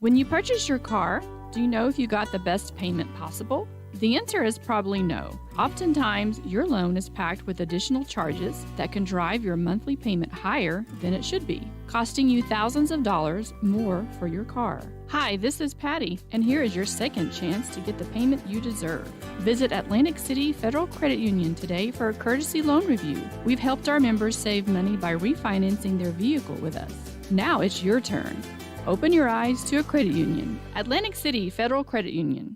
When you purchase your car, do you know if you got the best payment possible? The answer is probably no. Oftentimes, your loan is packed with additional charges that can drive your monthly payment higher than it should be, costing you thousands of dollars more for your car. Hi, this is Patty, and here is your second chance to get the payment you deserve. Visit Atlantic City Federal Credit Union today for a courtesy loan review. We've helped our members save money by refinancing their vehicle with us. Now it's your turn. Open your eyes to a credit union. Atlantic City Federal Credit Union.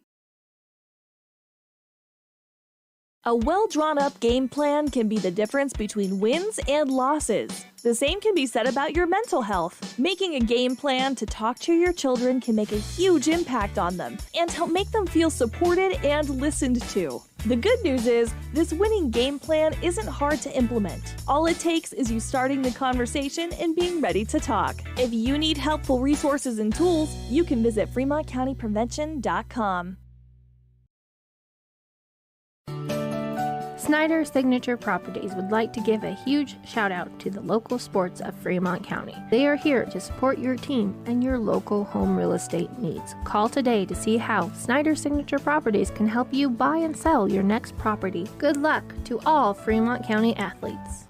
A well-drawn-up game plan can be the difference between wins and losses. The same can be said about your mental health. Making a game plan to talk to your children can make a huge impact on them and help make them feel supported and listened to. The good news is, this winning game plan isn't hard to implement. All it takes is you starting the conversation and being ready to talk. If you need helpful resources and tools, you can visit FremontCountyPrevention.com. Snyder Signature Properties would like to give a huge shout out to the local sports of Fremont County. They are here to support your team and your local home real estate needs. Call today to see how Snyder Signature Properties can help you buy and sell your next property. Good luck to all Fremont County athletes.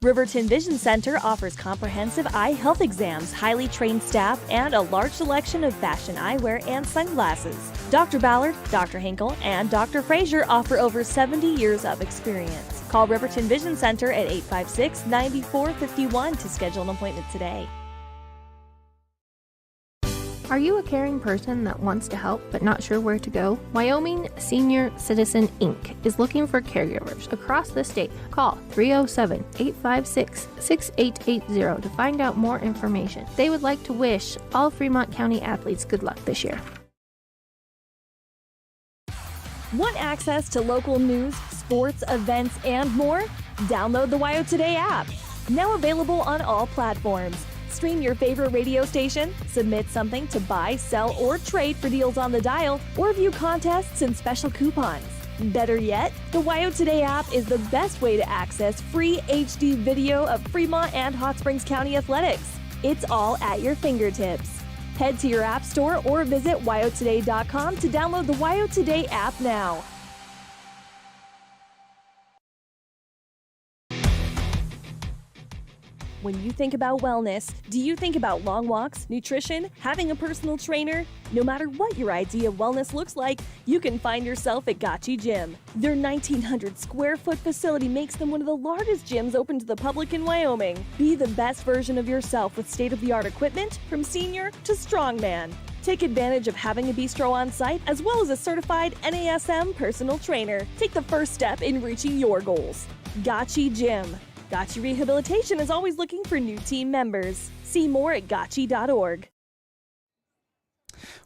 Riverton Vision Center offers comprehensive eye health exams, highly trained staff, and a large selection of fashion eyewear and sunglasses. Dr. Ballard, Dr. Hinkle, and Dr. Frazier offer over 70 years of experience. Call Riverton Vision Center at 856-9451 to schedule an appointment today. Are you a caring person that wants to help but not sure where to go? Wyoming Senior Citizen Inc. is looking for caregivers across the state. Call 307-856-6880 to find out more information. They would like to wish all Fremont County athletes good luck this year. Want access to local news, sports, events, and more? Download the WYO Today app. Now available on all platforms. Stream your favorite radio station, submit something to buy, sell, or trade for deals on the dial, or view contests and special coupons. Better yet, the WYO Today app is the best way to access free HD video of Fremont and Hot Springs County athletics. It's all at your fingertips. Head to your app store or visit wyotoday.com to download the WYO Today app now. When you think about wellness, do you think about long walks, nutrition, having a personal trainer? No matter what your idea of wellness looks like, you can find yourself at Gotchi Gym. Their 1,900 square foot facility makes them one of the largest gyms open to the public in Wyoming. Be the best version of yourself with state-of-the-art equipment from senior to strongman. Take advantage of having a bistro on site as well as a certified NASM personal trainer. Take the first step in reaching your goals. Gotchi Gym. Gotchi Rehabilitation is always looking for new team members. See more at gotchi.org.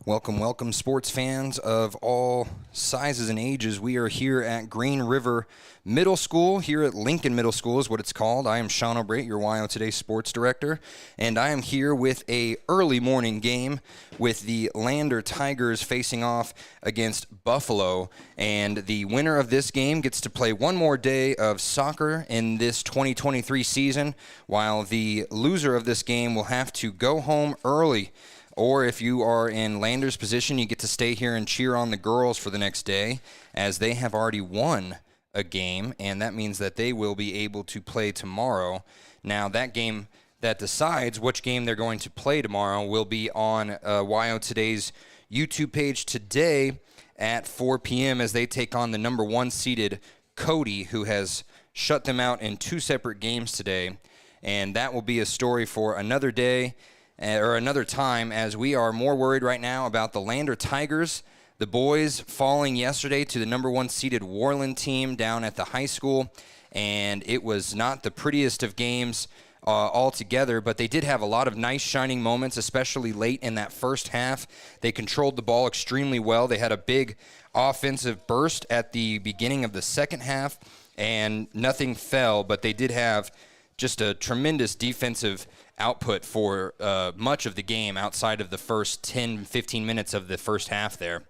Welcome, welcome, sports fans of all sizes and ages. We are here at Green River Middle School, here at Lincoln Middle School is what it's called. I am Shawn O'Brate, your WYO Today sports director, and I am here with a early morning game with the Lander Tigers facing off against Buffalo, and the winner of this game gets to play one more day of soccer in this 2023 season, while the loser of this game will have to go home early. Or if you are in Lander's position, you get to stay here and cheer on the girls for the next day, as they have already won a game, and that means that they will be able to play tomorrow. Now, that game that decides which game they're going to play tomorrow will be on WYO Today's YouTube page today at 4 p.m. as they take on the number 1 seeded Cody, who has shut them out in 2 separate games today. And that will be a story for another day or another time, as we are more worried right now about the Lander Tigers, the boys falling yesterday to the number 1 seeded Worland team down at the high school. And it was not the prettiest of games altogether, but they did have a lot of nice shining moments, especially late in that first half. They controlled the ball extremely well. They had a big offensive burst at the beginning of the second half, and nothing fell, but they did have just a tremendous defensive output for much of the game outside of the first 10-15 minutes of the first half there.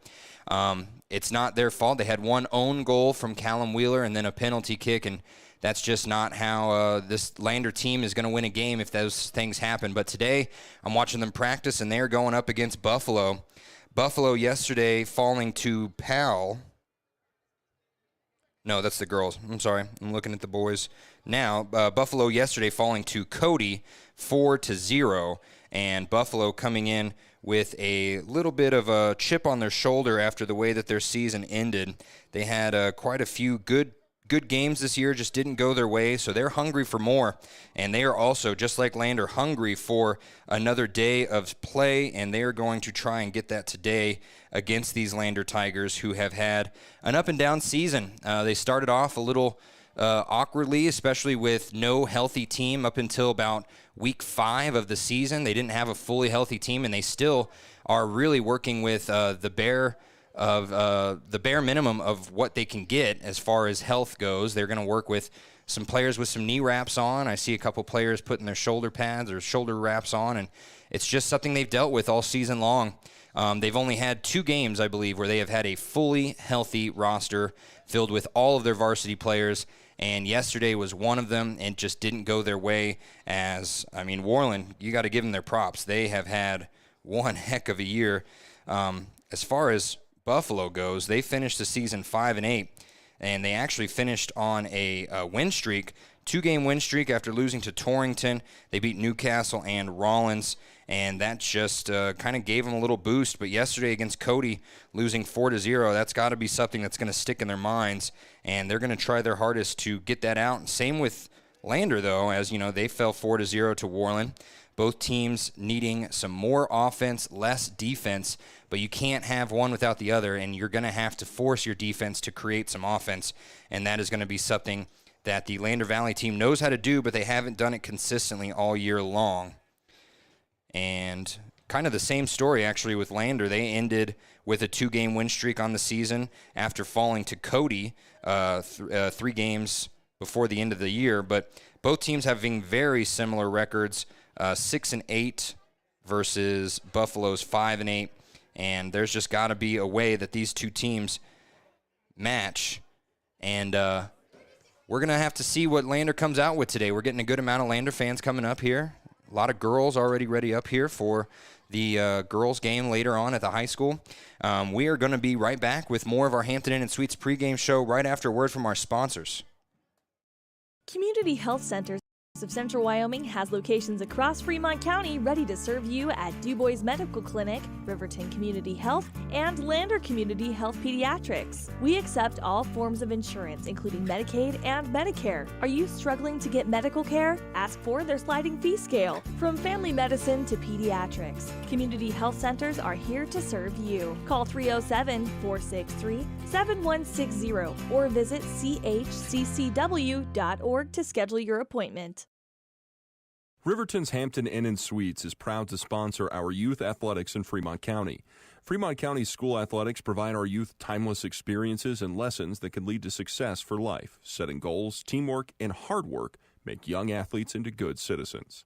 It's not their fault. They had one own goal from Callum Wheeler and then a penalty kick, and that's just not how this Lander team is going to win a game if those things happen. But today, I'm watching them practice, and they're going up against Buffalo. Buffalo yesterday falling to Pal. No, that's the girls. I'm sorry. I'm looking at the boys now. Buffalo yesterday falling to Cody 4-0, and Buffalo coming in with a little bit of a chip on their shoulder after the way that their season ended. They had quite a few good games this year, just didn't go their way, so they're hungry for more, and they are also, just like Lander, hungry for another day of play, and they are going to try and get that today against these Lander Tigers, who have had an up-and-down season. They started off a little awkwardly, especially with no healthy team up until about week 5 of the season. They didn't have a fully healthy team, and they still are really working with the bare minimum of what they can get as far as health goes. They're going to work with some players with some knee wraps on. I see a couple players putting their shoulder pads or shoulder wraps on, and it's just something they've dealt with all season long. They've only had 2 games, I believe, where they have had a fully healthy roster filled with all of their varsity players, and yesterday was one of them, and just didn't go their way. Worland, you got to give them their props. They have had one heck of a year. As far as Buffalo goes, they finished the season 5-8, and they actually finished on a win streak, 2-game win streak after losing to Torrington. They beat Newcastle and Rollins, and that just kind of gave them a little boost. But yesterday against Cody, losing 4-0, that's got to be something that's going to stick in their minds, and they're going to try their hardest to get that out. Same with Lander, though, as you know, they fell 4-0 to Worland. Both teams needing some more offense, less defense, but you can't have one without the other, and you're going to have to force your defense to create some offense, and that is going to be something that the Lander Valley team knows how to do, but they haven't done it consistently all year long. And kind of the same story, actually, with Lander. They ended with a 2-game win streak on the season after falling to Cody 3 games before the end of the year, but both teams having very similar records, 6-8 versus Buffalo's 5-8, and there's just got to be a way that these two teams match, and we're going to have to see what Lander comes out with today. We're getting a good amount of Lander fans coming up here. A lot of girls already ready up here for the girls game later on at the high school. We are going to be right back with more of our Hampton Inn and Suites pregame show right after a word from our sponsors. Community Health Centers of Central Wyoming has locations across Fremont County ready to serve you at Du Bois Medical Clinic, Riverton Community Health, and Lander Community Health Pediatrics. We accept all forms of insurance, including Medicaid and Medicare. Are you struggling to get medical care? Ask for their sliding fee scale. From family medicine to pediatrics, Community Health Centers are here to serve you. Call 307-463-7160 or visit chccw.org to schedule your appointment. Riverton's Hampton Inn and Suites is proud to sponsor our youth athletics in Fremont County. Fremont County school athletics provide our youth timeless experiences and lessons that can lead to success for life. Setting goals, teamwork, and hard work make young athletes into good citizens.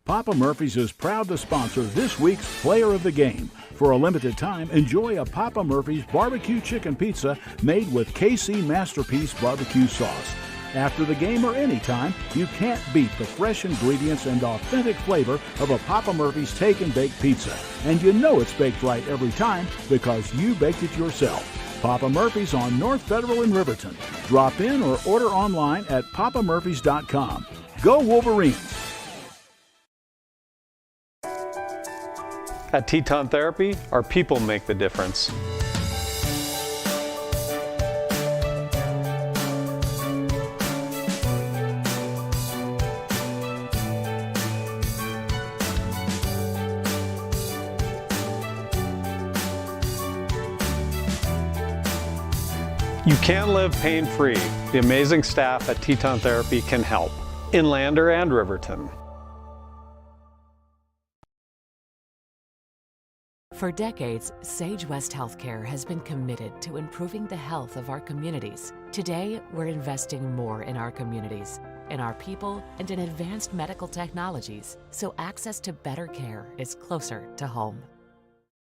Papa Murphy's is proud to sponsor this week's Player of the Game. For a limited time, enjoy a Papa Murphy's barbecue chicken pizza made with KC Masterpiece barbecue sauce. After the game or anytime, you can't beat the fresh ingredients and authentic flavor of a Papa Murphy's Take and Bake Pizza. And you know it's baked right every time because you baked it yourself. Papa Murphy's on North Federal in Riverton. Drop in or order online at papamurphys.com. Go Wolverines! At Teton Therapy, our people make the difference. You can live pain-free. The amazing staff at Teton Therapy can help in Lander and Riverton. For decades, Sage West Healthcare has been committed to improving the health of our communities. Today, we're investing more in our communities, in our people, and in advanced medical technologies, so access to better care is closer to home.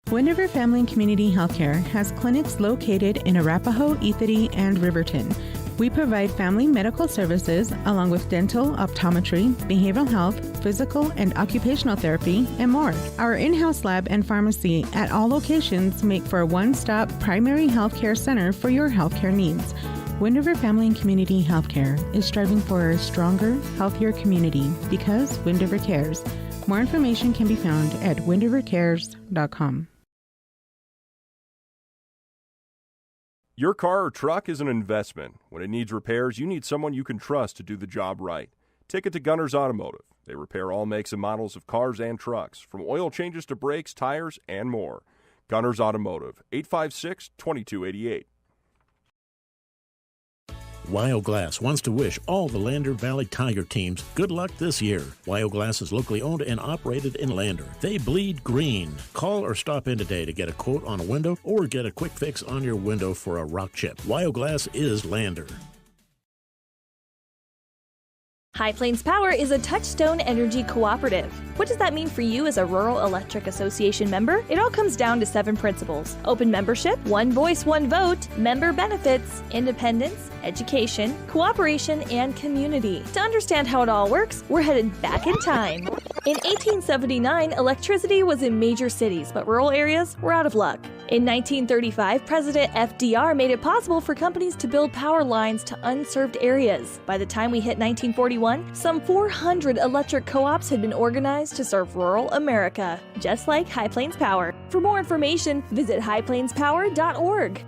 Wind River Family and Community Healthcare has clinics located in Arapahoe, Ethity, and Riverton. We provide family medical services along with dental, optometry, behavioral health, physical and occupational therapy, and more. Our in-house lab and pharmacy at all locations make for a one-stop primary health care center for your healthcare needs. Wind River Family and Community Healthcare is striving for a stronger, healthier community because Wind River cares. More information can be found at windrivercares.com. Your car or truck is an investment. When it needs repairs, you need someone you can trust to do the job right. Take it to Gunners Automotive. They repair all makes and models of cars and trucks, from oil changes to brakes, tires, and more. Gunners Automotive, 856-2288. Wyoglass wants to wish all the Lander Valley Tiger teams good luck this year. Wyoglass is locally owned and operated in Lander. They bleed green. Call or stop in today to get a quote on a window or get a quick fix on your window for a rock chip. Wyoglass is Lander. High Plains Power is a Touchstone Energy cooperative. What does that mean for you as a Rural Electric Association member? It all comes down to 7 principles: open membership, one voice, one vote, member benefits, independence, education, cooperation, and community. To understand how it all works, we're headed back in time. In 1879, electricity was in major cities, but rural areas were out of luck. In 1935, President FDR made it possible for companies to build power lines to unserved areas. By the time we hit 1941, some 400 electric co-ops had been organized to serve rural America, just like High Plains Power. For more information, visit highplainspower.org.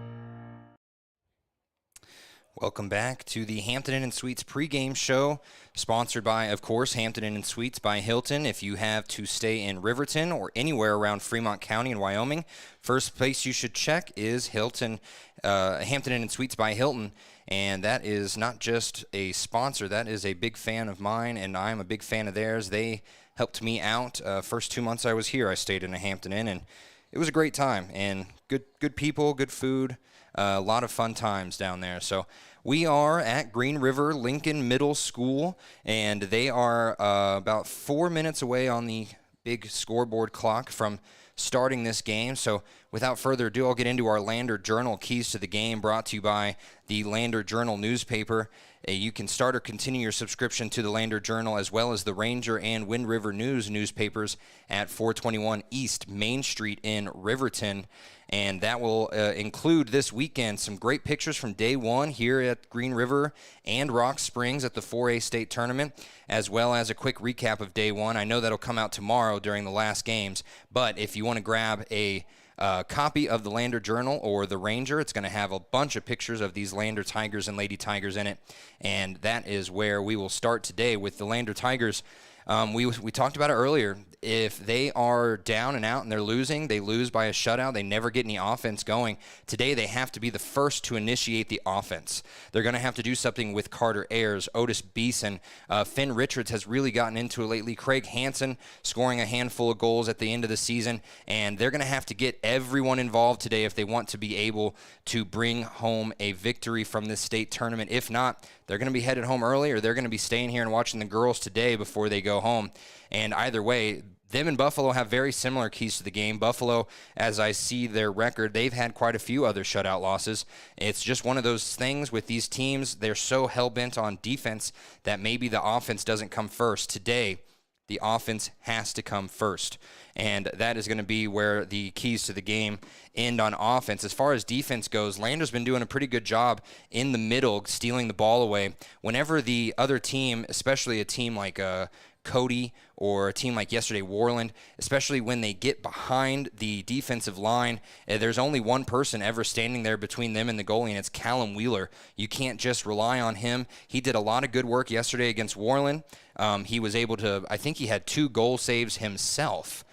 Welcome back to the Hampton Inn & Suites pregame show, sponsored by, of course, Hampton Inn & Suites by Hilton. If you have to stay in Riverton or anywhere around Fremont County in Wyoming, first place you should check is Hampton Inn & Suites by Hilton. And that is not just a sponsor, that is a big fan of mine, and I'm a big fan of theirs. They helped me out. First 2 months I was here, I stayed in a Hampton Inn, and it was a great time. And good people, good food, a lot of fun times down there. So we are at Green River Lincoln Middle School, and they are about 4 minutes away on the big scoreboard clock from starting this game. So without further ado, I'll get into our Lander Journal keys to the game, brought to you by the Lander Journal newspaper. You can start or continue your subscription to the Lander Journal as well as the Ranger and Wind River News newspapers at 421 East Main Street in Riverton. And that will include this weekend some great pictures from day one here at Green River and Rock Springs at the 4A state tournament, as well as a quick recap of day one. I know that'll come out tomorrow during the last games, but if you want to grab a copy of the Lander Journal or the Ranger, it's going to have a bunch of pictures of these Lander Tigers and Lady Tigers in it, and that is where we will start today with the Lander Tigers. We talked about it earlier. If they are down and out and they're losing, they lose by a shutout. They never get any offense going. Today, they have to be the first to initiate the offense. They're going to have to do something with Carter Ayers, Otis Beeson. Finn Richards has really gotten into it lately. Craig Hansen scoring a handful of goals at the end of the season. And they're going to have to get everyone involved today if they want to be able to bring home a victory from this state tournament. If not, they're going to be headed home early, or they're going to be staying here and watching the girls today before they go home. And either way, them and Buffalo have very similar keys to the game. Buffalo, as I see their record, they've had quite a few other shutout losses. It's just one of those things with these teams. They're so hell-bent on defense that maybe the offense doesn't come first. Today, the offense has to come first. And that is going to be where the keys to the game end on offense. As far as defense goes, Lander's been doing a pretty good job in the middle, stealing the ball away. Whenever the other team, especially a team like Cody or a team like yesterday, Worland, especially when they get behind the defensive line, there's only one person ever standing there between them and the goalie, and it's Callum Wheeler. You can't just rely on him. He did a lot of good work yesterday against Worland. He was able to, I think he had 2 goal saves himself.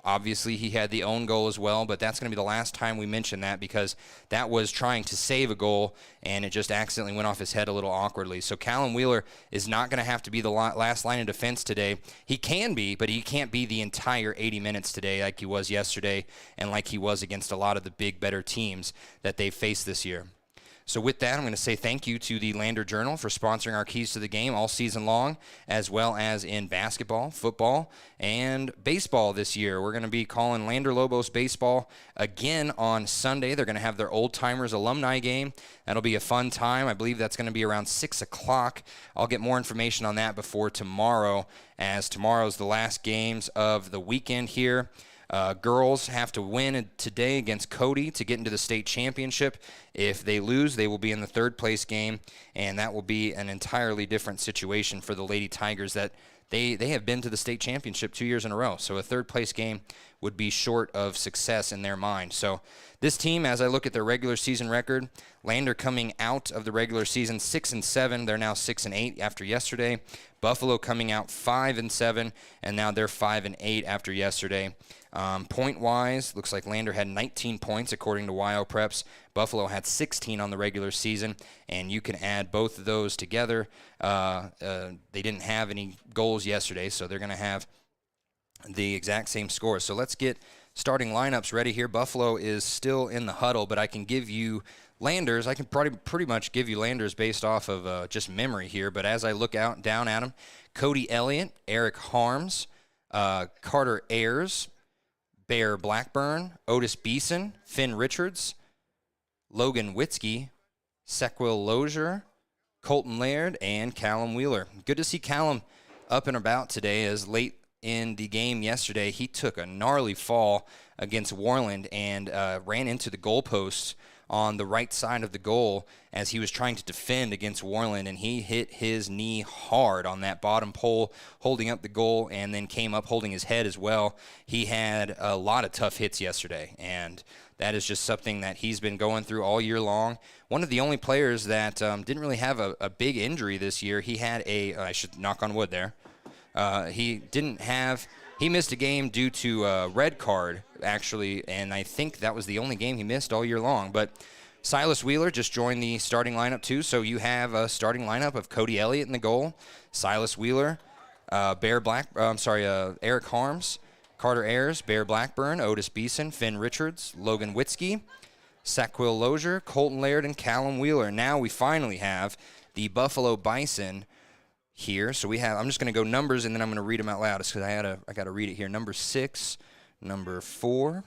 Obviously, he had the own goal as well, but that's going to be the last time we mention that because that was trying to save a goal, and it just accidentally went off his head a little awkwardly. So Callum Wheeler is not going to have to be the last line of defense today. He can be, but he can't be the entire 80 minutes today like he was yesterday and like he was against a lot of the big, better teams that they faced this year. So with that, I'm going to say thank you to the Lander Journal for sponsoring our Keys to the Game all season long, as well as in basketball, football, and baseball this year. We're going to be calling Lander Lobos baseball again on Sunday. They're going to have their Old Timers alumni game. That'll be a fun time. I believe that's going to be around 6 o'clock. I'll get more information on that before tomorrow, as tomorrow's the last games of the weekend here. Girls have to win today against Cody to get into the state championship. If they lose, they will be in the third place game, and that will be an entirely different situation for the Lady Tigers that they have been to the state championship 2 years in a row. So a third place game would be short of success in their mind. So this team, as I look at their regular season record, Lander coming out of the regular season 6-7. They're now 6-8 after yesterday. Buffalo coming out 5-7, and now they're 5-8 after yesterday. Point-wise, looks like Lander had 19 points according to YO Preps. Buffalo had 16 on the regular season, and you can add both of those together. They didn't have any goals yesterday, so they're going to have the exact same score. So let's get starting lineups ready here. Buffalo is still in the huddle, but I can give you Landers. I can pretty much give you Landers based off of just memory here, but as I look down at them, Cody Elliott, Eric Harms, Carter Ayers, Bear Blackburn, Otis Beeson, Finn Richards, Logan Witzke, Sequil Lozier, Colton Laird, and Callum Wheeler. Good to see Callum up and about today, as late in the game yesterday, he took a gnarly fall against Worland and ran into the goalposts on the right side of the goal as he was trying to defend against Worland, and he hit his knee hard on that bottom pole holding up the goal, and then came up holding his head as well. He had a lot of tough hits yesterday, and that is just something that he's been going through all year long. One of the only players that didn't really have a big injury this year. He had I should knock on wood there. He missed a game due to a red card, actually, and I think that was the only game he missed all year long. But Silas Wheeler just joined the starting lineup, too, so you have a starting lineup of Cody Elliott in the goal, Silas Wheeler, Eric Harms, Carter Ayers, Bear Blackburn, Otis Beeson, Finn Richards, Logan Witzke, Sequil Lozier, Colton Laird, and Callum Wheeler. Now we finally have the Buffalo Bison here. So we have, I'm just going to go numbers, and then I'm going to read them out loud because I got to read it here. Number 6, number 4,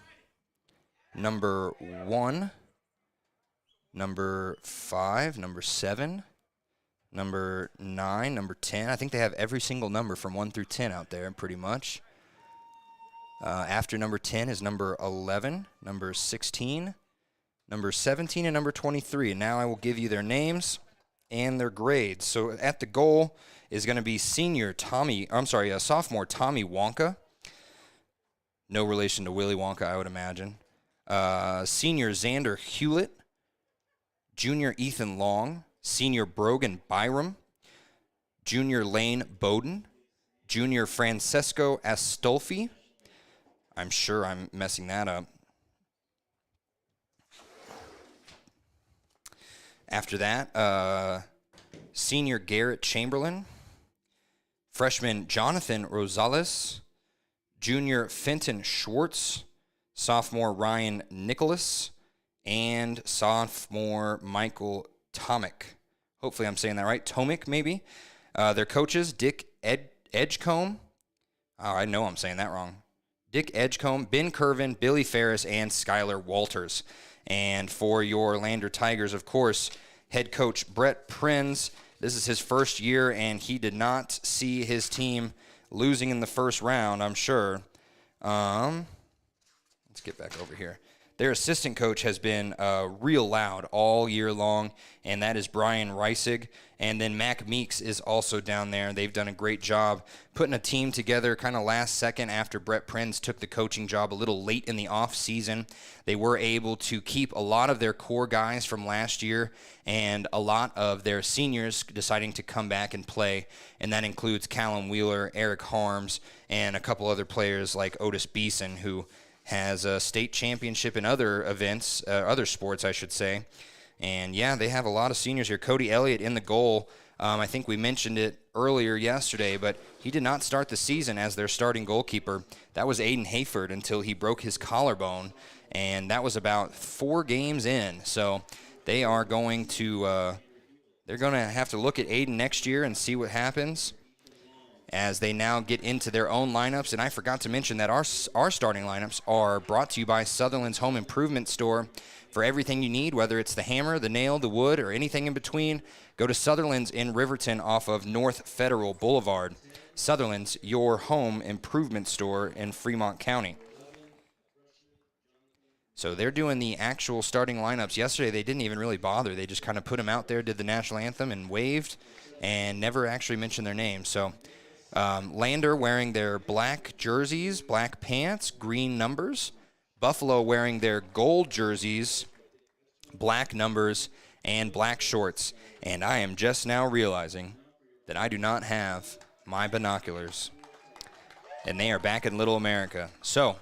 number 1, number 5, number 7, number 9, number 10. I think they have every single number from 1 through 10 out there, pretty much. After number 10 is number 11, number 16, number 17, and number 23. And now I will give you their names and their grades. So at the goal is going to be sophomore Tommy Wonka. No relation to Willy Wonka, I would imagine. Senior Xander Hewlett. Junior Ethan Long. Senior Brogan Byram. Junior Lane Bowden. Junior Francesco Astolfi. I'm sure I'm messing that up. After that, senior Garrett Chamberlain, freshman Jonathan Rosales, junior Fenton Schwartz, sophomore Ryan Nicholas, and sophomore Michael Tomic. Hopefully I'm saying that right. Tomic, maybe. Their coaches, Dick Edgecombe. Oh, I know I'm saying that wrong. Dick Edgecombe, Ben Curvin, Billy Ferris, and Skylar Walters. And for your Lander Tigers, of course, head coach Brett Prinz. This is his first year, and he did not see his team losing in the first round, I'm sure. Let's get back over here. Their assistant coach has been real loud all year long, and that is Brian Reisig. And then Mac Meeks is also down there. They've done a great job putting a team together kind of last second after Brett Prinz took the coaching job a little late in the off season. They were able to keep a lot of their core guys from last year and a lot of their seniors deciding to come back and play, and that includes Callum Wheeler, Eric Harms, and a couple other players like Otis Beeson, who has a state championship in other events, other sports, I should say. And, yeah, they have a lot of seniors here. Cody Elliott in the goal. I think we mentioned it earlier yesterday, but he did not start the season as their starting goalkeeper. That was Aiden Hayford until he broke his collarbone, and that was about 4 games in. So they are going to they're going to have to look at Aiden next year and see what happens as they now get into their own lineups. And I forgot to mention that our starting lineups are brought to you by Sutherland's Home Improvement Store. For everything you need, whether it's the hammer, the nail, the wood, or anything in between, go to Sutherland's in Riverton off of North Federal Boulevard. Sutherland's, your home improvement store in Fremont County. So they're doing the actual starting lineups. Yesterday, they didn't even really bother. They just kind of put them out there, did the national anthem, and waved, and never actually mentioned their names. So Lander wearing their black jerseys, black pants, green numbers. Buffalo wearing their gold jerseys, black numbers, and black shorts. And I am just now realizing that I do not have my binoculars. And they are back in Little America. So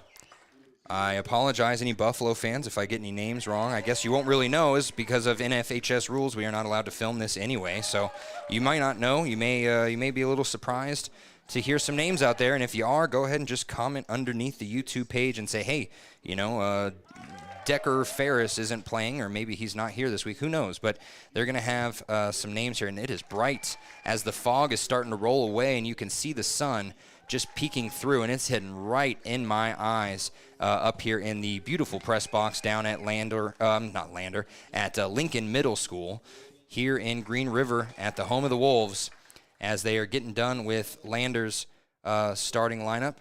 I apologize, any Buffalo fans, if I get any names wrong. I guess you won't really know, is because of LVHS rules. We are not allowed to film this anyway. So you might not know. You may be a little surprised to hear some names out there, and if you are, go ahead and just comment underneath the YouTube page and say, hey, Decker Ferris isn't playing, or maybe he's not here this week. Who knows? But they're going to have some names here, and it is bright as the fog is starting to roll away, and you can see the sun just peeking through, and it's hitting right in my eyes up here in the beautiful press box down at Lincoln Middle School here in Green River at the home of the Wolves, as they are getting done with Lander's starting lineup.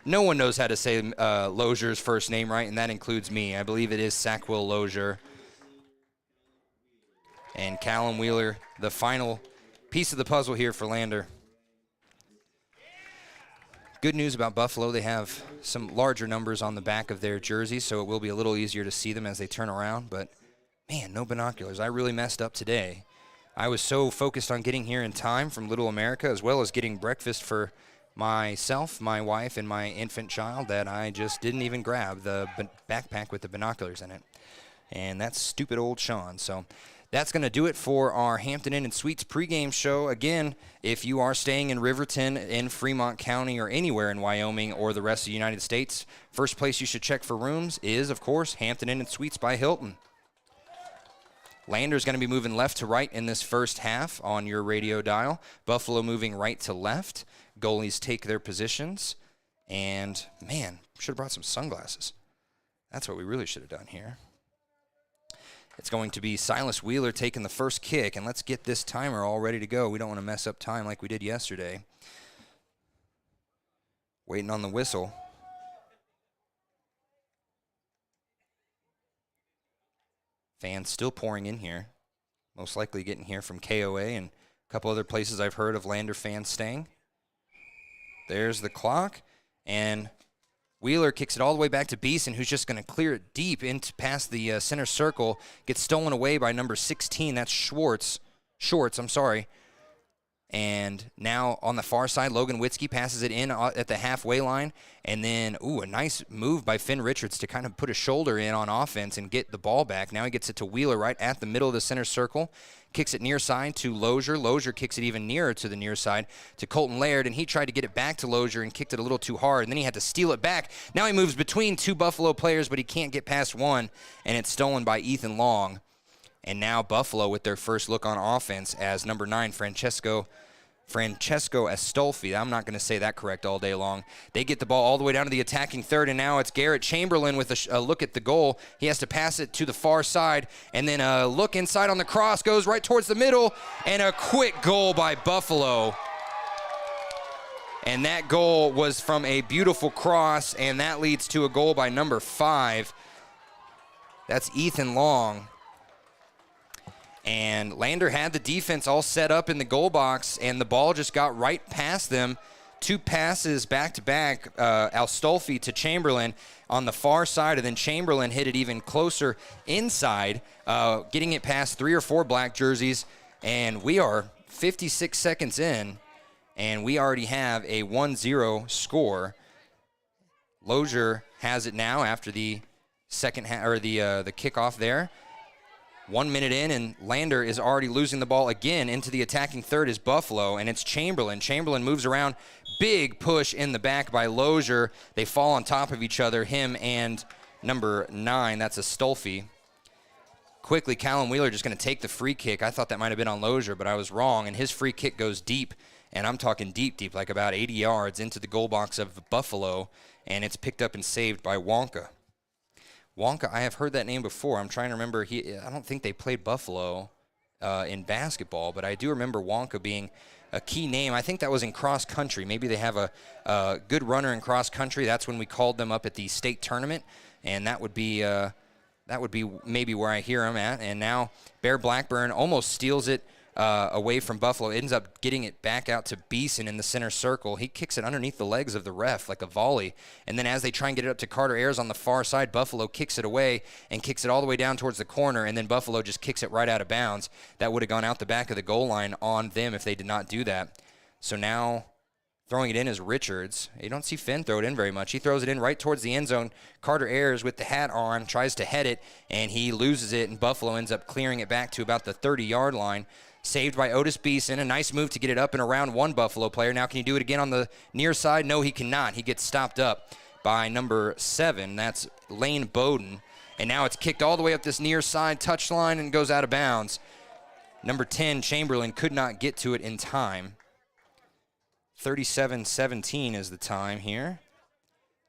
No one knows how to say Lozier's first name right, and that includes me. I believe it is Sackville Lozier. And Callum Wheeler, the final piece of the puzzle here for Lander. Good news about Buffalo, they have some larger numbers on the back of their jerseys, so it will be a little easier to see them as they turn around, but man, no binoculars. I really messed up today. I was so focused on getting here in time from Little America, as well as getting breakfast for myself, my wife, and my infant child, that I just didn't even grab the backpack with the binoculars in it. And that's stupid old Shawn. So that's going to do it for our Hampton Inn & Suites pregame show. Again, if you are staying in Riverton, in Fremont County, or anywhere in Wyoming or the rest of the United States, first place you should check for rooms is, of course, Hampton Inn & Suites by Hilton. Lander's going to be moving left to right in this first half on your radio dial. Buffalo moving right to left. Goalies take their positions. And, man, should have brought some sunglasses. That's what we really should have done here. It's going to be Silas Wheeler taking the first kick. And let's get this timer all ready to go. We don't want to mess up time like we did yesterday. Waiting on the whistle. Fans still pouring in here, most likely getting here from KOA and a couple other places I've heard of Lander fans staying. There's the clock, and Wheeler kicks it all the way back to Beeson, who's just going to clear it deep into past the center circle. Gets stolen away by number 16. That's Shorts. And now on the far side, Logan Witzke passes it in at the halfway line. And then, a nice move by Finn Richards to kind of put a shoulder in on offense and get the ball back. Now he gets it to Wheeler right at the middle of the center circle. Kicks it near side to Lozier. Lozier kicks it even nearer to the near side to Colton Laird. And he tried to get it back to Lozier and kicked it a little too hard. And then he had to steal it back. Now he moves between two Buffalo players, but he can't get past one. And it's stolen by Ethan Long. And now Buffalo with their first look on offense as number 9, Francesco Astolfi. I'm not going to say that correct all day long. They get the ball all the way down to the attacking third, and now it's Garrett Chamberlain with a look at the goal. He has to pass it to the far side, and then a look inside on the cross, goes right towards the middle, and a quick goal by Buffalo. And that goal was from a beautiful cross, and that leads to a goal by number 5. That's Ethan Long. And Lander had the defense all set up in the goal box, and the ball just got right past them. 2 passes back-to-back, Astolfi to Chamberlain on the far side, and then Chamberlain hit it even closer inside, getting it past 3 or 4 black jerseys. And we are 56 seconds in, and we already have a 1-0 score. Lozier has it now after the second the kickoff there. 1 minute in, and Lander is already losing the ball again. Into the attacking third is Buffalo, and it's Chamberlain. Chamberlain moves around. Big push in the back by Lozier. They fall on top of each other, him and number 9. That's a Stolfi. Quickly, Callum Wheeler just going to take the free kick. I thought that might have been on Lozier, but I was wrong, and his free kick goes deep, and I'm talking deep, like about 80 yards into the goal box of Buffalo, and it's picked up and saved by Wonka. Wonka, I have heard that name before. I'm trying to remember. I don't think they played Buffalo in basketball, but I do remember Wonka being a key name. I think that was in cross country. Maybe they have a good runner in cross country. That's when we called them up at the state tournament, and that would be maybe where I hear him at. And now Bear Blackburn almost steals it away from Buffalo. Ends up getting it back out to Beeson in the center circle. He kicks it underneath the legs of the ref like a volley. And then as they try and get it up to Carter Ayers on the far side, Buffalo kicks it away and kicks it all the way down towards the corner. And then Buffalo just kicks it right out of bounds. That would have gone out the back of the goal line on them if they did not do that. So now throwing it in is Richards. You don't see Finn throw it in very much. He throws it in right towards the end zone. Carter Ayers with the hat on tries to head it, and he loses it, and Buffalo ends up clearing it back to about the 30-yard line. Saved by Otis Beeson. A nice move to get it up and around one Buffalo player. Now can he do it again on the near side? No, he cannot. He gets stopped up by number 7. That's Lane Bowden. And now it's kicked all the way up this near side touchline and goes out of bounds. Number 10, Chamberlain, could not get to it in time. 37-17 is the time here.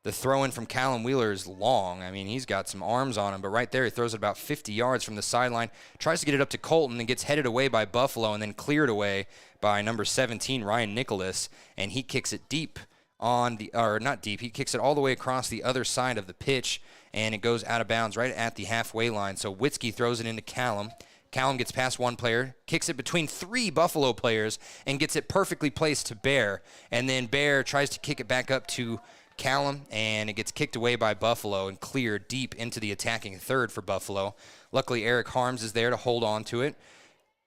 The throw-in from Callum Wheeler is long. I mean, he's got some arms on him, but right there he throws it about 50 yards from the sideline, tries to get it up to Colton and gets headed away by Buffalo and then cleared away by number 17, Ryan Nicholas, and he kicks it deep on the, or not deep, he kicks it all the way across the other side of the pitch, and it goes out of bounds right at the halfway line. So Witzke throws it into Callum. Callum gets past one player, kicks it between 3 Buffalo players, and gets it perfectly placed to Bear. And then Bear tries to kick it back up to Callum, and it gets kicked away by Buffalo and cleared deep into the attacking third for Buffalo. Luckily, Eric Harms is there to hold on to it.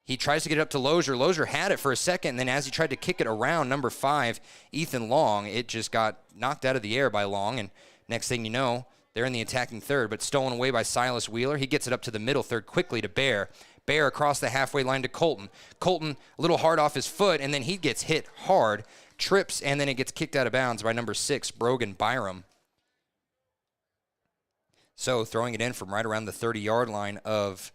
He tries to get it up to Lozier. Lozier had it for a second, and then as he tried to kick it around number 5, Ethan Long, it just got knocked out of the air by Long, and next thing you know, they're in the attacking third, but stolen away by Silas Wheeler. He gets it up to the middle third quickly to Bear. Bear across the halfway line to Colton. Colton a little hard off his foot, and then he gets hit hard, trips, and then it gets kicked out of bounds by number 6, Brogan Byram. So throwing it in from right around the 30-yard line of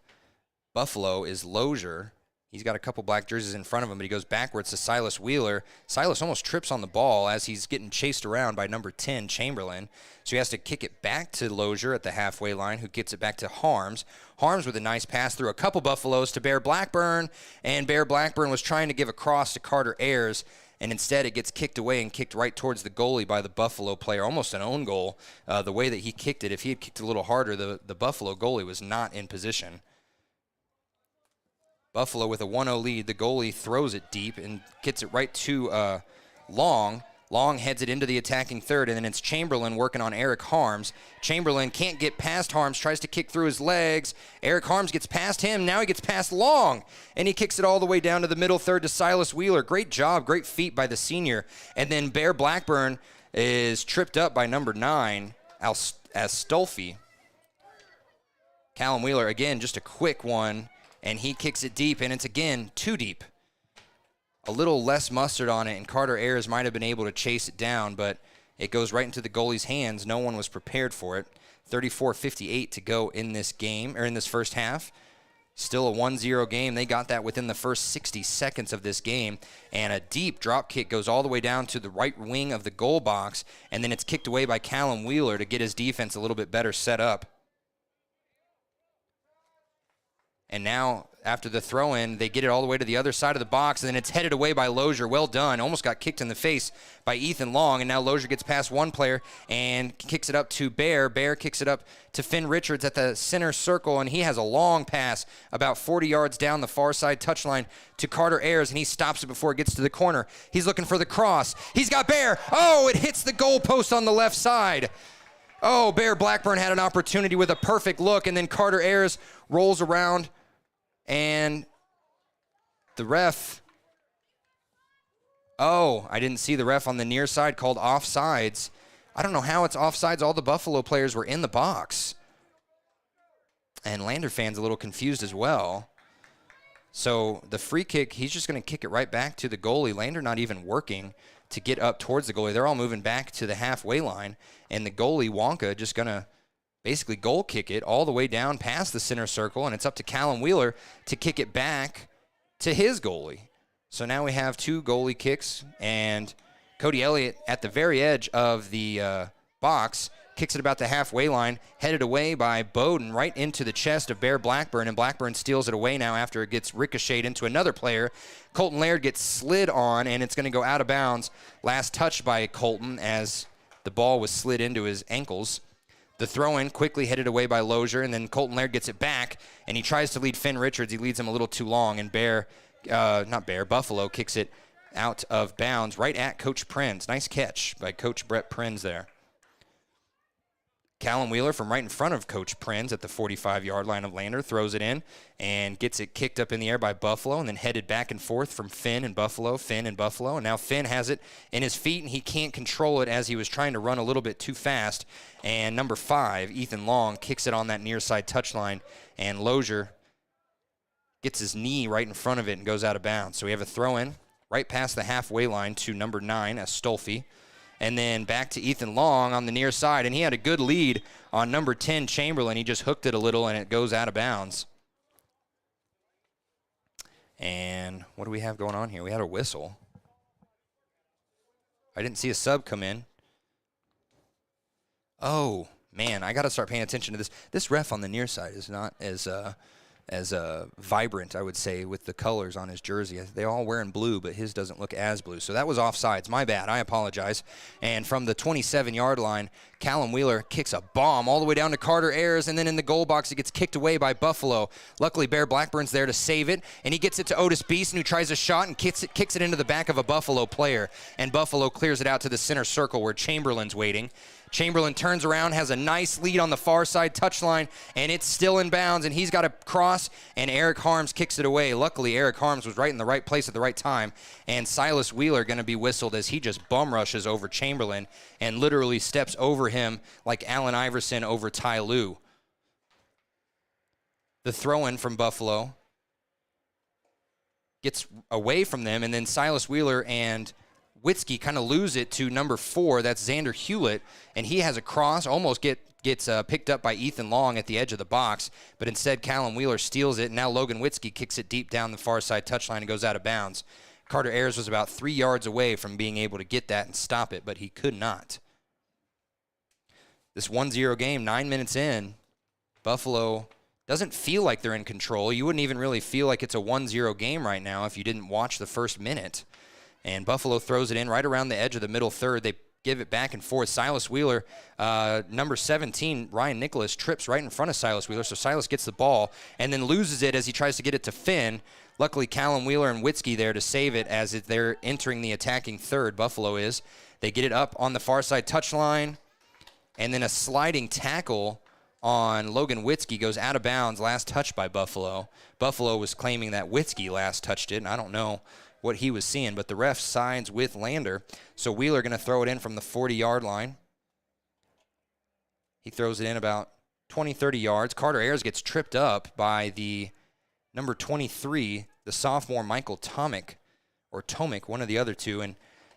Buffalo is Lozier. He's got a couple black jerseys in front of him, but he goes backwards to Silas Wheeler. Silas almost trips on the ball as he's getting chased around by number 10, Chamberlain. So he has to kick it back to Lozier at the halfway line, who gets it back to Harms. Harms with a nice pass through a couple Buffaloes to Bear Blackburn, and Bear Blackburn was trying to give a cross to Carter Ayers, and instead it gets kicked away and kicked right towards the goalie by the Buffalo player, almost an own goal. The way that he kicked it, if he had kicked a little harder, the Buffalo goalie was not in position. Buffalo with a 1-0 lead. The goalie throws it deep and gets it right to Long. Long heads it into the attacking third, and then it's Chamberlain working on Eric Harms. Chamberlain can't get past Harms, tries to kick through his legs. Eric Harms gets past him. Now he gets past Long, and he kicks it all the way down to the middle third to Silas Wheeler. Great job, great feat by the senior. And then Bear Blackburn is tripped up by number 9, Astolfi. Callum Wheeler, again, just a quick one, and he kicks it deep, and it's, again, too deep. A little less mustard on it, and Carter Ayers might have been able to chase it down, but it goes right into the goalie's hands. No one was prepared for it. 34:58 to go in this game, or in this first half. Still a 1-0 game. They got that within the first 60 seconds of this game, and a deep drop kick goes all the way down to the right wing of the goal box, and then it's kicked away by Callum Wheeler to get his defense a little bit better set up. And now, after the throw-in, they get it all the way to the other side of the box, and then it's headed away by Lozier. Well done. Almost got kicked in the face by Ethan Long, and now Lozier gets past one player and kicks it up to Bear. Bear kicks it up to Finn Richards at the center circle, and he has a long pass about 40 yards down the far side touchline to Carter Ayers, and he stops it before it gets to the corner. He's looking for the cross. He's got Bear. Oh, it hits the goal post on the left side. Oh, Bear Blackburn had an opportunity with a perfect look, and then Carter Ayers rolls around, and the ref, I didn't see the ref on the near side called offsides. I don't know how it's offsides. All the Buffalo players were in the box. And Lander fans a little confused as well. So the free kick, he's just going to kick it right back to the goalie. Lander not even working to get up towards the goalie. They're all moving back to the halfway line. And the goalie, Wonka, just going to basically goal kick it all the way down past the center circle, and it's up to Callum Wheeler to kick it back to his goalie. So now we have 2 goalie kicks, and Cody Elliott at the very edge of the box kicks it about the halfway line, headed away by Bowden right into the chest of Bear Blackburn, and Blackburn steals it away now after it gets ricocheted into another player. Colton Laird gets slid on, and it's going to go out of bounds. Last touch by Colton as the ball was slid into his ankles. The throw-in quickly headed away by Lozier, and then Colton Laird gets it back, and he tries to lead Finn Richards. He leads him a little too long, and Buffalo kicks it out of bounds right at Coach Prinz. Nice catch by Coach Brett Prinz there. Callum Wheeler from right in front of Coach Prinz at the 45-yard line of Lander throws it in and gets it kicked up in the air by Buffalo and then headed back and forth from Finn and Buffalo. And now Finn has it in his feet, and he can't control it as he was trying to run a little bit too fast. And number 5, Ethan Long, kicks it on that near side touchline, and Lozier gets his knee right in front of it and goes out of bounds. So we have a throw-in right past the halfway line to number 9, Astolfi. And then back to Ethan Long on the near side, and he had a good lead on number 10, Chamberlain. He just hooked it a little, and it goes out of bounds. And what do we have going on here? We had a whistle. I didn't see a sub come in. Oh, man, I got to start paying attention to this. This ref on the near side is not as vibrant, I would say, with the colors on his jersey. They're all wearing blue, but his doesn't look as blue. So that was offsides. My bad. I apologize. And from the 27-yard line, Callum Wheeler kicks a bomb all the way down to Carter Ayers, and then in the goal box, it gets kicked away by Buffalo. Luckily, Bear Blackburn's there to save it, and he gets it to Otis Beeson, who tries a shot and kicks it into the back of a Buffalo player. And Buffalo clears it out to the center circle where Chamberlain's waiting. Chamberlain turns around, has a nice lead on the far side touchline, and it's still in bounds, and he's got a cross, and Eric Harms kicks it away. Luckily, Eric Harms was right in the right place at the right time, and Silas Wheeler going to be whistled as he just bum rushes over Chamberlain and literally steps over him like Allen Iverson over Ty Lue. The throw-in from Buffalo gets away from them, and then Silas Wheeler and Witzke kind of lose it to number 4. That's Xander Hewlett, and he has a cross, almost gets picked up by Ethan Long at the edge of the box, but instead Callum Wheeler steals it, and now Logan Witzke kicks it deep down the far side touchline and goes out of bounds. Carter Ayers was about 3 yards away from being able to get that and stop it, but he could not. This 1-0 game, 9 minutes in, Buffalo doesn't feel like they're in control. You wouldn't even really feel like it's a 1-0 game right now if you didn't watch the first minute. And Buffalo throws it in right around the edge of the middle third. They give it back and forth. Silas Wheeler, number 17, Ryan Nicholas, trips right in front of Silas Wheeler. So Silas gets the ball and then loses it as he tries to get it to Finn. Luckily, Callum Wheeler and Witzke there to save it as they're entering the attacking third. Buffalo is. They get it up on the far side touchline. And then a sliding tackle on Logan Witzke goes out of bounds. Last touch by Buffalo. Buffalo was claiming that Witzke last touched it, and I don't know what he was seeing, but the ref sides with Lander. So Wheeler going to throw it in from the 40-yard line. He throws it in about 20, 30 yards. Carter Ayers gets tripped up by the number 23, the sophomore Michael Tomic, one of the other two, and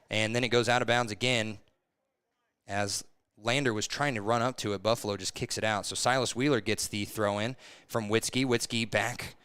then it goes out of bounds again as Lander was trying to run up to it. Buffalo just kicks it out. So Silas Wheeler gets the throw in from Witzke. Witzke back.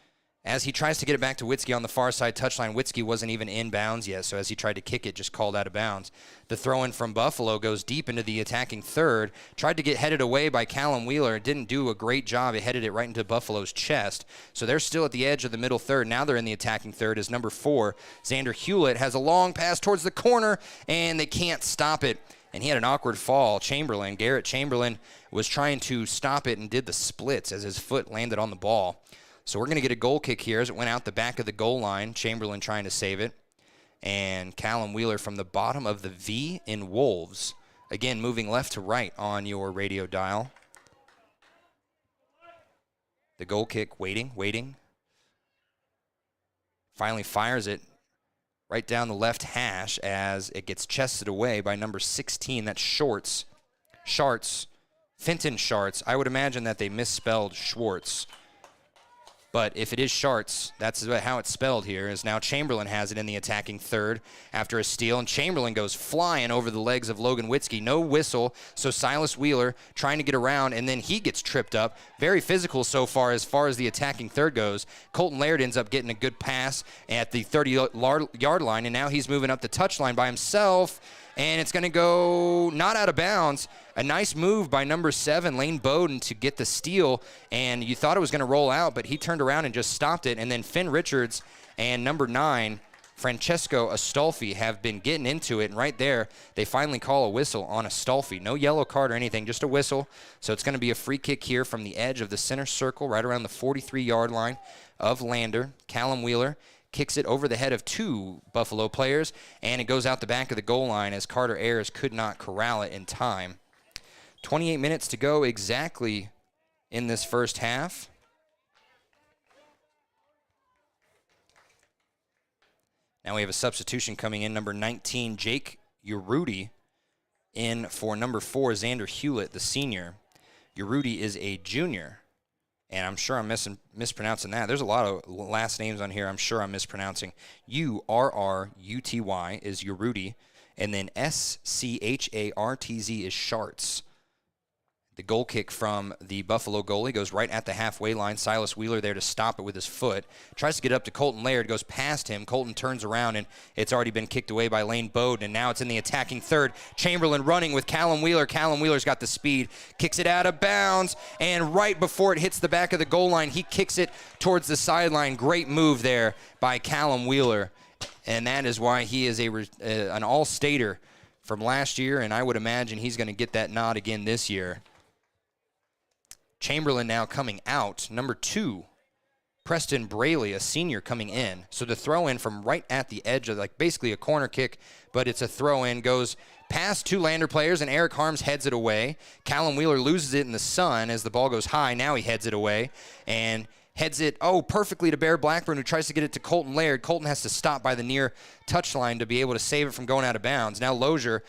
As he tries to get it back to Witzke on the far side touchline, Witzke wasn't even in bounds yet, so as he tried to kick it, just called out of bounds. The throw-in from Buffalo goes deep into the attacking third. Tried to get headed away by Callum Wheeler. It didn't do a great job. It headed it right into Buffalo's chest. So they're still at the edge of the middle third. Now they're in the attacking third as number 4, Xander Hewlett, has a long pass towards the corner, and they can't stop it. And he had an awkward fall. Garrett Chamberlain, was trying to stop it and did the splits as his foot landed on the ball. So we're going to get a goal kick here as it went out the back of the goal line. Chamberlain trying to save it. And Callum Wheeler from the bottom of the V in Wolves. Again, moving left to right on your radio dial. The goal kick, waiting. Finally fires it right down the left hash as it gets chested away by number 16. That's Fenton Schartz. I would imagine that they misspelled Schwartz. But if it is Sharts, that's how it's spelled here, is now Chamberlain has it in the attacking third after a steal, and Chamberlain goes flying over the legs of Logan Witzke. No whistle, so Silas Wheeler trying to get around, and then he gets tripped up. Very physical so far as the attacking third goes. Colton Laird ends up getting a good pass at the 30-yard line, and now he's moving up the touchline by himself, and it's going to go not out of bounds. A nice move by number 7, Lane Bowden, to get the steal, and you thought it was going to roll out, but he turned around and just stopped it. And then Finn Richards and number 9, Francesco Astolfi, have been getting into it, and right there they finally call a whistle on Astolfi. No yellow card or anything, just a whistle. So it's going to be a free kick here from the edge of the center circle, right around the 43-yard line of Lander. Callum Wheeler kicks it over the head of 2 Buffalo players, and it goes out the back of the goal line as Carter Ayers could not corral it in time. 28 minutes to go exactly in this first half. Now we have a substitution coming in. Number 19, Jake Urruti, in for number 4, Xander Hewlett, the senior. Urruti is a junior. And I'm sure I'm mispronouncing that. There's a lot of last names on here I'm sure I'm mispronouncing. Urruty is Urruti, and then Schartz is Sharts. The goal kick from the Buffalo goalie goes right at the halfway line. Silas Wheeler there to stop it with his foot. Tries to get up to Colton Laird, goes past him. Colton turns around, and it's already been kicked away by Lane Bowden, and now it's in the attacking third. Chamberlain running with Callum Wheeler. Callum Wheeler's got the speed. Kicks it out of bounds, and right before it hits the back of the goal line, he kicks it towards the sideline. Great move there by Callum Wheeler, and that is why he is an all-stater from last year, and I would imagine he's going to get that nod again this year. Chamberlain now coming out. Number 2, Preston Braley, a senior, coming in. So the throw in from right at the edge of basically a corner kick, but it's a throw in, goes past 2 Lander players, and Eric Harms heads it away. Callum Wheeler loses it in the sun as the ball goes high. Now he heads it away and heads it, perfectly to Bear Blackburn, who tries to get it to Colton Laird. Colton has to stop by the near touchline to be able to save it from going out of bounds. Now Lozier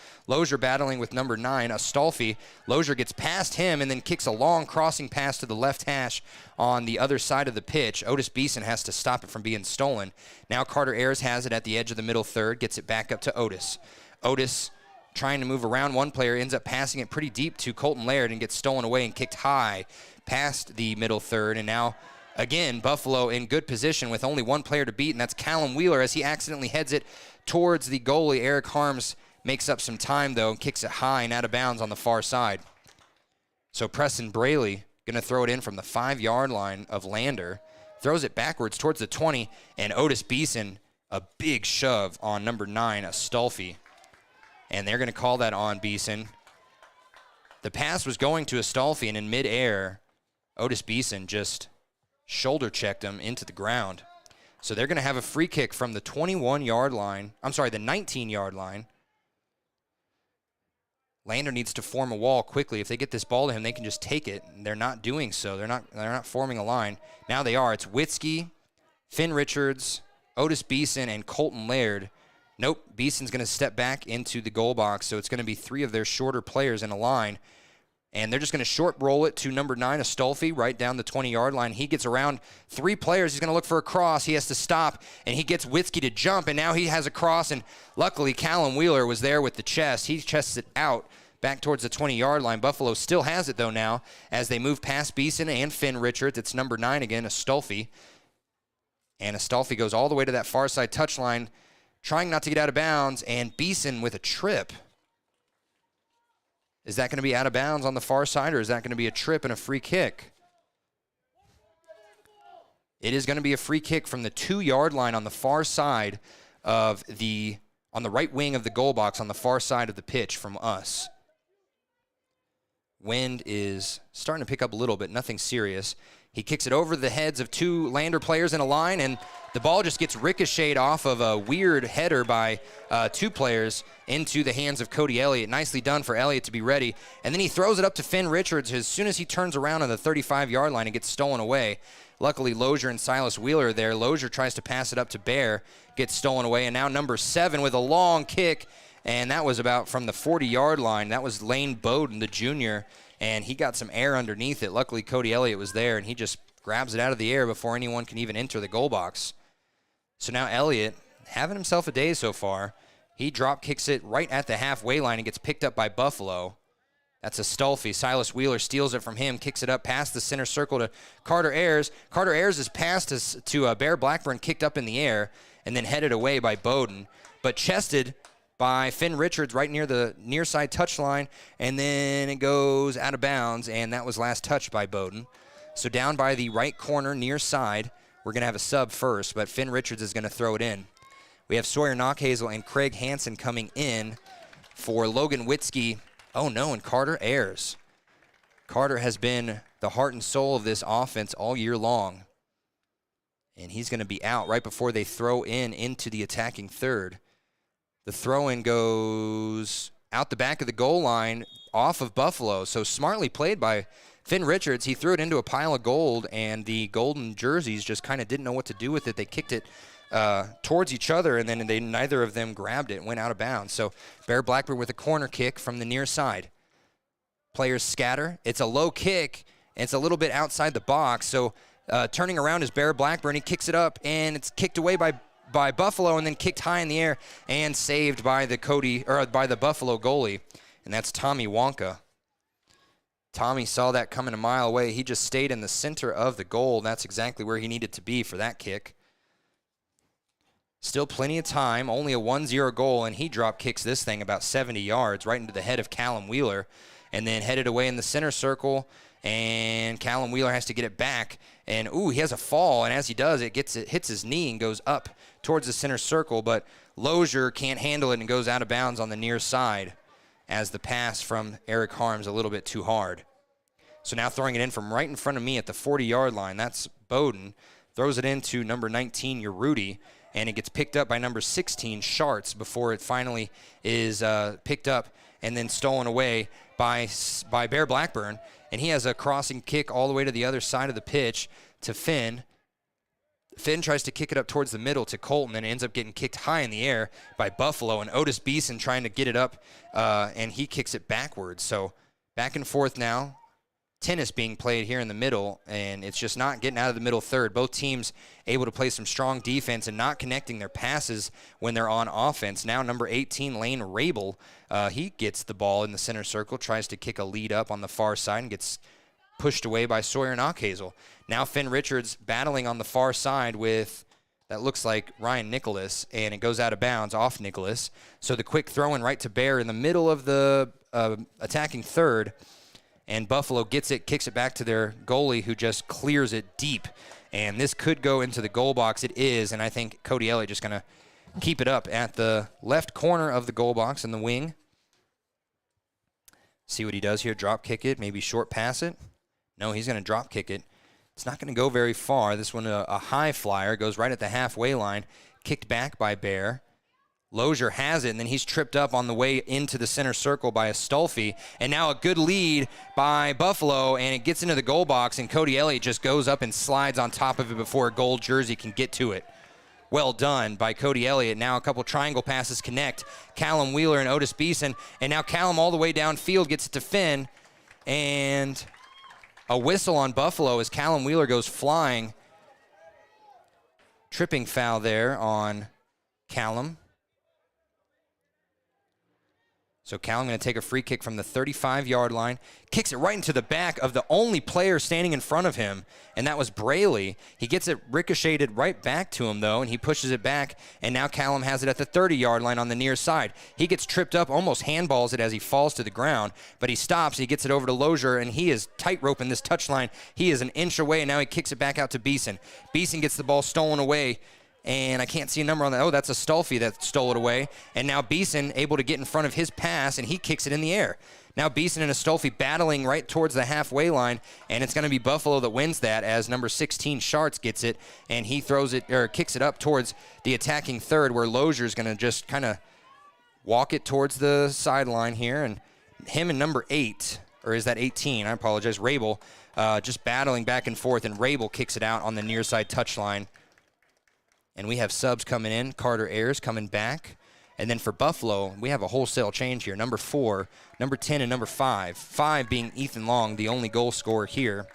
battling with number 9, Astolfi. Lozier gets past him and then kicks a long crossing pass to the left hash on the other side of the pitch. Otis Beeson has to stop it from being stolen. Now Carter Ayers has it at the edge of the middle third, gets it back up to Otis. Otis trying to move around one player, ends up passing it pretty deep to Colton Laird and gets stolen away and kicked high past the middle third. And now again, Buffalo in good position with only one player to beat, and that's Callum Wheeler as he accidentally heads it towards the goalie. Eric Harms makes up some time, though, and kicks it high and out of bounds on the far side. So Preston Braley going to throw it in from the 5-yard line of Lander. Throws it backwards towards the 20, and Otis Beeson, a big shove on number 9, Astolfi. And they're going to call that on Beeson. The pass was going to Astolfi, and in midair, Otis Beeson just shoulder checked him into the ground. So they're going to have a free kick from the 21-yard line. I'm sorry, the 19-yard line. Lander needs to form a wall quickly. If they get this ball to him, they can just take it. They're not doing so. They're not forming a line. Now they are. It's Witzke, Finn Richards, Otis Beeson, and Colton Laird. Nope, Beeson's going to step back into the goal box, so it's going to be 3 of their shorter players in a line. And they're just going to short roll it to number 9, Astolfi, right down the 20-yard line. He gets around 3 players. He's going to look for a cross. He has to stop, and he gets Witzke to jump, and now he has a cross. And luckily, Callum Wheeler was there with the chest. He chests it out back towards the 20-yard line. Buffalo still has it, though, now, as they move past Beeson and Finn Richards. It's number 9 again, Astolfi. And Astolfi goes all the way to that far side touchline, trying not to get out of bounds, and Beeson with a trip. Is that going to be out of bounds on the far side, or is that going to be a trip and a free kick? It is going to be a free kick from the 2-yard line on the far side of on the right wing of the goal box on the far side of the pitch from us. Wind is starting to pick up a little bit, nothing serious. He kicks it over the heads of 2 Lander players in a line, and the ball just gets ricocheted off of a weird header by 2 players into the hands of Cody Elliott. Nicely done for Elliott to be ready. And then he throws it up to Finn Richards as soon as he turns around on the 35-yard line and gets stolen away. Luckily, Lozier and Silas Wheeler are there. Lozier tries to pass it up to Bear, gets stolen away, and now number 7 with a long kick, and that was about from the 40-yard line. That was Lane Bowden, the junior, and he got some air underneath it. Luckily, Cody Elliott was there, and he just grabs it out of the air before anyone can even enter the goal box. So now Elliott, having himself a day so far, he drop kicks it right at the halfway line and gets picked up by Buffalo. That's a Stolfi. Silas Wheeler steals it from him, kicks it up past the center circle to Carter Ayers. Carter Ayers is passed to Bear Blackburn, kicked up in the air, and then headed away by Bowden. But chested by Finn Richards right near the near side touchline, and then it goes out of bounds, and that was last touched by Bowden. So down by the right corner near side, we're going to have a sub first, but Finn Richards is going to throw it in. We have Sawyer Knockhazel and Craig Hansen coming in for Logan Witzke. Oh, no, and Carter Ayers. Carter has been the heart and soul of this offense all year long. And he's going to be out right before they throw into the attacking third. The throw-in goes out the back of the goal line off of Buffalo. So smartly played by Finn Richards. He threw it into a pile of gold, and the golden jerseys just kind of didn't know what to do with it. They kicked it towards each other, and then neither of them grabbed it and went out of bounds. So Bear Blackburn with a corner kick from the near side. Players scatter. It's a low kick, and it's a little bit outside the box. So turning around is Bear Blackburn. He kicks it up, and it's kicked away by Buffalo, and then kicked high in the air and saved by the Buffalo goalie, and that's Tommy Wonka. Tommy saw that coming a mile away. He just stayed in the center of the goal. That's exactly where he needed to be for that kick. Still plenty of time, only a 1-0 goal, and he drop kicks this thing about 70 yards right into the head of Callum Wheeler, and then headed away in the center circle, and Callum Wheeler has to get it back, and he has a fall, and as he does, it hits his knee and goes up towards the center circle, but Lozier can't handle it and goes out of bounds on the near side as the pass from Eric Harms a little bit too hard. So now throwing it in from right in front of me at the 40-yard line, that's Bowden, throws it into number 19, Urruti, and it gets picked up by number 16, Schartz, before it finally is picked up and then stolen away by Bear Blackburn. And he has a crossing kick all the way to the other side of the pitch to Finn. Finn tries to kick it up towards the middle to Colton and ends up getting kicked high in the air by Buffalo. And Otis Beeson trying to get it up, and he kicks it backwards. So back and forth now. Tennis being played here in the middle, and it's just not getting out of the middle third. Both teams able to play some strong defense and not connecting their passes when they're on offense. Now number 18, Lane Rabel, he gets the ball in the center circle, tries to kick a lead up on the far side and gets pushed away by Sawyer Knockhazel. Now Finn Richards battling on the far side with, that looks like Ryan Nicholas, and it goes out of bounds off Nicholas. So the quick throw in right to Bear in the middle of the attacking third. And Buffalo gets it, kicks it back to their goalie, who just clears it deep. And this could go into the goal box. It is, and I think Cody Elliott just going to keep it up at the left corner of the goal box in the wing. See what he does here, drop kick it, maybe short pass it. No, he's going to drop kick it. It's not going to go very far. This one, a high flyer, goes right at the halfway line, kicked back by Bear. Lozier has it, and then he's tripped up on the way into the center circle by Astolfi. And now a good lead by Buffalo, and it gets into the goal box, and Cody Elliott just goes up and slides on top of it before a gold jersey can get to it. Well done by Cody Elliott. Now a couple triangle passes connect. Callum Wheeler and Otis Beeson, and now Callum all the way downfield gets it to Finn, and a whistle on Buffalo as Callum Wheeler goes flying. Tripping foul there on Callum. So Callum going to take a free kick from the 35-yard line, kicks it right into the back of the only player standing in front of him, and that was Braley. He gets it ricocheted right back to him, though, and he pushes it back, and now Callum has it at the 30-yard line on the near side. He gets tripped up, almost handballs it as he falls to the ground, but he stops. He gets it over to Lozier, and he is tightrope in this touchline. He is an inch away, and now he kicks it back out to Beeson. Beeson gets the ball stolen away, and I can't see a number on that. Oh, that's Astolfi that stole it away. And now Beeson able to get in front of his pass, and he kicks it in the air. Now Beeson and Astolfi battling right towards the halfway line, and it's going to be Buffalo that wins that as number 16, Schartz, gets it, and he throws it, or kicks it up towards the attacking third, where Lozier's going to just kind of walk it towards the sideline here, and him and number 8, or is that 18? I apologize, Rabel, just battling back and forth, and Rabel kicks it out on the near side touchline. And we have subs coming in. Carter Ayers coming back. And then for Buffalo, we have a wholesale change here. Number 4, number 10, and number 5. 5 being Ethan Long, the only goal scorer here.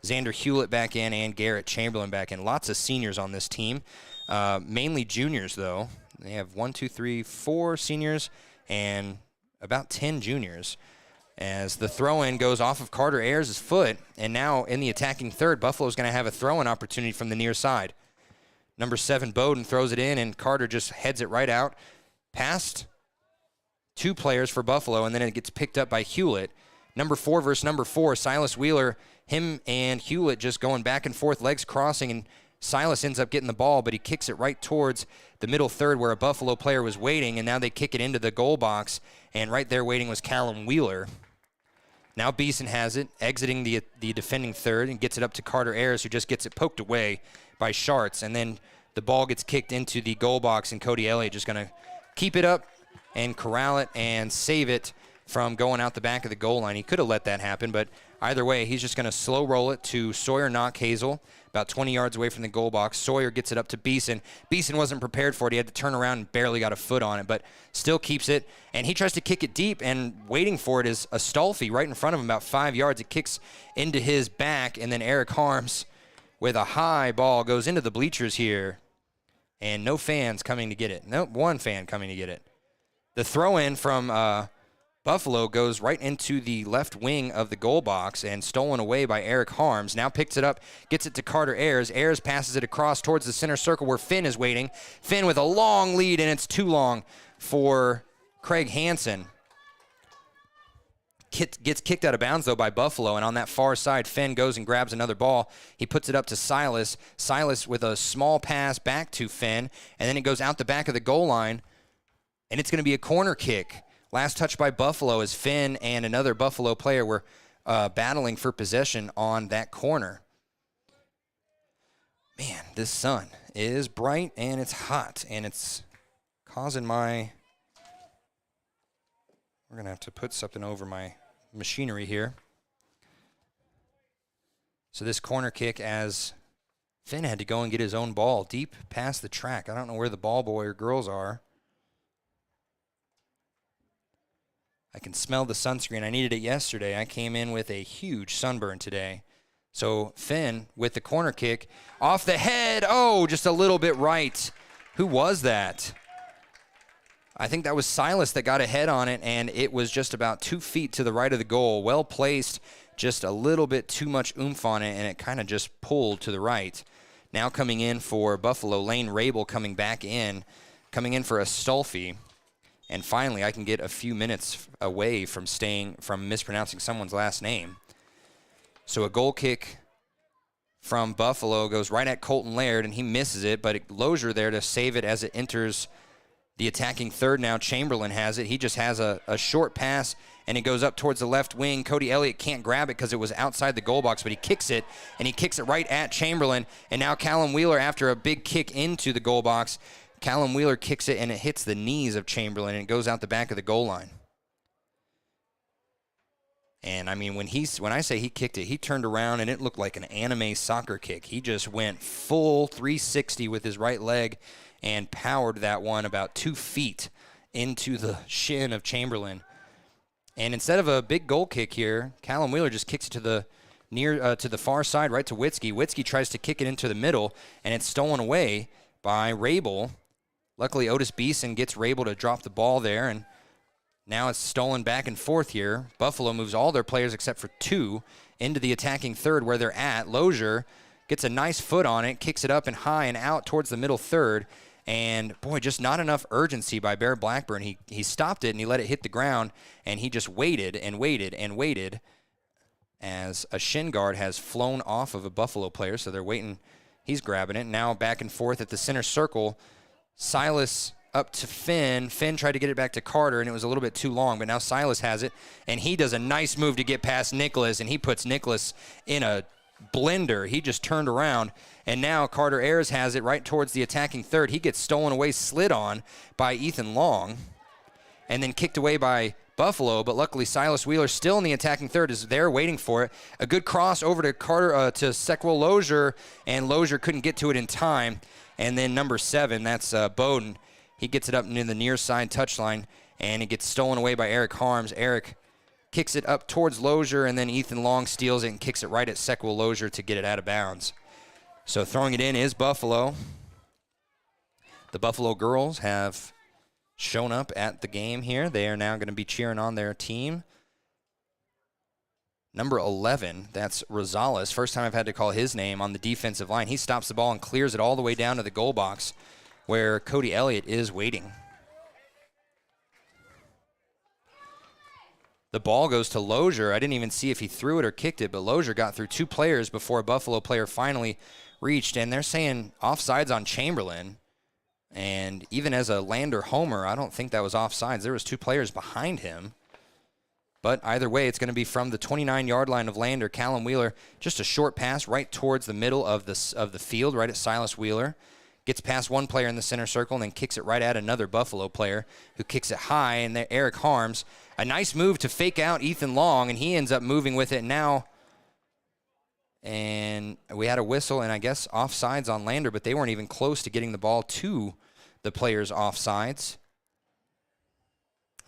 Xander Hewlett back in and Garrett Chamberlain back in. Lots of seniors on this team, mainly juniors, though. They have 4 seniors and about 10 juniors. As the throw-in goes off of Carter Ayers' foot, and now in the attacking third, Buffalo's going to have a throw-in opportunity from the near side. Number 7, Bowden, throws it in, and Carter just heads it right out past 2 players for Buffalo, and then it gets picked up by Hewlett. Number 4 versus number 4, Silas Wheeler, him and Hewlett just going back and forth, legs crossing, and Silas ends up getting the ball, but he kicks it right towards the middle third where a Buffalo player was waiting, and now they kick it into the goal box, and right there waiting was Callum Wheeler. Now Beeson has it, exiting the defending third, and gets it up to Carter Ayers, who just gets it poked away by Schartz, and then the ball gets kicked into the goal box, and Cody Elliott just going to keep it up and corral it and save it from going out the back of the goal line. He could have let that happen, but either way, he's just going to slow roll it to Sawyer Knockhazel, about 20 yards away from the goal box. Sawyer gets it up to Beeson. Beeson wasn't prepared for it. He had to turn around and barely got a foot on it, but still keeps it. And he tries to kick it deep, and waiting for it is Astolfi right in front of him, about 5 yards. It kicks into his back, and then Eric Harms with a high ball goes into the bleachers here. And no fans coming to get it. Nope, 1 fan coming to get it. The throw-in from Buffalo goes right into the left wing of the goal box and stolen away by Eric Harms. Now picks it up, gets it to Carter Ayers. Ayers passes it across towards the center circle where Finn is waiting. Finn with a long lead, and it's too long for Craig Hansen. Gets kicked out of bounds, though, by Buffalo, and on that far side, Finn goes and grabs another ball. He puts it up to Silas. Silas with a small pass back to Finn, and then it goes out the back of the goal line, and it's going to be a corner kick. Last touch by Buffalo as Finn and another Buffalo player were battling for possession on that corner. Man, this sun is bright, and it's hot, and it's causing my... We're going to have to put something over my machinery here. So this corner kick, as Finn had to go and get his own ball deep past the track. I don't know where the ball boy or girls are. I can smell the sunscreen. I needed it yesterday. I came in with a huge sunburn today. So Finn with the corner kick off the head. Oh, just a little bit right. Who was that? I think that was Silas that got a head on it, and it was just about 2 feet to the right of the goal. Well placed, just a little bit too much oomph on it, and it kind of just pulled to the right. Now coming in for Buffalo, Lane Rabel coming in for Astolfi. And finally, I can get a few minutes away from mispronouncing someone's last name. So a goal kick from Buffalo goes right at Colton Laird, and he misses it, but Lozier there to save it as it enters the attacking third now. Chamberlain has it. He just has a short pass, and it goes up towards the left wing. Cody Elliott can't grab it because it was outside the goal box, but he kicks it, and he kicks it right at Chamberlain. And now Callum Wheeler, after a big kick into the goal box, Callum Wheeler kicks it, and it hits the knees of Chamberlain, and it goes out the back of the goal line. And, I mean, when I say he kicked it, he turned around, and it looked like an anime soccer kick. He just went full 360 with his right leg and powered that one about 2 feet into the shin of Chamberlain. And instead of a big goal kick here, Callum Wheeler just kicks it to the far side, right to Witzke. Witzke tries to kick it into the middle, and it's stolen away by Rabel. Luckily, Otis Beeson gets Rabel to drop the ball there, and now it's stolen back and forth here. Buffalo moves all their players except for 2 into the attacking third where they're at. Lozier gets a nice foot on it, kicks it up and high and out towards the middle third, and, boy, just not enough urgency by Bear Blackburn. He stopped it, and he let it hit the ground, and he just waited and waited and waited as a shin guard has flown off of a Buffalo player, so they're waiting. He's grabbing it. Now back and forth at the center circle. Silas up to Finn. Finn tried to get it back to Carter, and it was a little bit too long, but now Silas has it, and he does a nice move to get past Nicholas, and he puts Nicholas in a blender. He just turned around, and now Carter Ayers has it right towards the attacking third. He gets stolen away, slid on by Ethan Long, and then kicked away by Buffalo, but luckily Silas Wheeler still in the attacking third is there waiting for it. A good cross over to to Sequel Lozier, and Lozier couldn't get to it in time. And then number 7, that's Bowden. He gets it up near the near side touchline, and it gets stolen away by Eric Harms. Eric kicks it up towards Lozier, and then Ethan Long steals it and kicks it right at Sequel Lozier to get it out of bounds. So throwing it in is Buffalo. The Buffalo girls have shown up at the game here. They are now going to be cheering on their team. Number 11, that's Rosales. First time I've had to call his name on the defensive line. He stops the ball and clears it all the way down to the goal box where Cody Elliott is waiting. The ball goes to Lozier. I didn't even see if he threw it or kicked it, but Lozier got through 2 players before a Buffalo player finally reached, and they're saying offsides on Chamberlain. And even as a Lander homer, I don't think that was offsides. There was 2 players behind him. But either way, it's going to be from the 29-yard line of Lander. Callum Wheeler, just a short pass right towards the middle of the field, right at Silas Wheeler. Gets past one player in the center circle and then kicks it right at another Buffalo player who kicks it high. And there, Eric Harms, a nice move to fake out Ethan Long, and he ends up moving with it now. And we had a whistle and I guess offsides on Lander, but they weren't even close to getting the ball to the players' offsides.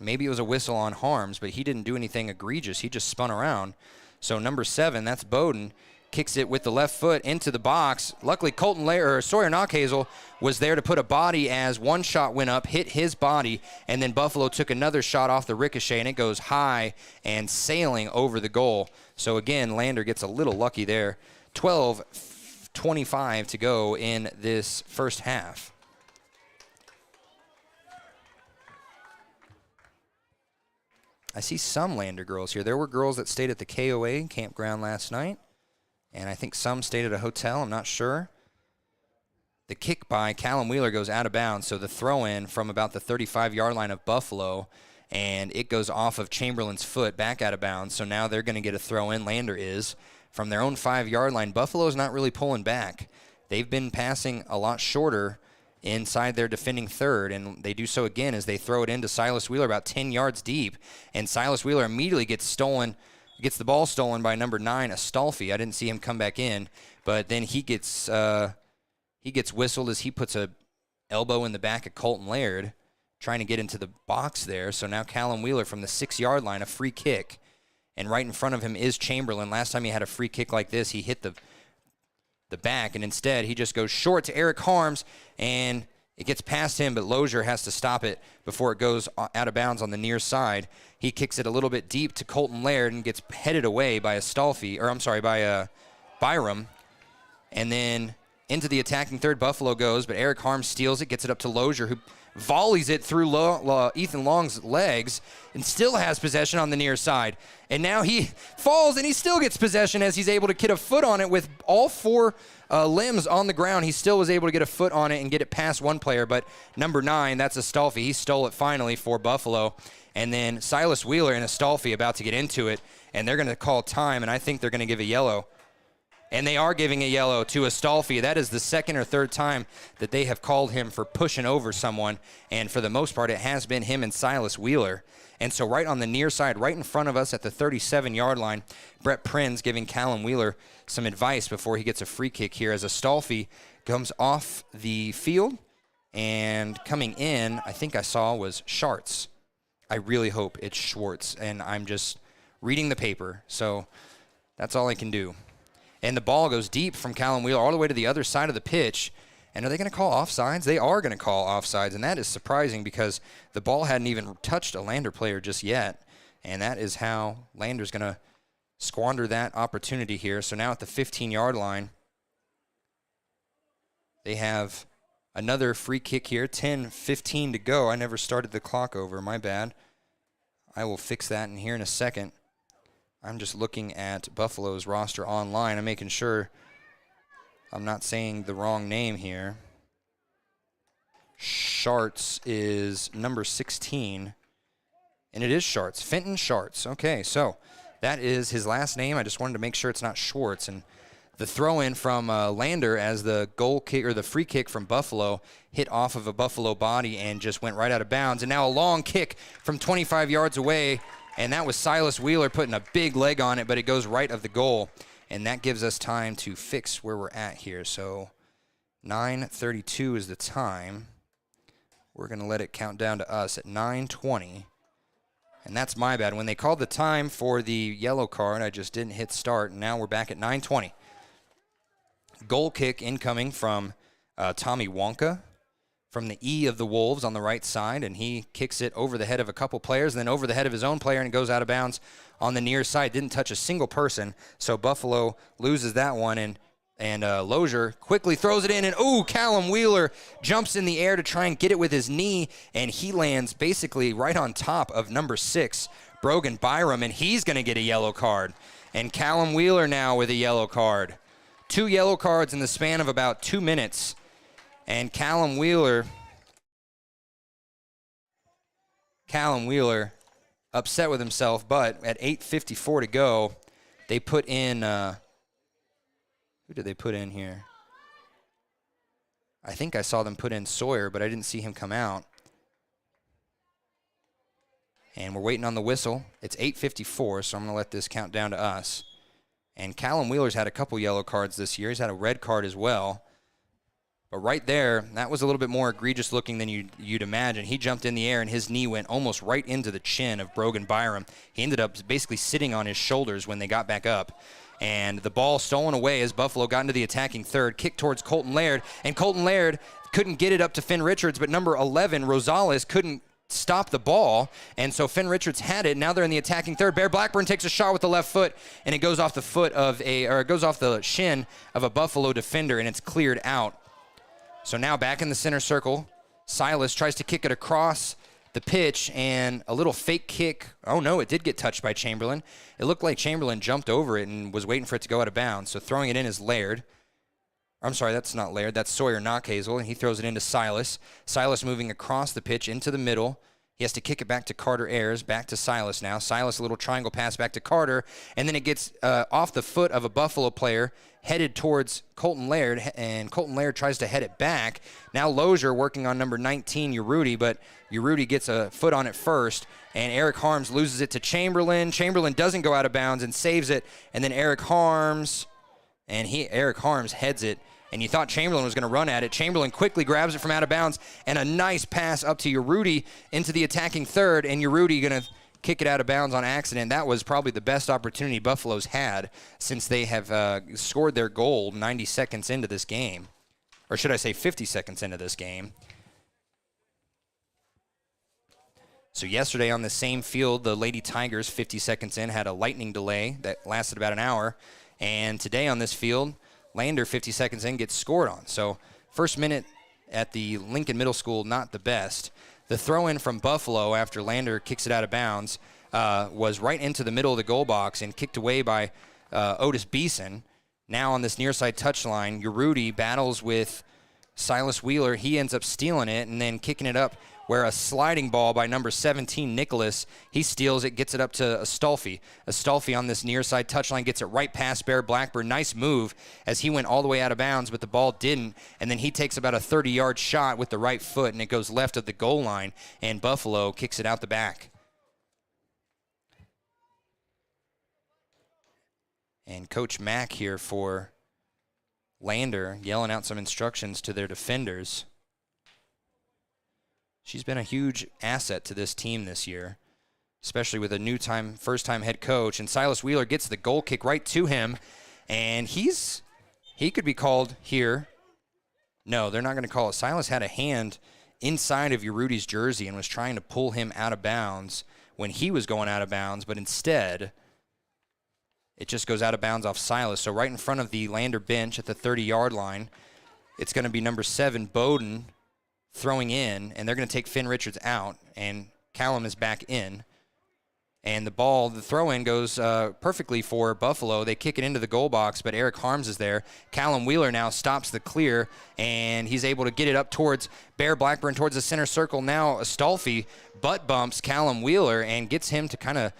Maybe it was a whistle on Harms, but he didn't do anything egregious. He just spun around. So number 7, that's Bowden, kicks it with the left foot into the box. Luckily, Sawyer Knockhazel was there to put a body as one shot went up, hit his body, and then Buffalo took another shot off the ricochet, and it goes high and sailing over the goal. So again, Lander gets a little lucky there. 12:25 to go in this first half. I see some Lander girls here. There were girls that stayed at the KOA campground last night, and I think some stayed at a hotel. I'm not sure. The kick by Callum Wheeler goes out of bounds, so the throw-in from about the 35-yard line of Buffalo, and it goes off of Chamberlain's foot back out of bounds. So now they're going to get a throw-in. Lander is from their own 5-yard line. Buffalo's not really pulling back. They've been passing a lot shorter inside their defending third, and they do so again as they throw it into Silas Wheeler about 10 yards deep, and Silas Wheeler immediately gets the ball stolen by number 9, Astolfi. I didn't see him come back in, but then he gets whistled as he puts a elbow in the back of Colton Laird, trying to get into the box there. So now Callum Wheeler from the 6-yard line, a free kick, and right in front of him is Chamberlain. Last time he had a free kick like this, he hit the back, and instead he just goes short to Eric Harms, and it gets past him, but Lozier has to stop it before it goes out of bounds on the near side. He kicks it a little bit deep to Colton Laird and gets headed away by Byram, and then into the attacking third Buffalo goes, but Eric Harms steals it, gets it up to Lozier, who volleys it through Ethan Long's legs and still has possession on the near side. And now he falls and he still gets possession as he's able to get a foot on it with all 4 limbs on the ground. He still was able to get a foot on it and get it past one player, but number 9, that's Astolfi. He stole it finally for Buffalo. And then Silas Wheeler and Astolfi about to get into it, and they're going to call time, and I think they're going to give a yellow. And they are giving a yellow to Astolfi. That is the 2nd or 3rd time that they have called him for pushing over someone. And for the most part, it has been him and Silas Wheeler. And so right on the near side, right in front of us at the 37-yard line, Brett Prinz giving Callum Wheeler some advice before he gets a free kick here as Astolfi comes off the field. And coming in, I think I saw was Schartz. I really hope it's Schwartz. And I'm just reading the paper. So that's all I can do. And the ball goes deep from Callum Wheeler all the way to the other side of the pitch. And are they going to call offsides? They are going to call offsides, and that is surprising because the ball hadn't even touched a Lander player just yet. And that is how Lander's going to squander that opportunity here. So now at the 15-yard line, they have another free kick here. 10:15 to go. I never started the clock over. My bad. I will fix that in here in a second. I'm just looking at Buffalo's roster online. I'm making sure I'm not saying the wrong name here. Schartz is number 16, and it is Schartz. Fenton Schartz. Okay, so that is his last name. I just wanted to make sure it's not Schwartz. And the throw-in from Lander as the goal kick or the free kick from Buffalo hit off of a Buffalo body and just went right out of bounds. And now a long kick from 25 yards away. And that was Silas Wheeler putting a big leg on it, but it goes right of the goal. And that gives us time to fix where we're at here. So 9:32 is the time. We're going to let it count down to us at 9:20. And that's my bad. When they called the time for the yellow card, I just didn't hit start, and now we're back at 9:20. Goal kick incoming from Tommy Wonka from the E of the Wolves on the right side, and he kicks it over the head of a couple players, and then over the head of his own player, and it goes out of bounds on the near side. Didn't touch a single person, so Buffalo loses that one, and Lozier quickly throws it in, and Callum Wheeler jumps in the air to try and get it with his knee, and he lands basically right on top of number 6, Brogan Byram, and he's going to get a yellow card. And Callum Wheeler now with a yellow card. 2 yellow cards in the span of about 2 minutes. And Callum Wheeler upset with himself, but at 8:54 to go, they put in, who did they put in here? I think I saw them put in Sawyer, but I didn't see him come out. And we're waiting on the whistle. It's 8:54, so I'm going to let this count down to us. And Callum Wheeler's had a couple yellow cards this year. He's had a red card as well. But right there, that was a little bit more egregious looking than you'd imagine. He jumped in the air, and his knee went almost right into the chin of Brogan Byram. He ended up basically sitting on his shoulders when they got back up. And the ball stolen away as Buffalo got into the attacking third, kicked towards Colton Laird, and Colton Laird couldn't get it up to Finn Richards, but number 11, Rosales, couldn't stop the ball, and so Finn Richards had it. Now they're in the attacking third. Bear Blackburn takes a shot with the left foot, and it goes off it goes off the shin of a Buffalo defender, and it's cleared out. So now back in the center circle, Silas tries to kick it across the pitch, and a little fake kick. Oh no, it did get touched by Chamberlain. It looked like Chamberlain jumped over it and was waiting for it to go out of bounds. So throwing it in is Laird. I'm sorry, that's not Laird. That's Sawyer Knockhazel, and he throws it into Silas. Silas moving across the pitch into the middle. He has to kick it back to Carter Ayers, back to Silas now. Silas, a little triangle pass back to Carter, and then it gets off the foot of a Buffalo player, headed towards Colton Laird, and Colton Laird tries to head it back. Now Lozier working on number 19, Urruti, but Urruti gets a foot on it first, and Eric Harms loses it to Chamberlain. Chamberlain doesn't go out of bounds and saves it, and then Eric Harms heads it, and you thought Chamberlain was going to run at it. Chamberlain quickly grabs it from out of bounds, and a nice pass up to Urruti into the attacking third, and Urruti going to kick it out of bounds on accident. That was probably the best opportunity Buffalo's had since they have scored their goal 90 seconds into this game. Or should I say 50 seconds into this game. So yesterday on the same field, the Lady Tigers, 50 seconds in, had a lightning delay that lasted about an hour. And today on this field, Lander, 50 seconds in, gets scored on. So first minute at the Lincoln Middle School, not the best. The throw-in from Buffalo after Lander kicks it out of bounds was right into the middle of the goal box and kicked away by Otis Beeson. Now on this near side touchline, Urruti battles with Silas Wheeler. He ends up stealing it and then kicking it up where a sliding ball by number 17, Nicholas, he steals it, gets it up to Astolfi. Astolfi on this near side touchline gets it right past Bear Blackburn. Nice move as he went all the way out of bounds, but the ball didn't. And then he takes about a 30-yard shot with the right foot, and it goes left of the goal line, and Buffalo kicks it out the back. And Coach Mack here for Lander yelling out some instructions to their defenders. She's been a huge asset to this team this year, especially with a first-time head coach. And Silas Wheeler gets the goal kick right to him, and he could be called here. No, they're not going to call it. Silas had a hand inside of Urruti's jersey and was trying to pull him out of bounds when he was going out of bounds, but instead it just goes out of bounds off Silas. So right in front of the Lander bench at the 30-yard line, it's going to be number 7, Bowden, throwing in, and they're going to take Finn Richards out, and Callum is back in. And the throw-in goes perfectly for Buffalo. They kick it into the goal box, but Eric Harms is there. Callum Wheeler now stops the clear, and he's able to get it up towards Bear Blackburn, towards the center circle. Now Astolfi butt bumps Callum Wheeler and gets him to kind of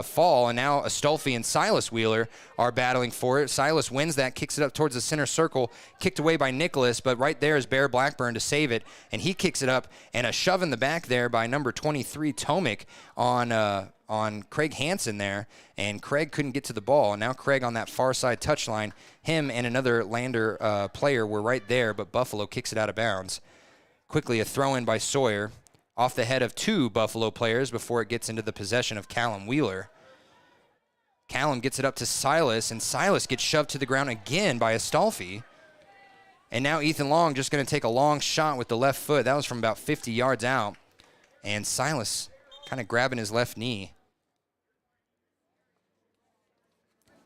fall, and now Astolfi and Silas Wheeler are battling for it. Silas wins that, kicks it up towards the center circle, kicked away by Nicholas, but right there is Bear Blackburn to save it, and he kicks it up, and a shove in the back there by number 23, Tomic, on Craig Hansen there, and Craig couldn't get to the ball. And now Craig on that far side touchline, him and another Lander player were right there, but Buffalo kicks it out of bounds. Quickly a throw in by Sawyer. off the head of 2 Buffalo players before it gets into the possession of Callum Wheeler. Callum gets it up to Silas, and Silas gets shoved to the ground again by Astolfi. And now Ethan Long just going to take a long shot with the left foot. That was from about 50 yards out. And Silas kind of grabbing his left knee.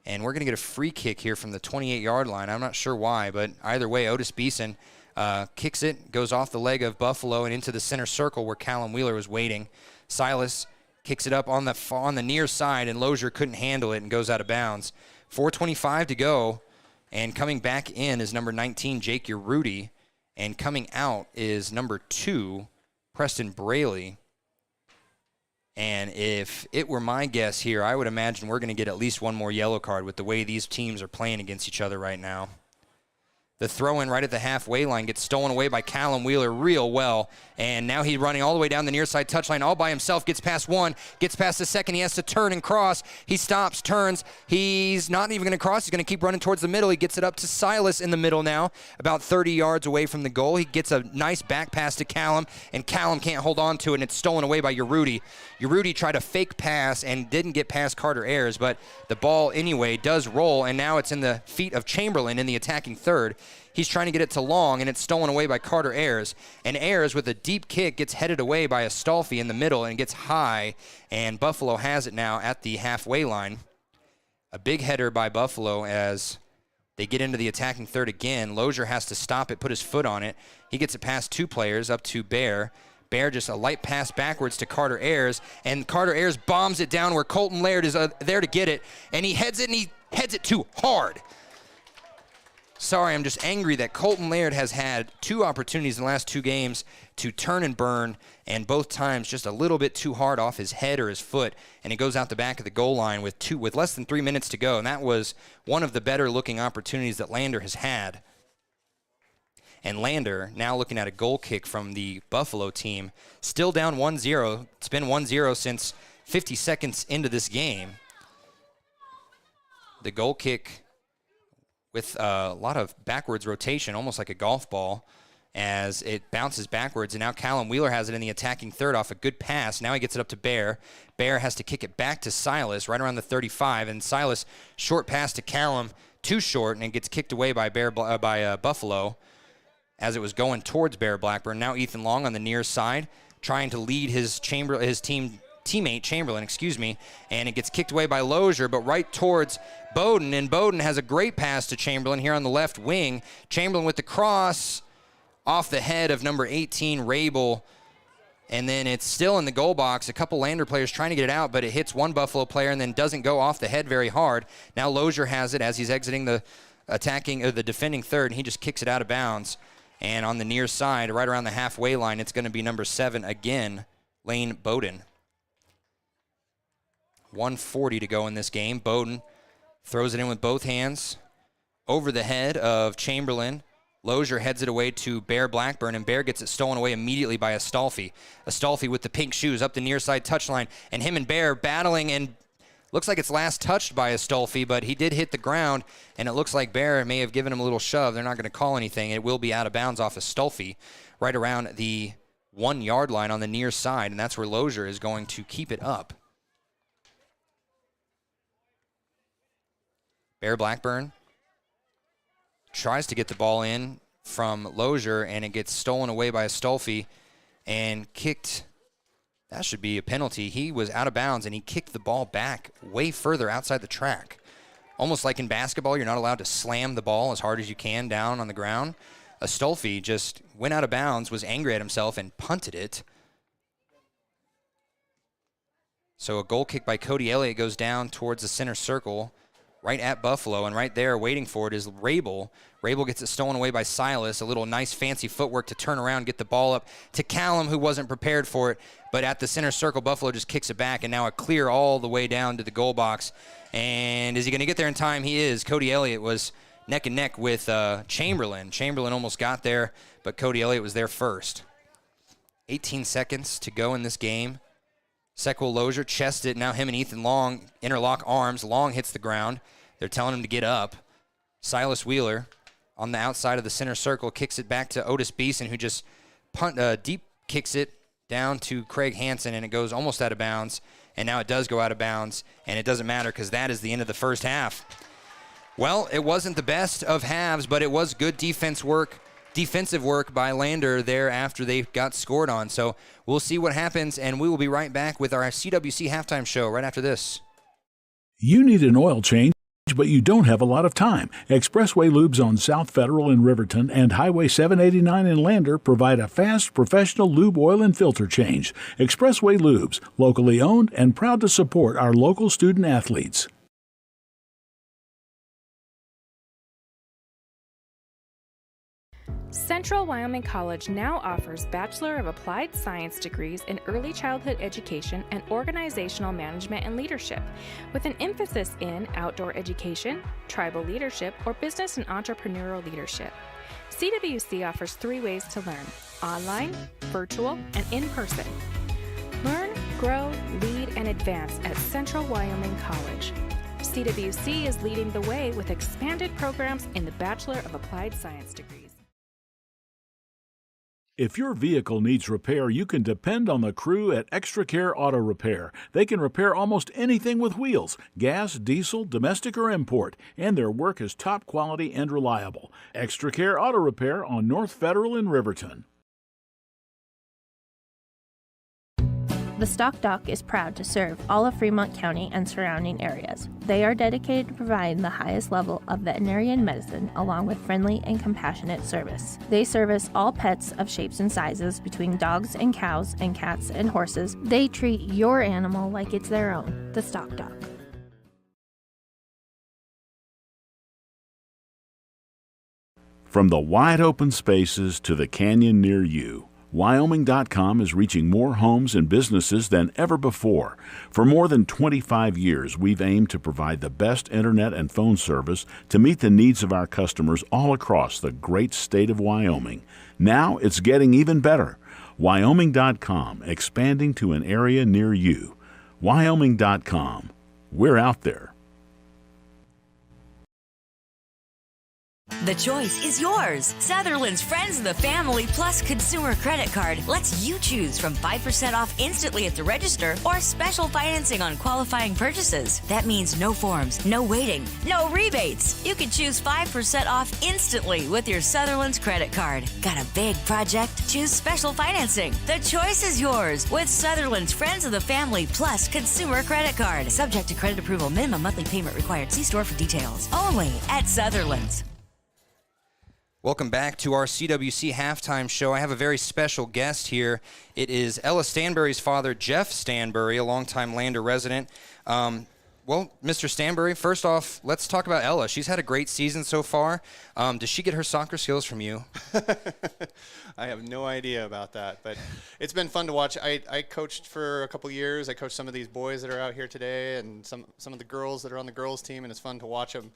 And we're going to get a free kick here from the 28-yard line. I'm not sure why, but either way, Otis Beeson kicks it, goes off the leg of Buffalo and into the center circle where Callum Wheeler was waiting. Silas kicks it up on the near side, and Lozier couldn't handle it and goes out of bounds. 4:25 to go, and coming back in is number 19, Jake Urruti, and coming out is number 2, Preston Braley. And if it were my guess here, I would imagine we're going to get at least one more yellow card with the way these teams are playing against each other right now. The throw-in right at the halfway line gets stolen away by Callum Wheeler real well. And now he's running all the way down the near side touchline all by himself. Gets past 1, gets past the second. He has to turn and cross. He stops, turns. He's not even going to cross. He's going to keep running towards the middle. He gets it up to Silas in the middle now, about 30 yards away from the goal. He gets a nice back pass to Callum, and Callum can't hold on to it, and it's stolen away by Urruti. Urruti tried a fake pass and didn't get past Carter Ayers, but the ball anyway does roll, and now it's in the feet of Chamberlain in the attacking third. He's trying to get it to Long, and it's stolen away by Carter Ayers. And Ayers, with a deep kick, gets headed away by Astolfi in the middle and gets high, and Buffalo has it now at the halfway line. A big header by Buffalo as they get into the attacking third again. Lozier has to stop it, put his foot on it. He gets it past 2 players up to Bear. Bear just a light pass backwards to Carter Ayers, and Carter Ayers bombs it down where Colton Laird is there to get it, and he heads it, and he heads it too hard. Sorry, I'm just angry that Colton Laird has had 2 opportunities in the last 2 games to turn and burn, and both times just a little bit too hard off his head or his foot, and it goes out the back of the goal line with less than 3 minutes to go, and that was one of the better-looking opportunities that Lander has had. And Lander now looking at a goal kick from the Buffalo team, still down 1-0. It's been 1-0 since 50 seconds into this game. The goal kick with a lot of backwards rotation, almost like a golf ball, as it bounces backwards. And now Callum Wheeler has it in the attacking third off a good pass. Now he gets it up to Bear. Bear has to kick it back to Silas right around the 35. And Silas, short pass to Callum, too short, and it gets kicked away by Buffalo as it was going towards Bear Blackburn. Now Ethan Long on the near side, trying to lead his teammate Chamberlain, and it gets kicked away by Lozier, but right towards Bowden, and Bowden has a great pass to Chamberlain here on the left wing. Chamberlain with the cross off the head of number 18, Rabel, and then it's still in the goal box. A couple Lander players trying to get it out, but it hits one Buffalo player and then doesn't go off the head very hard. Now Lozier has it as he's exiting the defending third, and he just kicks it out of bounds. And on the near side, right around the halfway line, it's going to be number 7 again, Lane Bowden. 1:40 to go in this game. Bowden throws it in with both hands over the head of Chamberlain. Lozier heads it away to Bear Blackburn, and Bear gets it stolen away immediately by Astolfi. Astolfi with the pink shoes up the near side touchline, and him and Bear battling, and looks like it's last touched by Astolfi, but he did hit the ground, and it looks like Bear may have given him a little shove. They're not going to call anything. It will be out of bounds off Astolfi right around the 1-yard line on the near side, and that's where Lozier is going to keep it up. Bear Blackburn tries to get the ball in from Lozier, and it gets stolen away by Astolfi and kicked. That should be a penalty. He was out of bounds, and he kicked the ball back way further outside the track. Almost like in basketball, you're not allowed to slam the ball as hard as you can down on the ground. Astolfi just went out of bounds, was angry at himself, and punted it. So a goal kick by Cody Elliott goes down towards the center circle, right at Buffalo, and right there waiting for it is Rabel. Rabel gets it stolen away by Silas. A little nice fancy footwork to turn around, get the ball up to Callum, who wasn't prepared for it. But at the center circle, Buffalo just kicks it back, and now a clear all the way down to the goal box. And is he going to get there in time? He is. Cody Elliott was neck and neck with Chamberlain. Chamberlain almost got there, but Cody Elliott was there first. 18 seconds to go in this game. Sequel Lozier chests it. Now him and Ethan Long interlock arms. Long hits the ground. They're telling him to get up. Silas Wheeler on the outside of the center circle kicks it back to Otis Beeson, who just deep kicks it down to Craig Hansen, and it goes almost out of bounds. And now it does go out of bounds, and it doesn't matter because that is the end of the first half. Well, it wasn't the best of halves, but it was good defensive work by Lander there after they got scored on. So we'll see what happens, and we will be right back with our CWC halftime show right after this. You need an oil change, but you don't have a lot of time. Expressway Lubes on South Federal in Riverton and Highway 789 in Lander provide a fast, professional lube oil and filter change. Expressway Lubes, locally owned and proud to support our local student athletes. Central Wyoming College now offers Bachelor of Applied Science degrees in Early Childhood Education and Organizational Management and Leadership, with an emphasis in outdoor education, tribal leadership, or business and entrepreneurial leadership. CWC offers 3 ways to learn: online, virtual, and in person. Learn, grow, lead, and advance at Central Wyoming College. CWC is leading the way with expanded programs in the Bachelor of Applied Science degrees. If your vehicle needs repair, you can depend on the crew at Extra Care Auto Repair. They can repair almost anything with wheels, gas, diesel, domestic, or import, and their work is top quality and reliable. Extra Care Auto Repair on North Federal in Riverton. The Stock Dock is proud to serve all of Fremont County and surrounding areas. They are dedicated to providing the highest level of veterinarian medicine along with friendly and compassionate service. They service all pets of shapes and sizes between dogs and cows and cats and horses. They treat your animal like it's their own. The Stock Dock. From the wide open spaces to the canyon near you, Wyoming.com is reaching more homes and businesses than ever before. For more than 25 years, we've aimed to provide the best internet and phone service to meet the needs of our customers all across the great state of Wyoming. Now it's getting even better. Wyoming.com, expanding to an area near you. Wyoming.com. We're out there. The choice is yours. Sutherland's Friends of the Family Plus Consumer Credit Card lets you choose from 5% off instantly at the register or special financing on qualifying purchases. That means no forms, no waiting, no rebates. You can choose 5% off instantly with your Sutherland's credit card. Got a big project? Choose special financing. The choice is yours with Sutherland's Friends of the Family Plus Consumer Credit Card. Subject to credit approval. Minimum monthly payment required. See store for details. Only at Sutherland's. Welcome back to our CWC halftime show. I have a very special guest here. It is Ella Stanbury's father, Jeff Stanbury, a longtime Lander resident. Well, Mr. Stanbury, first off, let's talk about Ella. She's had a great season so far. Does she get her soccer skills from you? I have no idea about that, but it's been fun to watch. I coached for a couple years. I coached some of these boys that are out here today and some of the girls that are on the girls' team, and it's fun to watch them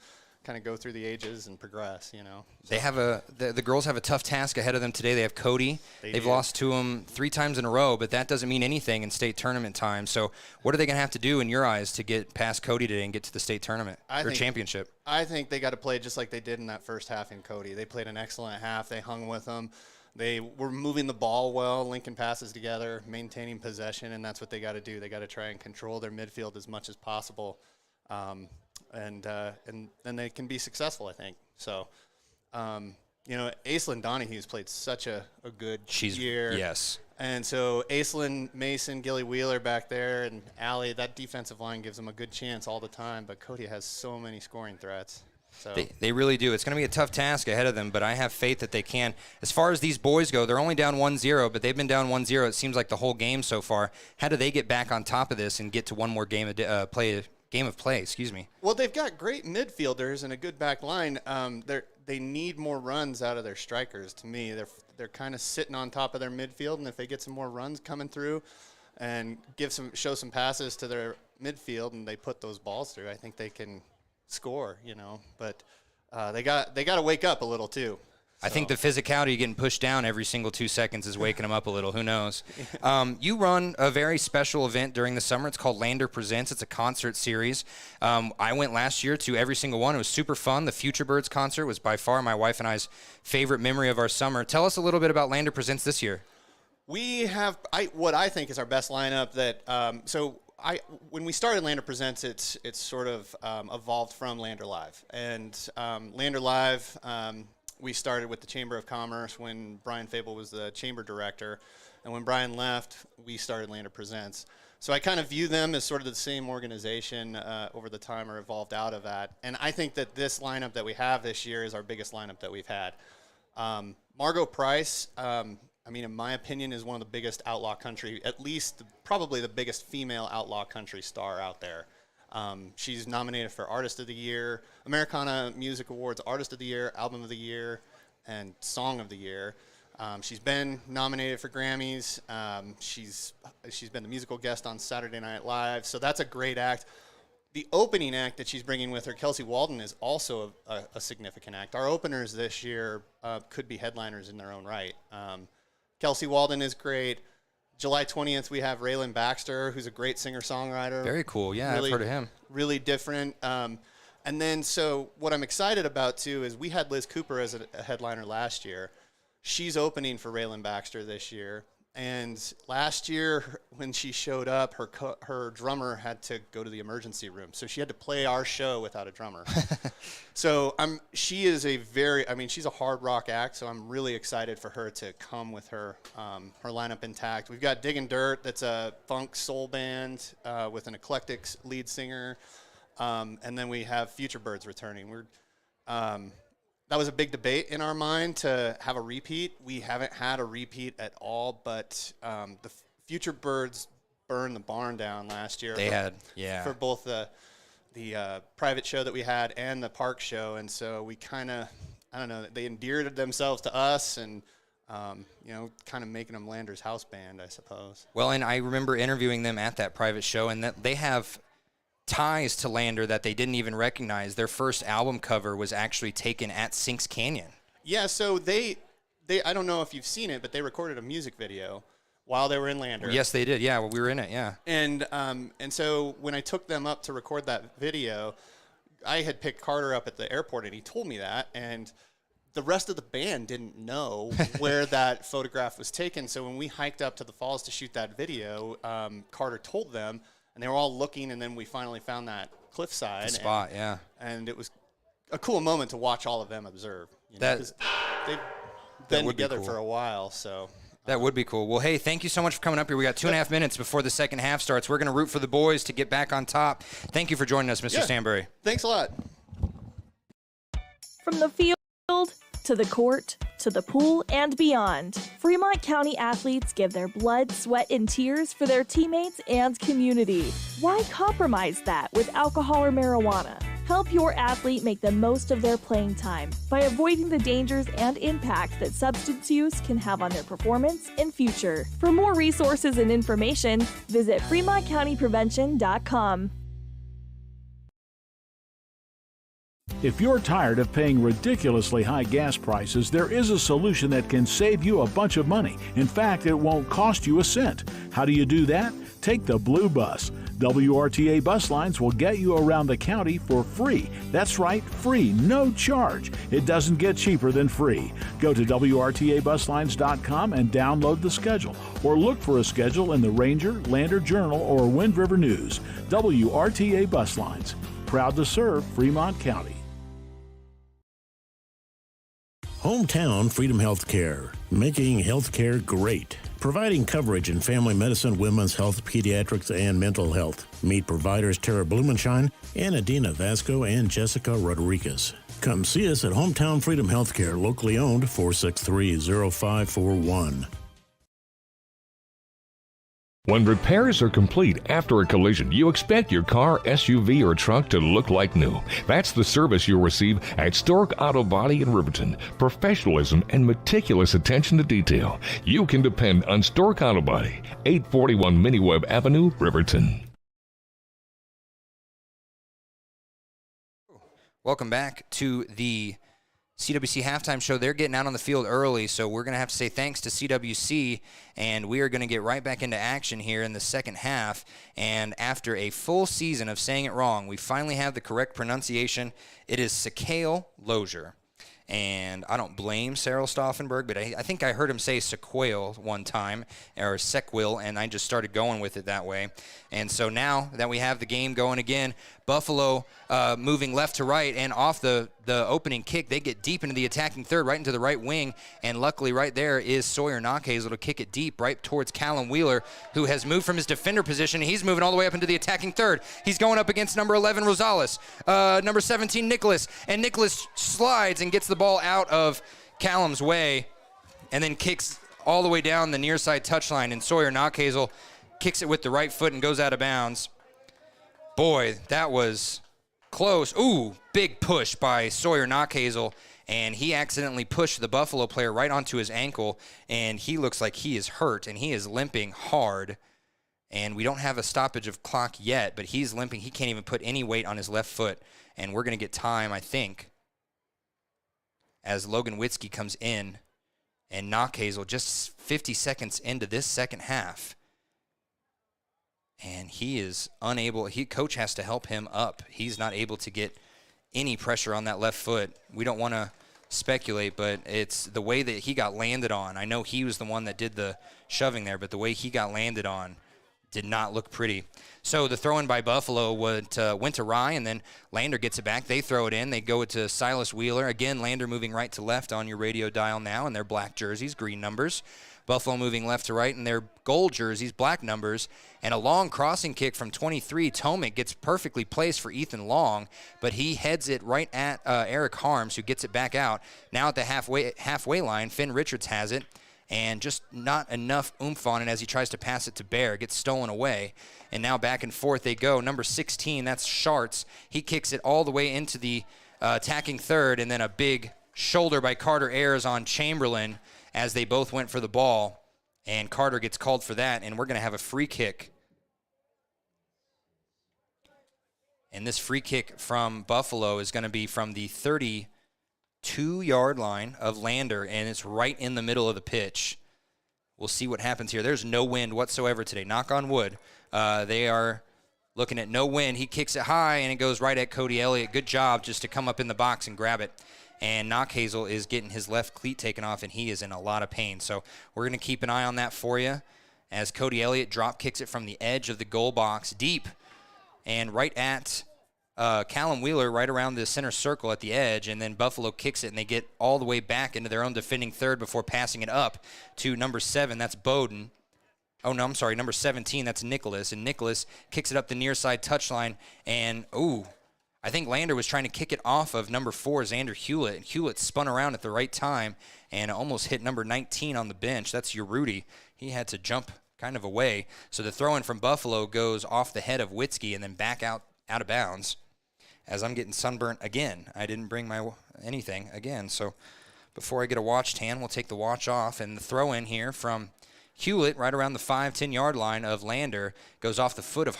kind of go through the ages and progress, you know. They have the girls have a tough task ahead of them today. They have Cody. They've lost to him 3 times in a row, but that doesn't mean anything in state tournament time. So what are they going to have to do in your eyes to get past Cody today and get to the state tournament championship? I think they got to play just like they did in that first half in Cody. They played an excellent half. They hung with them. They were moving the ball well, linking passes together, maintaining possession, and that's what they got to do. They got to try and control their midfield as much as possible. And then they can be successful, I think. So, you know, Aislinn Donahue's played such a good year. Yes. And so Aislinn, Mason, Gilly Wheeler back there, and Allie, that defensive line gives them a good chance all the time. But Cody has so many scoring threats. So They really do. It's going to be a tough task ahead of them, but I have faith that they can. As far as these boys go, they're only down 1-0, but they've been down 1-0, it seems like the whole game so far. How do they get back on top of this and get to one more game of play? Well, they've got great midfielders and a good back line. They need more runs out of their strikers. To me, they're kind of sitting on top of their midfield, and if they get some more runs coming through, and show some passes to their midfield, and they put those balls through, I think they can score. You know, but they got to wake up a little too. I think the physicality getting pushed down every single 2 seconds is waking them up a little. Who knows? You run a very special event during the summer. It's called Lander Presents. It's a concert series. I went last year to every single one. It was super fun. The Future Birds concert was by far my wife and I's favorite memory of our summer. Tell us a little bit about Lander Presents this year. We have what I think is our best lineup. When we started Lander Presents, it's sort of evolved from Lander Live. And Lander Live, we started with the Chamber of Commerce when Brian Fable was the chamber director. And when Brian left, we started Lander Presents. So I kind of view them as sort of the same organization over the time, or evolved out of that. And I think that this lineup that we have this year is our biggest lineup that we've had. Margot Price, in my opinion, is one of the biggest outlaw country, at least probably the biggest female outlaw country star out there. She's nominated for Artist of the Year, Americana Music Awards Artist of the Year, Album of the Year, and Song of the Year. She's been nominated for Grammys. She's been the musical guest on Saturday Night Live, so that's a great act. The opening act that she's bringing with her, Kelsey Walden, is also a significant act. Our openers this year could be headliners in their own right. Kelsey Walden is great. July 20th, we have Raylan Baxter, who's a great singer-songwriter. Very cool. Yeah, I've heard of him. Really different. And then, so what I'm excited about, too, is we had Liz Cooper as a headliner last year. She's opening for Raylan Baxter this year. And last year, when she showed up, her drummer had to go to the emergency room. So she had to play our show without a drummer. So she is she's a hard rock act, so I'm really excited for her to come with her lineup intact. We've got Diggin' Dirt, that's a funk soul band with an eclectic lead singer. And then we have Future Birds returning. That was a big debate in our mind to have a repeat. We haven't had a repeat at all, but the Future Birds burned the barn down last year. For both the private show that we had and the park show, and so we kind of, they endeared themselves to us, and kind of making them Lander's house band, I suppose. Well, and I remember interviewing them at that private show, and that they have ties to Lander that they didn't even recognize. Their first album cover was actually taken at Sinks Canyon. Yeah, so they I don't know if you've seen it, but they recorded a music video while they were in Lander. Yes, they did. Yeah, well, we were in it, yeah. And so when I took them up to record that video, I had picked Carter up at the airport, and he told me that, and the rest of the band didn't know where that photograph was taken. So when we hiked up to the falls to shoot that video, Carter told them, and they were all looking, and then we finally found that cliffside. The spot, yeah. And it was a cool moment to watch all of them observe. Because they've been together for a while, so. That would be cool. Well, hey, thank you so much for coming up here. We got 2.5 minutes before the second half starts. We're going to root for the boys to get back on top. Thank you for joining us, Mr. Stanbury. Thanks a lot. From the field to the court, to the pool, and beyond, Fremont County athletes give their blood, sweat, and tears for their teammates and community. Why compromise that with alcohol or marijuana? Help your athlete make the most of their playing time by avoiding the dangers and impact that substance use can have on their performance and future. For more resources and information, visit FremontCountyPrevention.com. If you're tired of paying ridiculously high gas prices, there is a solution that can save you a bunch of money. In fact, it won't cost you a cent. How do you do that? Take the Blue Bus. WRTA bus lines will get you around the county for free. That's right, free, no charge. It doesn't get cheaper than free. Go to WRTAbuslines.com and download the schedule, or look for a schedule in the Ranger, Lander Journal, or Wind River News. WRTA Bus Lines, proud to serve Fremont County. Hometown Freedom Healthcare, making healthcare great. Providing coverage in family medicine, women's health, pediatrics, and mental health. Meet providers Tara Blumenshine and Adina Vasco and Jessica Rodriguez. Come see us at Hometown Freedom Healthcare, locally owned, 463-0541. When repairs are complete after a collision, you expect your car, SUV, or truck to look like new. That's the service you'll receive at Stork Auto Body in Riverton. Professionalism and meticulous attention to detail. You can depend on Stork Auto Body, 841 Miniweb Avenue, Riverton. Welcome back to the CWC halftime show. They're getting out on the field early, so we're going to have to say thanks to CWC, and we are going to get right back into action here in the second half. And after a full season of saying it wrong, we finally have the correct pronunciation. It is Sakale Lozier. And I don't blame Cyril Stauffenberg, but I think I heard him say Sequoil one time, or Sequil, and I just started going with it that way. And so now that we have the game going again, Buffalo moving left to right, and off the opening kick, they get deep into the attacking third, right into the right wing, and luckily right there is Sawyer Knockhazel to kick it deep right towards Callum Wheeler, who has moved from his defender position. He's moving all the way up into the attacking third. He's going up against number 11, Rosales, number 17, Nicholas, and Nicholas slides and gets the ball out of Callum's way and then kicks all the way down the near side touchline, and Sawyer Knockhazel kicks it with the right foot and goes out of bounds. Boy, that was close. Ooh, big push by Sawyer Knockhazel, and he accidentally pushed the Buffalo player right onto his ankle, and he looks like he is hurt, and he is limping hard. And we don't have a stoppage of clock yet, but he's limping. He can't even put any weight on his left foot, and we're going to get time, I think, as Logan Witzke comes in, and Knockhazel just 50 seconds into this second half. And he is unable, coach has to help him up. He's not able to get any pressure on that left foot. We don't want to speculate, but it's the way that he got landed on. I know he was the one that did the shoving there, but the way he got landed on did not look pretty. So the throw-in by Buffalo went to Rye, and then Lander gets it back. They throw it in. They go to Silas Wheeler. Again, Lander moving right to left on your radio dial now in their black jerseys, green numbers. Buffalo moving left to right in their gold jerseys, black numbers. And a long crossing kick from 23. Tomic gets perfectly placed for Ethan Long, but he heads it right at Eric Harms, who gets it back out. Now at the halfway line, Finn Richards has it, and just not enough oomph on it as he tries to pass it to Bear. It gets stolen away, and now back and forth they go. Number 16, that's Schartz. He kicks it all the way into the attacking third, and then a big shoulder by Carter Ayers on Chamberlain as they both went for the ball, and Carter gets called for that, and we're going to have a free kick. And this free kick from Buffalo is going to be from the 32-yard line of Lander, and it's right in the middle of the pitch. We'll see what happens here. There's no wind whatsoever today. Knock on wood. They are looking at no wind. He kicks it high, and it goes right at Cody Elliott. Good job just to come up in the box and grab it. And Knockhazel is getting his left cleat taken off, and he is in a lot of pain. So we're going to keep an eye on that for you as Cody Elliott drop kicks it from the edge of the goal box deep and right at Callum Wheeler right around the center circle at the edge, and then Buffalo kicks it, and they get all the way back into their own defending third before passing it up to number 7, that's Bowden. Oh, no, I'm sorry, number 17, that's Nicholas, and Nicholas kicks it up the near side touchline, and, I think Lander was trying to kick it off of number 4, Xander Hewlett, and Hewlett spun around at the right time and almost hit number 19 on the bench. That's your Rudy. He had to jump kind of away. So the throw-in from Buffalo goes off the head of Witzke and then back out of bounds. As I'm getting sunburnt again. I didn't bring my anything again. So before I get a watch tan, we'll take the watch off. And the throw-in here from Hewlett right around the 5-10-yard line of Lander goes off the foot of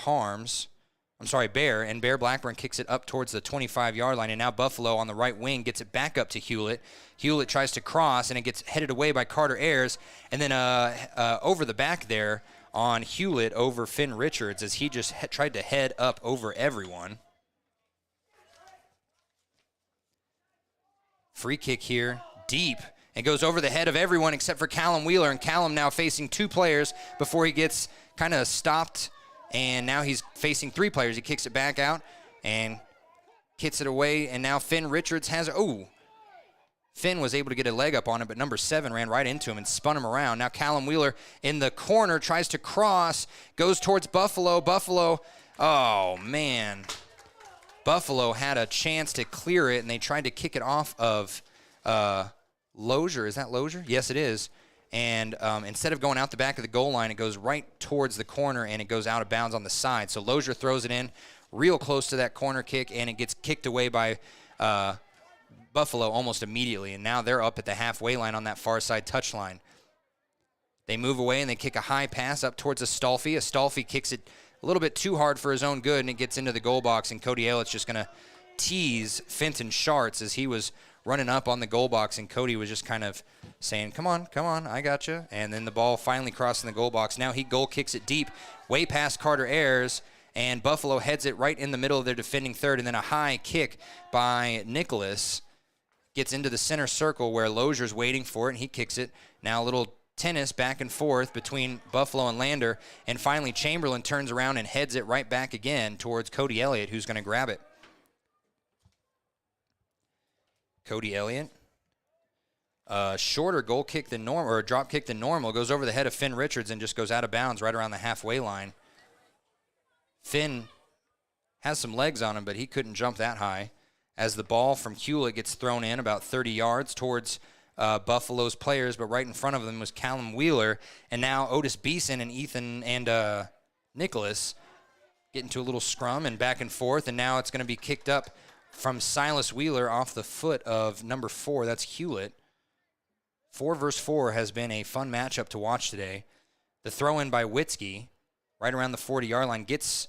Bear, and Bear Blackburn kicks it up towards the 25-yard line, and now Buffalo on the right wing gets it back up to Hewlett. Hewlett tries to cross, and it gets headed away by Carter Ayers, and then over the back there on Hewlett over Finn Richards as he just tried to head up over everyone. Free kick here, deep. It goes over the head of everyone except for Callum Wheeler, and Callum now facing 2 players before he gets kind of stopped. And now he's facing 3 players. He kicks it back out and kicks it away. And now Finn Richards has Finn was able to get a leg up on it, but number 7 ran right into him and spun him around. Now Callum Wheeler in the corner tries to cross, goes towards Buffalo. Oh, man. Buffalo had a chance to clear it, and they tried to kick it off of Lozier. Is that Lozier? Yes, it is. And instead of going out the back of the goal line, it goes right towards the corner, and it goes out of bounds on the side. So Lozier throws it in real close to that corner kick, and it gets kicked away by Buffalo almost immediately. And now they're up at the halfway line on that far side touchline. They move away, and they kick a high pass up towards Astolfi. Astolfi kicks it a little bit too hard for his own good, and it gets into the goal box, and Cody Aylett's just going to tease Fenton Schartz as he was running up on the goal box, and Cody was just kind of saying, come on, I got you. And then the ball finally crossing the goal box. Now he goal kicks it deep, way past Carter Ayers, and Buffalo heads it right in the middle of their defending third, and then a high kick by Nicholas gets into the center circle where Lozier's waiting for it, and he kicks it. Now a little tennis back and forth between Buffalo and Lander, and finally Chamberlain turns around and heads it right back again towards Cody Elliott, who's going to grab it. Cody Elliott, a shorter goal kick than normal, or a drop kick than normal, goes over the head of Finn Richards and just goes out of bounds right around the halfway line. Finn has some legs on him, but he couldn't jump that high, as the ball from Hewlett gets thrown in about 30 yards towards Buffalo's players, but right in front of them was Callum Wheeler, and now Otis Beeson and Ethan and Nicholas get into a little scrum and back and forth, and now it's going to be kicked up from Silas Wheeler off the foot of number 4. That's Hewlett. 4 versus 4 has been a fun matchup to watch today. The throw-in by Witzke, right around the 40-yard line, gets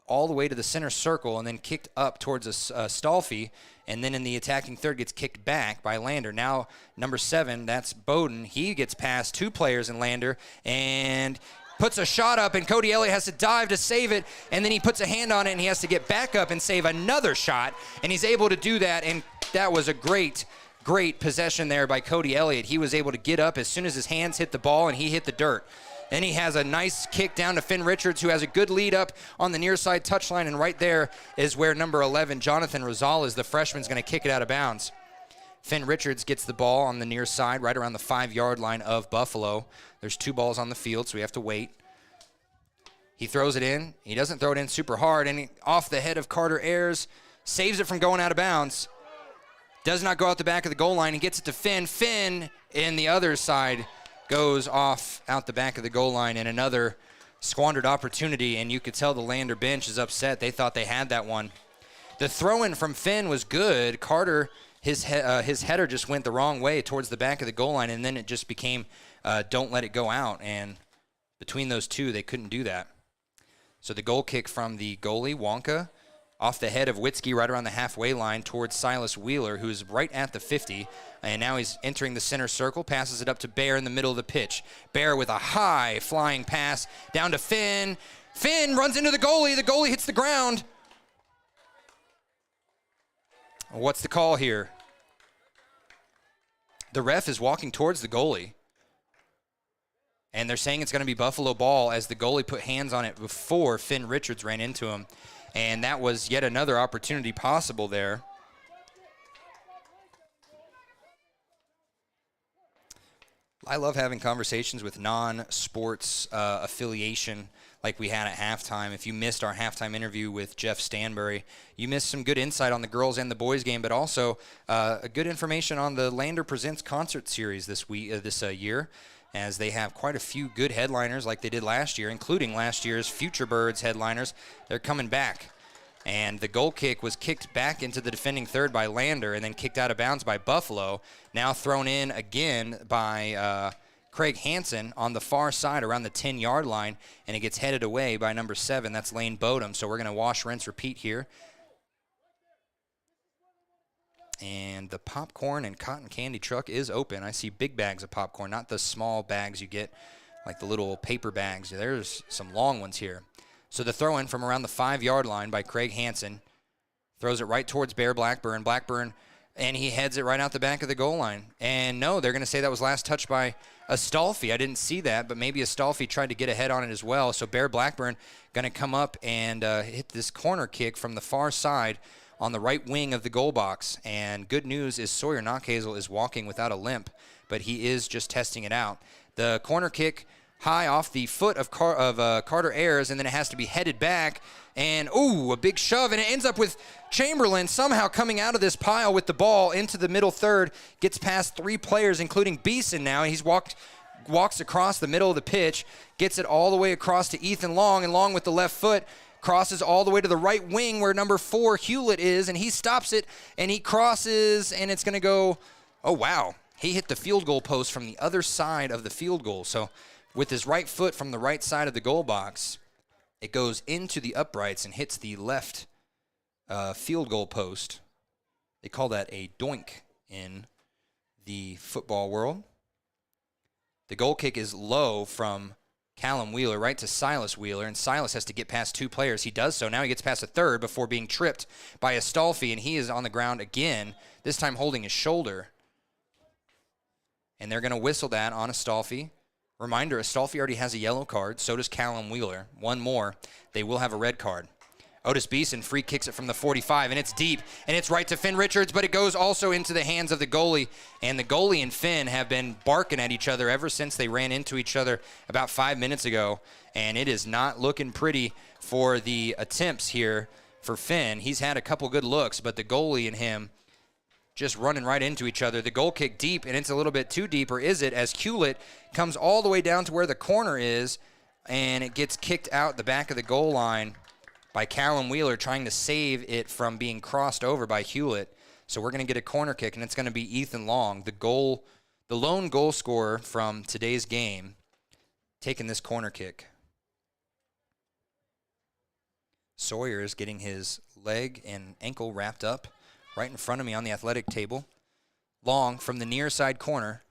all the way to the center circle and then kicked up towards Stolfi, and then in the attacking third gets kicked back by Lander. Now, number 7, that's Bowden. He gets past 2 players in Lander and puts a shot up, and Cody Elliott has to dive to save it, and then he puts a hand on it, and he has to get back up and save another shot, and he's able to do that, and that was a great possession there by Cody Elliott. He was able to get up as soon as his hands hit the ball, and he hit the dirt. Then he has a nice kick down to Finn Richards, who has a good lead up on the near side touchline, and right there is where number 11, Jonathan Rosales, the freshman, is going to kick it out of bounds. Finn Richards gets the ball on the near side, right around the 5-yard line of Buffalo. There's 2 balls on the field, so we have to wait. He throws it in. He doesn't throw it in super hard, and off the head of Carter Ayers, saves it from going out of bounds. Does not go out the back of the goal line and gets it to Finn. Finn, in the other side, goes off out the back of the goal line, and another squandered opportunity, and you could tell the Lander bench is upset. They thought they had that one. The throw-in from Finn was good. Carter, his header just went the wrong way towards the back of the goal line, and then it just became don't let it go out, and between those two, they couldn't do that. So the goal kick from the goalie, Wonka, off the head of Witzke right around the halfway line towards Silas Wheeler, who's right at the 50, and now he's entering the center circle, passes it up to Bear in the middle of the pitch. Bear with a high flying pass down to Finn. Finn runs into the goalie hits the ground. What's the call here? The ref is walking towards the goalie, and they're saying it's going to be Buffalo ball as the goalie put hands on it before Finn Richards ran into him. And that was yet another opportunity possible there. I love having conversations with non-sports affiliation like we had at halftime. If you missed our halftime interview with Jeff Stanbury, you missed some good insight on the girls and the boys game, but also good information on the Lander Presents concert series this year, as they have quite a few good headliners like they did last year, including last year's Future Birds headliners. They're coming back. And the goal kick was kicked back into the defending third by Lander and then kicked out of bounds by Buffalo. Now thrown in again by Craig Hansen on the far side around the 10-yard line, and it gets headed away by number 7. That's Lane Bodum. So we're going to wash, rinse, repeat here. And the popcorn and cotton candy truck is open. I see big bags of popcorn, not the small bags you get, like the little paper bags. There's some long ones here. So the throw-in from around the 5-yard line by Craig Hansen. Throws it right towards Bear Blackburn. And he heads it right out the back of the goal line. And no, they're going to say that was last touched by Astolfi. I didn't see that, but maybe Astolfi tried to get ahead on it as well. So Bear Blackburn going to come up and hit this corner kick from the far side on the right wing of the goal box. And good news is Sawyer Knockhazel is walking without a limp, but he is just testing it out. The corner kick high off the foot of Carter Ayers, and then it has to be headed back. And, a big shove, and it ends up with Chamberlain somehow coming out of this pile with the ball into the middle third, gets past 3 players, including Beeson now. He's walks across the middle of the pitch, gets it all the way across to Ethan Long, and Long with the left foot crosses all the way to the right wing where number 4 Hewlett is, and he stops it, and he crosses, and it's going to go, he hit the field goal post from the other side of the field goal. So with his right foot from the right side of the goal box, it goes into the uprights and hits the left field goal post. They call that a doink in the football world. The goal kick is low from Callum Wheeler right to Silas Wheeler, and Silas has to get past 2 players. He does so. Now he gets past a third before being tripped by Astolfi, and he is on the ground again, this time holding his shoulder. And they're going to whistle that on Astolfi. Reminder, Astolfi already has a yellow card. So does Callum Wheeler. One more. They will have a red card. Otis Beeson free kicks it from the 45, and it's deep, and it's right to Finn Richards, but it goes also into the hands of the goalie. And the goalie and Finn have been barking at each other ever since they ran into each other about 5 minutes ago. And it is not looking pretty for the attempts here for Finn. He's had a couple good looks, but the goalie and him just running right into each other. The goal kick deep, and it's a little bit too deep, or is it, as Hewlett comes all the way down to where the corner is, and it gets kicked out the back of the goal line by Callum Wheeler, trying to save it from being crossed over by Hewlett. So we're going to get a corner kick, and it's going to be Ethan Long, the lone goal scorer from today's game, taking this corner kick. Sawyer is getting his leg and ankle wrapped up right in front of me on the athletic table. Long from the near side corner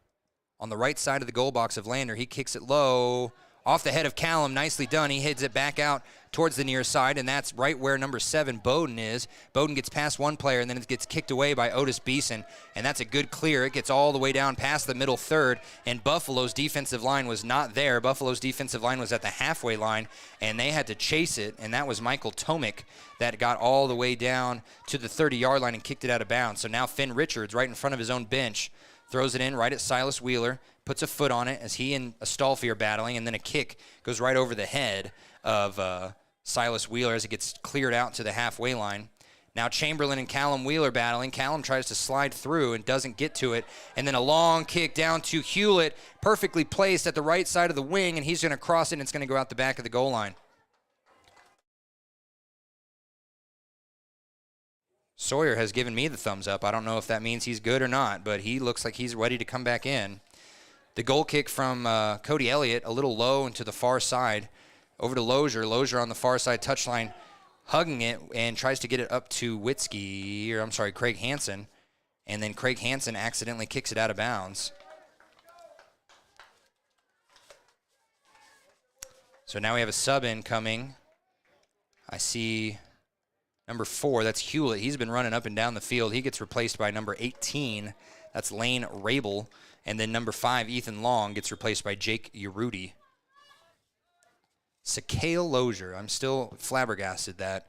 on the right side of the goal box of Lander. He kicks it low off the head of Callum. Nicely done. He heads it back out towards the near side, and that's right where number 7, Bowden, is. Bowden gets past one player, and then it gets kicked away by Otis Beeson, and that's a good clear. It gets all the way down past the middle third, and Buffalo's defensive line was not there. Buffalo's defensive line was at the halfway line, and they had to chase it, and that was Michael Tomic that got all the way down to the 30-yard line and kicked it out of bounds. So now Finn Richards, right in front of his own bench, throws it in right at Silas Wheeler, puts a foot on it as he and Astolfi are battling, and then a kick goes right over the head of Silas Wheeler as it gets cleared out to the halfway line. Now Chamberlain and Callum Wheeler battling. Callum tries to slide through and doesn't get to it, and then a long kick down to Hewlett, perfectly placed at the right side of the wing, and he's going to cross it, and it's going to go out the back of the goal line. Sawyer has given me the thumbs up. I don't know if that means he's good or not, but he looks like he's ready to come back in. The goal kick from Cody Elliott, a little low and to the far side. Over to Lozier. Lozier on the far side touchline, hugging it and tries to get it up to Craig Hansen. And then Craig Hansen accidentally kicks it out of bounds. So now we have a sub in coming. I see number 4, that's Hewlett. He's been running up and down the field. He gets replaced by number 18. That's Lane Rabel. And then number 5, Ethan Long, gets replaced by Jake Urruti. Sakale Lozier. I'm still flabbergasted that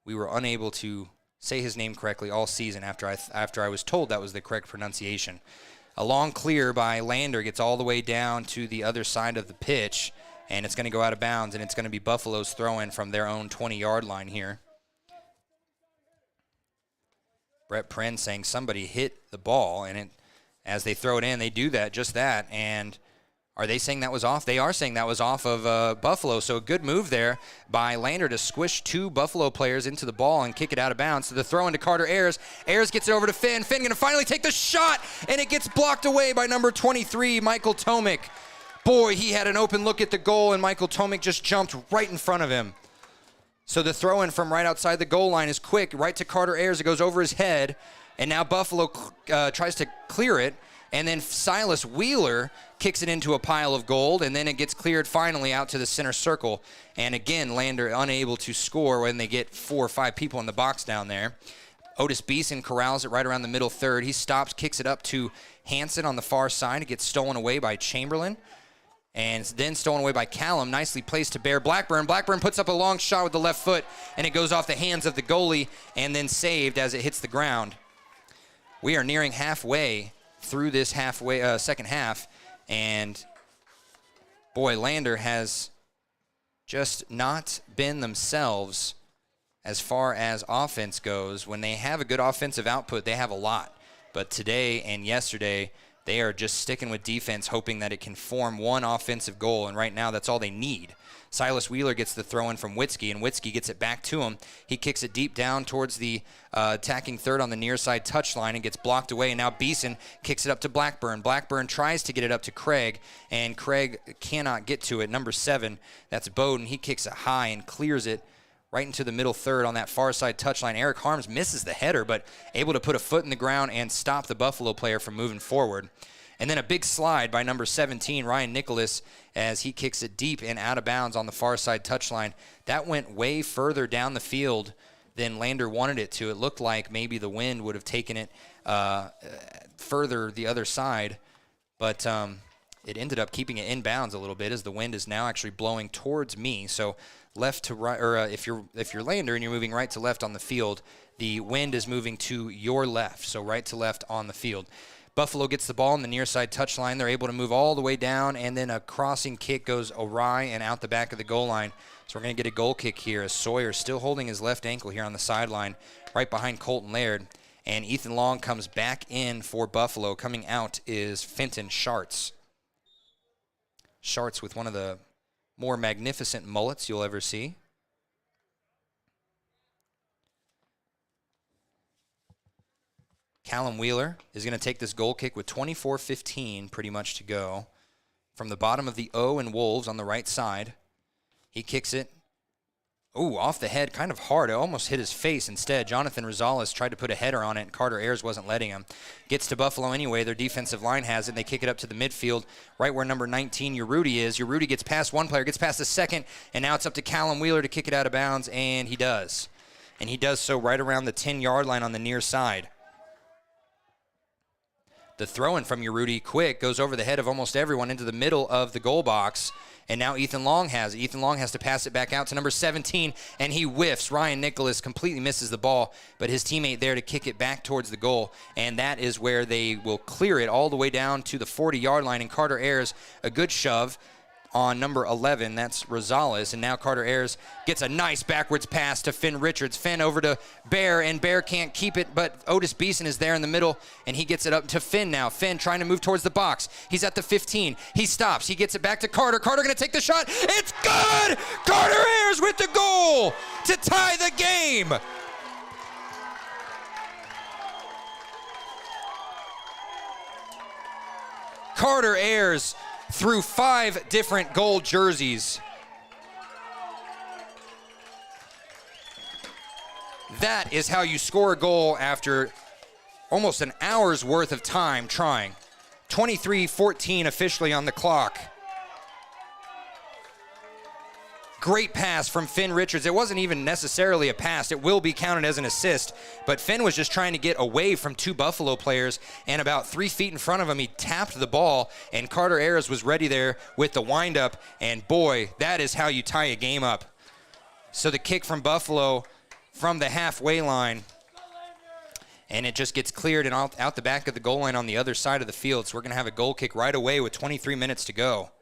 we were unable to say his name correctly all season after I was told that was the correct pronunciation. A long clear by Lander gets all the way down to the other side of the pitch, and it's going to go out of bounds, and it's going to be Buffalo's throw-in from their own 20-yard line here. Brett Pren saying somebody hit the ball, and as they throw it in, they do just that, and are they saying that was off? They are saying that was off of Buffalo. So a good move there by Lander to squish 2 Buffalo players into the ball and kick it out of bounds. So the throw into Carter Ayers. Ayers gets it over to Finn. Finn going to finally take the shot, and it gets blocked away by number 23, Michael Tomic. Boy, he had an open look at the goal, and Michael Tomic just jumped right in front of him. So the throw-in from right outside the goal line is quick, right to Carter Ayers. It goes over his head, and now Buffalo tries to clear it. And then Silas Wheeler kicks it into a pile of gold, and then it gets cleared finally out to the center circle. And again, Lander unable to score when they get 4 or 5 people in the box down there. Otis Beeson corrals it right around the middle third. He stops, kicks it up to Hansen on the far side. It gets stolen away by Chamberlain, and then stolen away by Callum. Nicely placed to Bear Blackburn. Blackburn puts up a long shot with the left foot, and it goes off the hands of the goalie and then saved as it hits the ground. We are nearing halfway through this second half, and boy, Lander has just not been themselves as far as offense goes. When they have a good offensive output, they have a lot, but today and yesterday they are just sticking with defense, hoping that it can form one offensive goal, and right now that's all they need. Silas Wheeler gets the throw-in from Witzke, and Witzke gets it back to him. He kicks it deep down towards the attacking third on the near side touchline and gets blocked away, and now Beeson kicks it up to Blackburn. Blackburn tries to get it up to Craig, and Craig cannot get to it. Number 7, that's Bowden. He kicks it high and clears it right into the middle third on that far side touchline. Eric Harms misses the header, but able to put a foot in the ground and stop the Buffalo player from moving forward. And then a big slide by number 17, Ryan Nicholas, as he kicks it deep and out of bounds on the far side touchline. That went way further down the field than Lander wanted it to. It looked like maybe the wind would have taken it further the other side, but it ended up keeping it inbounds a little bit as the wind is now actually blowing towards me. So left to right, or if you're Lander and you're moving right to left on the field, the wind is moving to your left, so right to left on the field. Buffalo gets the ball on the near side touchline. They're able to move all the way down, and then a crossing kick goes awry and out the back of the goal line. So we're going to get a goal kick here as Sawyer still holding his left ankle here on the sideline right behind Colton Laird. And Ethan Long comes back in for Buffalo. Coming out is Fenton Schartz. Schartz with one of the more magnificent mullets you'll ever see. Callum Wheeler is going to take this goal kick with 24:15 pretty much to go. From the bottom of the O in Wolves on the right side. He kicks it. Ooh, off the head, kind of hard. It almost hit his face instead. Jonathan Rosales tried to put a header on it, and Carter Ayers wasn't letting him. Gets to Buffalo anyway. Their defensive line has it, and they kick it up to the midfield, right where number 19, Urruti is. Urruti gets past one player, gets past the second, and now it's up to Callum Wheeler to kick it out of bounds, and he does. And he does so right around the 10-yard line on the near side. The throw-in from Urruti, quick, goes over the head of almost everyone into the middle of the goal box. And now Ethan Long has it. Ethan Long has to pass it back out to number 17, and he whiffs. Ryan Nicholas completely misses the ball, but his teammate there to kick it back towards the goal. And that is where they will clear it all the way down to the 40-yard line. And Carter Ayers, a good shove on number 11. That's Rosales. And now Carter Ayers gets a nice backwards pass to Finn Richards. Finn over to Bear, and Bear can't keep it, but Otis Beeson is there in the middle, and he gets it up to Finn now. Finn trying to move towards the box. He's at the 15. He stops. He gets it back to Carter. Carter going to take the shot. It's good! Carter Ayers with the goal to tie the game. Carter Ayers through 5 different gold jerseys. That is how you score a goal after almost an hour's worth of time trying. 23:14 officially on the clock. Great pass from Finn Richards. It wasn't even necessarily a pass. It will be counted as an assist, but Finn was just trying to get away from 2 Buffalo players, and about 3 feet in front of him, he tapped the ball, and Carter Ayers was ready there with the windup, and boy, that is how you tie a game up. So the kick from Buffalo from the halfway line, and it just gets cleared and out the back of the goal line on the other side of the field, so we're going to have a goal kick right away with 23 minutes to go.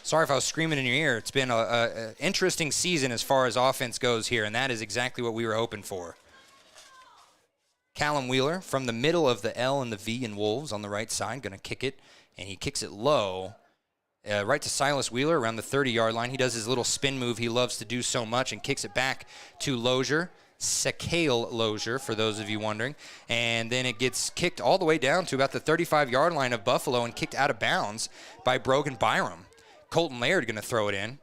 Sorry if I was screaming in your ear. It's been an interesting season as far as offense goes here, and that is exactly what we were hoping for. Callum Wheeler from the middle of the L and the V in Wolves on the right side, going to kick it, and he kicks it low right to Silas Wheeler around the 30-yard line. He does his little spin move he loves to do so much and kicks it back to Lozier. Sakale Lozier, for those of you wondering. And then it gets kicked all the way down to about the 35-yard line of Buffalo and kicked out of bounds by Brogan Byram. Colton Laird going to throw it in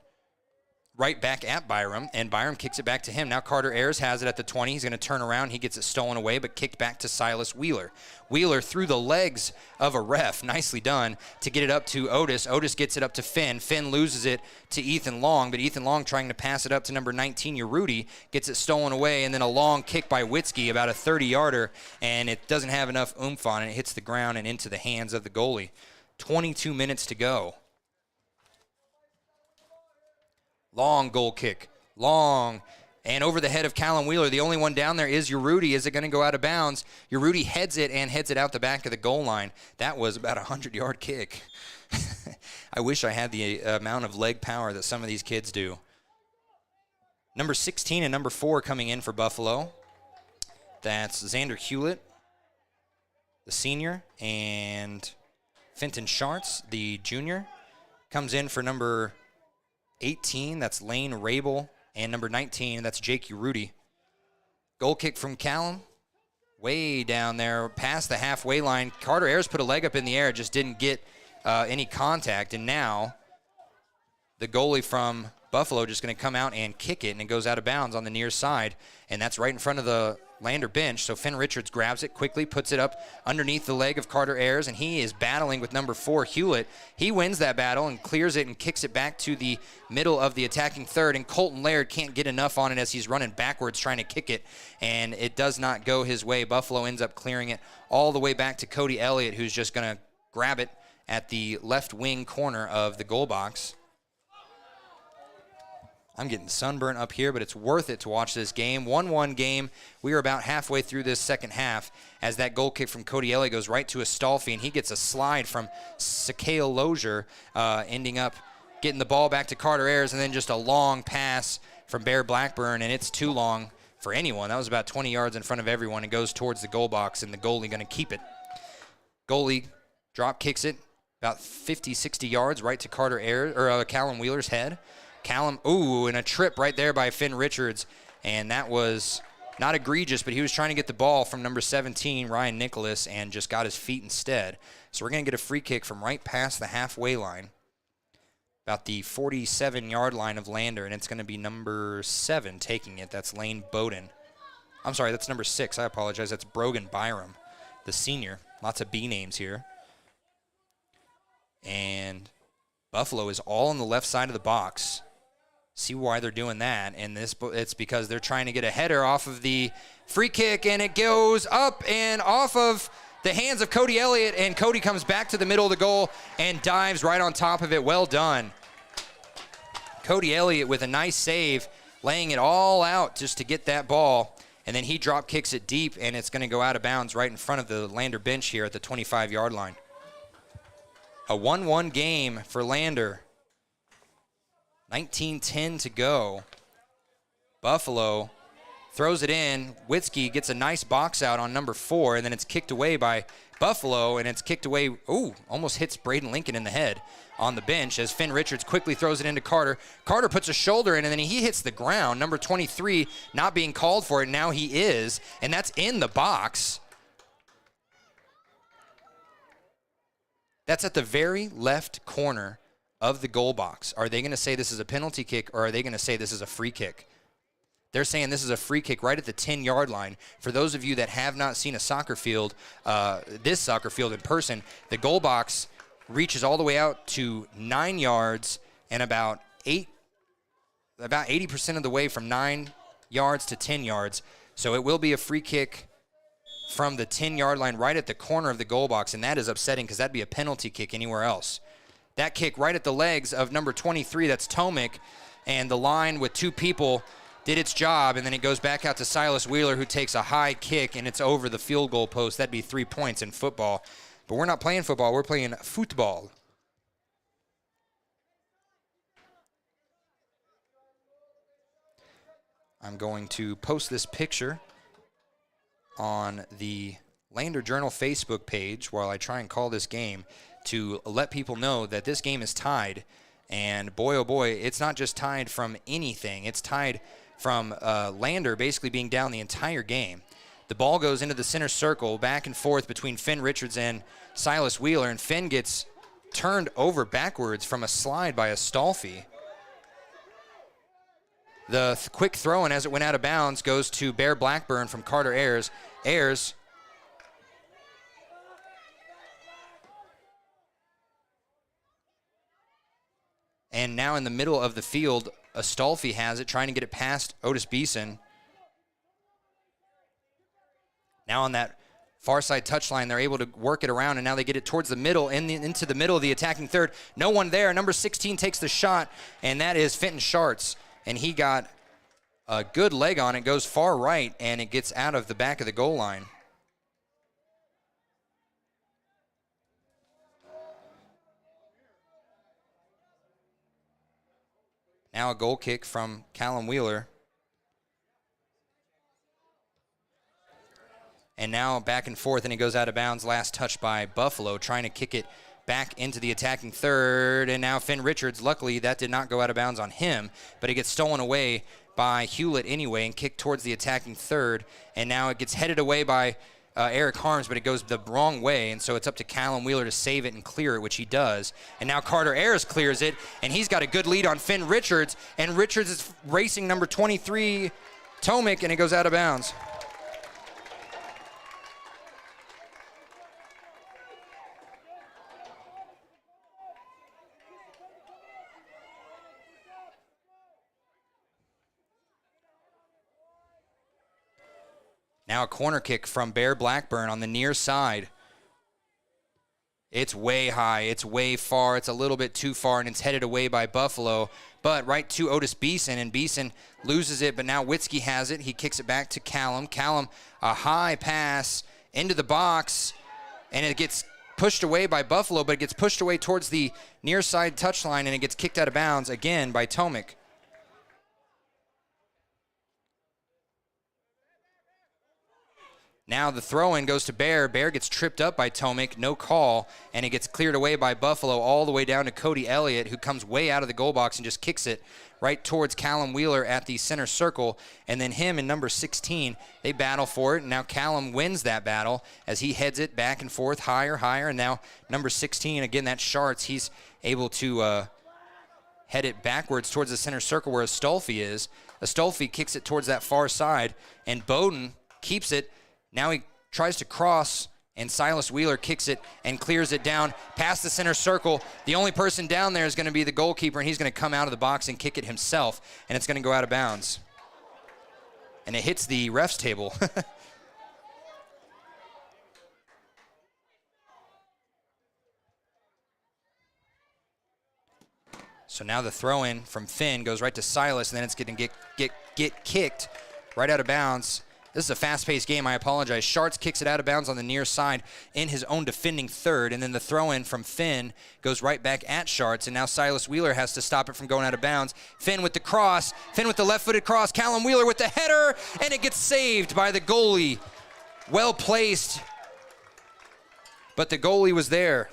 right back at Byram, and Byram kicks it back to him. Now Carter Ayers has it at the 20. He's going to turn around. He gets it stolen away, but kicked back to Silas Wheeler. Wheeler through the legs of a ref. Nicely done to get it up to Otis. Otis gets it up to Finn. Finn loses it to Ethan Long, but Ethan Long trying to pass it up to number 19, Urruti, gets it stolen away, and then a long kick by Witzke, about a 30-yarder, and it doesn't have enough oomph on it. It hits the ground and into the hands of the goalie. 22 minutes to go. Long goal kick, long, and over the head of Callum Wheeler. The only one down there is Urruti. Is it going to go out of bounds? Urruti heads it out the back of the goal line. That was about a 100-yard kick. I wish I had the amount of leg power that some of these kids do. Number 16 and number 4 coming in for Buffalo. That's Xander Hewlett, the senior, and Fenton Schartz, the junior, comes in for number 18, that's Lane Rabel, and number 19, that's Jake Urruti. Goal kick from Callum, way down there, past the halfway line. Carter Ayers put a leg up in the air, just didn't get any contact, and now the goalie from Buffalo just going to come out and kick it, and it goes out of bounds on the near side, and that's right in front of the Lander bench. So Finn Richards grabs it quickly, puts it up underneath the leg of Carter Ayers, and he is battling with number 4, Hewlett. He wins that battle and clears it and kicks it back to the middle of the attacking third, and Colton Laird can't get enough on it as he's running backwards trying to kick it, and it does not go his way. Buffalo ends up clearing it all the way back to Cody Elliott, who's just going to grab it at the left wing corner of the goal box. I'm getting sunburnt up here, but it's worth it to watch this game. 1-1 game. We are about halfway through this second half as that goal kick from Cody Elliott goes right to Astolfi, and he gets a slide from Sakale Lozier, ending up getting the ball back to Carter Ayers, and then just a long pass from Bear Blackburn, and it's too long for anyone. That was about 20 yards in front of everyone. It goes towards the goal box, and the goalie going to keep it. Goalie drop kicks it about 50, 60 yards right to Carter Ayers, or Callum Wheeler's head. Callum, and a trip right there by Finn Richards, and that was not egregious, but he was trying to get the ball from number 17, Ryan Nicholas, and just got his feet instead. So we're going to get a free kick from right past the halfway line, about the 47-yard line of Lander, and it's going to be number 7 taking it. That's Lane Bowden. I'm sorry, that's number 6. I apologize. That's Brogan Byram, the senior. Lots of B names here. And Buffalo is all on the left side of the box. See why they're doing that, and it's because they're trying to get a header off of the free kick, and it goes up and off of the hands of Cody Elliott, and Cody comes back to the middle of the goal and dives right on top of it. Well done. Cody Elliott with a nice save, laying it all out just to get that ball, and then he drop kicks it deep, and it's going to go out of bounds right in front of the Lander bench here at the 25-yard line. A 1-1 game for Lander. 19:10 to go. Buffalo throws it in. Witzke gets a nice box out on number 4, and then it's kicked away by Buffalo, and it's kicked away. Almost hits Braden Lincoln in the head on the bench as Finn Richards quickly throws it into Carter. Carter puts a shoulder in, and then he hits the ground. Number 23 not being called for it. Now he is, and that's in the box. That's at the very left corner of the goal box. Are they going to say this is a penalty kick, or are they going to say this is a free kick? They're saying this is a free kick right at the 10-yard line. For those of you that have not seen a soccer field, this soccer field in person, the goal box reaches all the way out to 9 yards and about 80% of the way from 9 yards to 10 yards. So it will be a free kick from the 10-yard line right at the corner of the goal box, and that is upsetting because that'd be a penalty kick anywhere else. That kick right at the legs of number 23, that's Tomic, and the line with 2 people did its job, and then it goes back out to Silas Wheeler, who takes a high kick, and it's over the field goal post. That'd be 3 points in football. But we're not playing football. We're playing football. I'm going to post this picture on the Lander Journal Facebook page while I try and call this game to let people know that this game is tied. And boy, oh boy, it's not just tied from anything. It's tied from Lander basically being down the entire game. The ball goes into the center circle, back and forth between Finn Richards and Silas Wheeler, and Finn gets turned over backwards from a slide by Astolfi. The quick throw, and as it went out of bounds, goes to Bear Blackburn from Carter Ayers. Ayers and now in the middle of the field, Astolfi has it, trying to get it past Otis Beeson. Now on that far side touchline, they're able to work it around, and now they get it towards the middle, into the middle of the attacking third. No one there. Number 16 takes the shot, and that is Fenton Schartz. And he got a good leg on it, goes far right, and it gets out of the back of the goal line. Now a goal kick from Callum Wheeler. And now back and forth, and it goes out of bounds. Last touch by Buffalo, trying to kick it back into the attacking third. And now Finn Richards, luckily that did not go out of bounds on him, but it gets stolen away by Hewlett anyway and kicked towards the attacking third. And now it gets headed away by Eric Harms, but it goes the wrong way, and so it's up to Callum Wheeler to save it and clear it, which he does. And now Carter Ayers clears it, and he's got a good lead on Finn Richards, and Richards is racing number 23, Tomic, and it goes out of bounds. Now a corner kick from Bear Blackburn on the near side. It's way high. It's way far. It's a little bit too far, and it's headed away by Buffalo. But right to Otis Beeson, and Beeson loses it, but now Witzke has it. He kicks it back to Callum. Callum, a high pass into the box, and it gets pushed away by Buffalo, but it gets pushed away towards the near side touchline, and it gets kicked out of bounds again by Tomic. Now the throw-in goes to Bear. Bear gets tripped up by Tomic, no call, and it gets cleared away by Buffalo all the way down to Cody Elliott, who comes way out of the goal box and just kicks it right towards Callum Wheeler at the center circle. And then him and number 16, they battle for it, and now Callum wins that battle as he heads it back and forth, higher, and now number 16, again, that's Schartz. He's able to head it backwards towards the center circle where Astolfi is. Astolfi kicks it towards that far side, and Bowden keeps it. Now he tries to cross, and Silas Wheeler kicks it and clears it down past the center circle. The only person down there is going to be the goalkeeper, and he's going to come out of the box and kick it himself, and it's going to go out of bounds. And it hits the ref's table. So now the throw-in from Finn goes right to Silas, and then it's going to get kicked right out of bounds. This is a fast-paced game. I apologize. Schartz kicks it out of bounds on the near side in his own defending third, and then the throw-in from Finn goes right back at Schartz, and now Silas Wheeler has to stop it from going out of bounds. Finn with the cross. Finn with the left-footed cross. Callum Wheeler with the header, and it gets saved by the goalie. Well placed, but the goalie was there.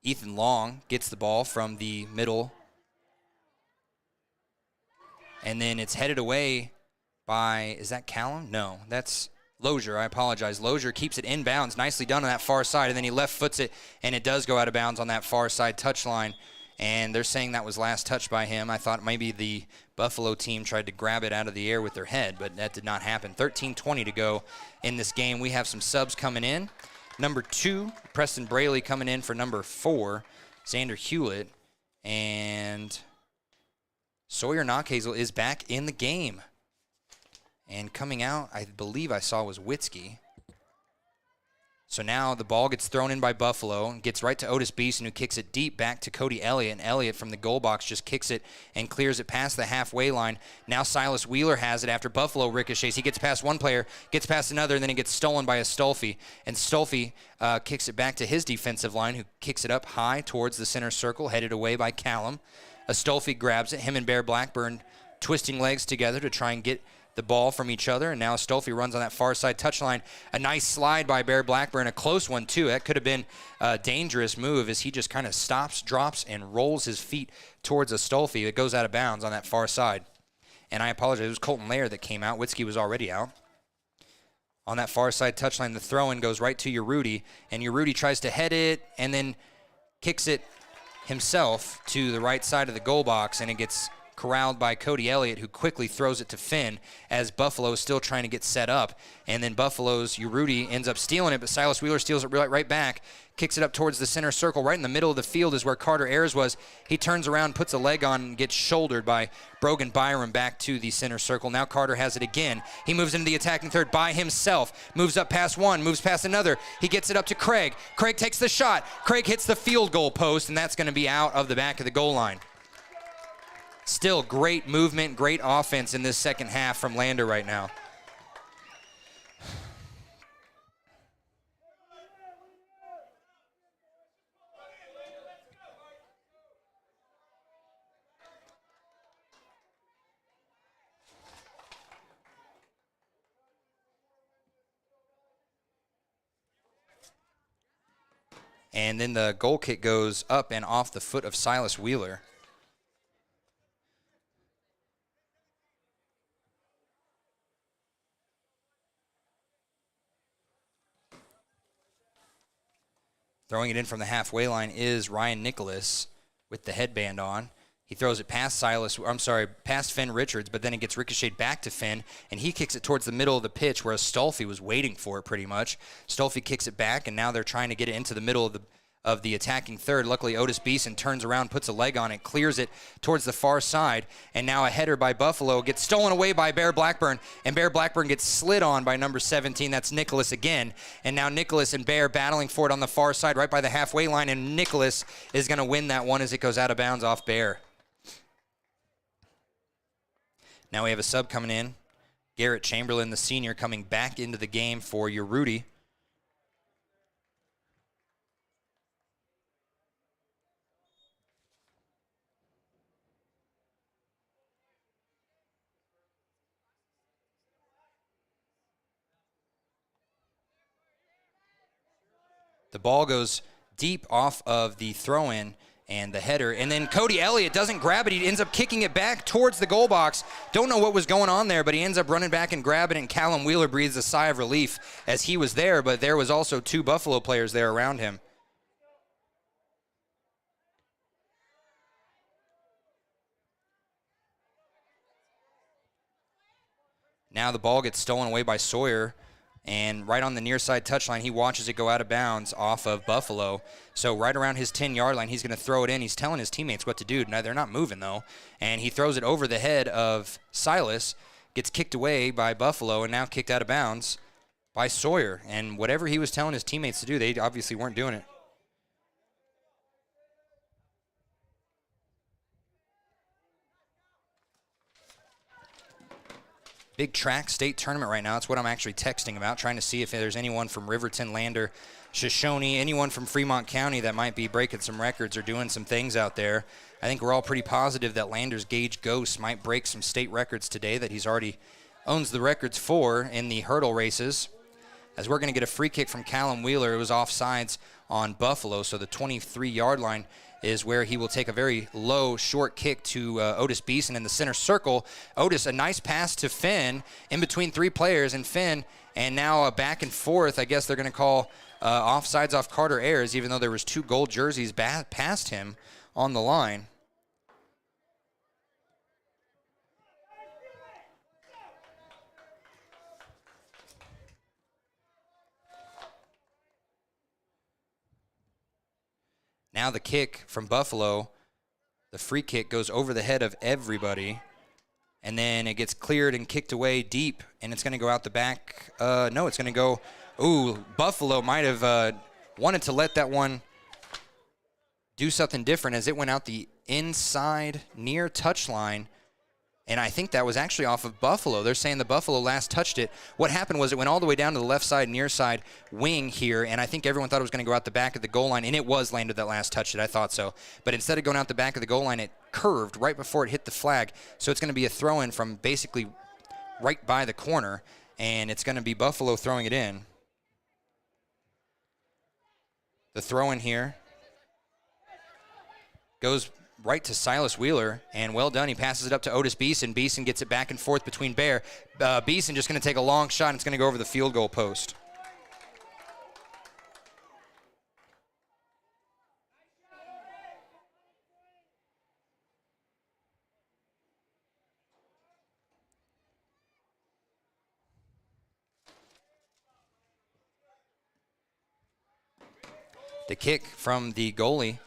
Ethan Long gets the ball from the middle. And then it's headed away by, is that Callum? No, that's Lozier. I apologize. Lozier keeps it inbounds. Nicely done on that far side. And then he left foots it, and it does go out of bounds on that far side touchline. And they're saying that was last touch by him. I thought maybe the Buffalo team tried to grab it out of the air with their head, but that did not happen. 13:20 to go in this game. We have some subs coming in. Number 2, Preston Braley coming in for number 4, Xander Hewlett. And Sawyer Knockhazel is back in the game. And coming out, I believe I saw was Witzke. So now the ball gets thrown in by Buffalo and gets right to Otis Beeson, who kicks it deep back to Cody Elliott. And Elliott from the goal box just kicks it and clears it past the halfway line. Now Silas Wheeler has it after Buffalo ricochets. He gets past one player, gets past another, and then it gets stolen by Astolfi. And Stolfi kicks it back to his defensive line, who kicks it up high towards the center circle, headed away by Callum. Astolfi grabs it. Him and Bear Blackburn twisting legs together to try and get the ball from each other, and now Astolfi runs on that far side touchline. A nice slide by Bear Blackburn, a close one too. That could have been a dangerous move as he just kind of stops, drops, and rolls his feet towards Astolfi. It goes out of bounds on that far side. And I apologize, it was Colton Lair that came out. Witzke was already out. On that far side touchline, the throw-in goes right to Urruti, and Urruti tries to head it and then kicks it himself to the right side of the goal box, and it gets corralled by Cody Elliott, who quickly throws it to Finn as Buffalo is still trying to get set up. And then Buffalo's Urruti ends up stealing it, but Silas Wheeler steals it right back, kicks it up towards the center circle. Right in the middle of the field is where Carter Ayers was. He turns around, puts a leg on, and gets shouldered by Brogan Byram back to the center circle. Now Carter has it again. He moves into the attacking third by himself, moves up past one, moves past another. He gets it up to Craig. Craig takes the shot. Craig hits the field goal post, and that's going to be out of the back of the goal line. Still great movement, great offense in this second half from Lander right now. And then the goal kick goes up and off the foot of Silas Wheeler. Throwing it in from the halfway line is Ryan Nicholas with the headband on. He throws it past past Finn Richards, but then it gets ricocheted back to Finn, and he kicks it towards the middle of the pitch, whereas Stolfi was waiting for it pretty much. Stolfi kicks it back, and now they're trying to get it into the middle of the attacking third. Luckily, Otis Beeson turns around, puts a leg on it, clears it towards the far side, and now a header by Buffalo gets stolen away by Bear Blackburn, and Bear Blackburn gets slid on by number 17. That's Nicholas again, and now Nicholas and Bear battling for it on the far side right by the halfway line, and Nicholas is going to win that one as it goes out of bounds off Bear. Now we have a sub coming in. Garrett Chamberlain, the senior, coming back into the game for your Rudy. The ball goes deep off of the throw-in and the header, and then Cody Elliott doesn't grab it. He ends up kicking it back towards the goal box. Don't know what was going on there, but he ends up running back and grabbing it, and Callum Wheeler breathes a sigh of relief as he was there, but there was also 2 Buffalo players there around him. Now the ball gets stolen away by Sawyer, and right on the near side touchline, he watches it go out of bounds off of Buffalo. So right around his 10-yard line, he's going to throw it in. He's telling his teammates what to do. Now, they're not moving, though. And he throws it over the head of Silas, gets kicked away by Buffalo, and now kicked out of bounds by Sawyer. And whatever he was telling his teammates to do, they obviously weren't doing it. Big track state tournament right now. That's what I'm actually texting about, trying to see if there's anyone from Riverton, Lander, Shoshone, anyone from Fremont County that might be breaking some records or doing some things out there. I think we're all pretty positive that Lander's Gage Ghost might break some state records today that he's already owns the records for in the hurdle races. As we're going to get a free kick from Callum Wheeler. It was offsides on Buffalo, so the 23-yard line is where he will take a very low, short kick to Otis Beeson in the center circle. Otis, a nice pass to Finn in between 3 players, and Finn, and now a back and forth. I guess they're going to call offsides off Carter Ayers, even though there was 2 gold jerseys past him on the line. Now the kick from Buffalo, the free kick goes over the head of everybody, and then it gets cleared and kicked away deep, and it's going to go out the back. No, it's going to go, Buffalo might have wanted to let that one do something different as it went out the inside near touchline, and I think that was actually off of Buffalo. They're saying the Buffalo last touched it. What happened was it went all the way down to the left side, near side wing here, and I think everyone thought it was going to go out the back of the goal line, and it was Lander that last touched it. I thought so. But instead of going out the back of the goal line, it curved right before it hit the flag. So it's going to be a throw-in from basically right by the corner, and it's going to be Buffalo throwing it in. The throw-in here goes right to Silas Wheeler, and well done. He passes it up to Otis Beeson. Beeson gets it back and forth between Bear. Beeson just going to take a long shot, and it's going to go over the field goal post. The kick from the goalie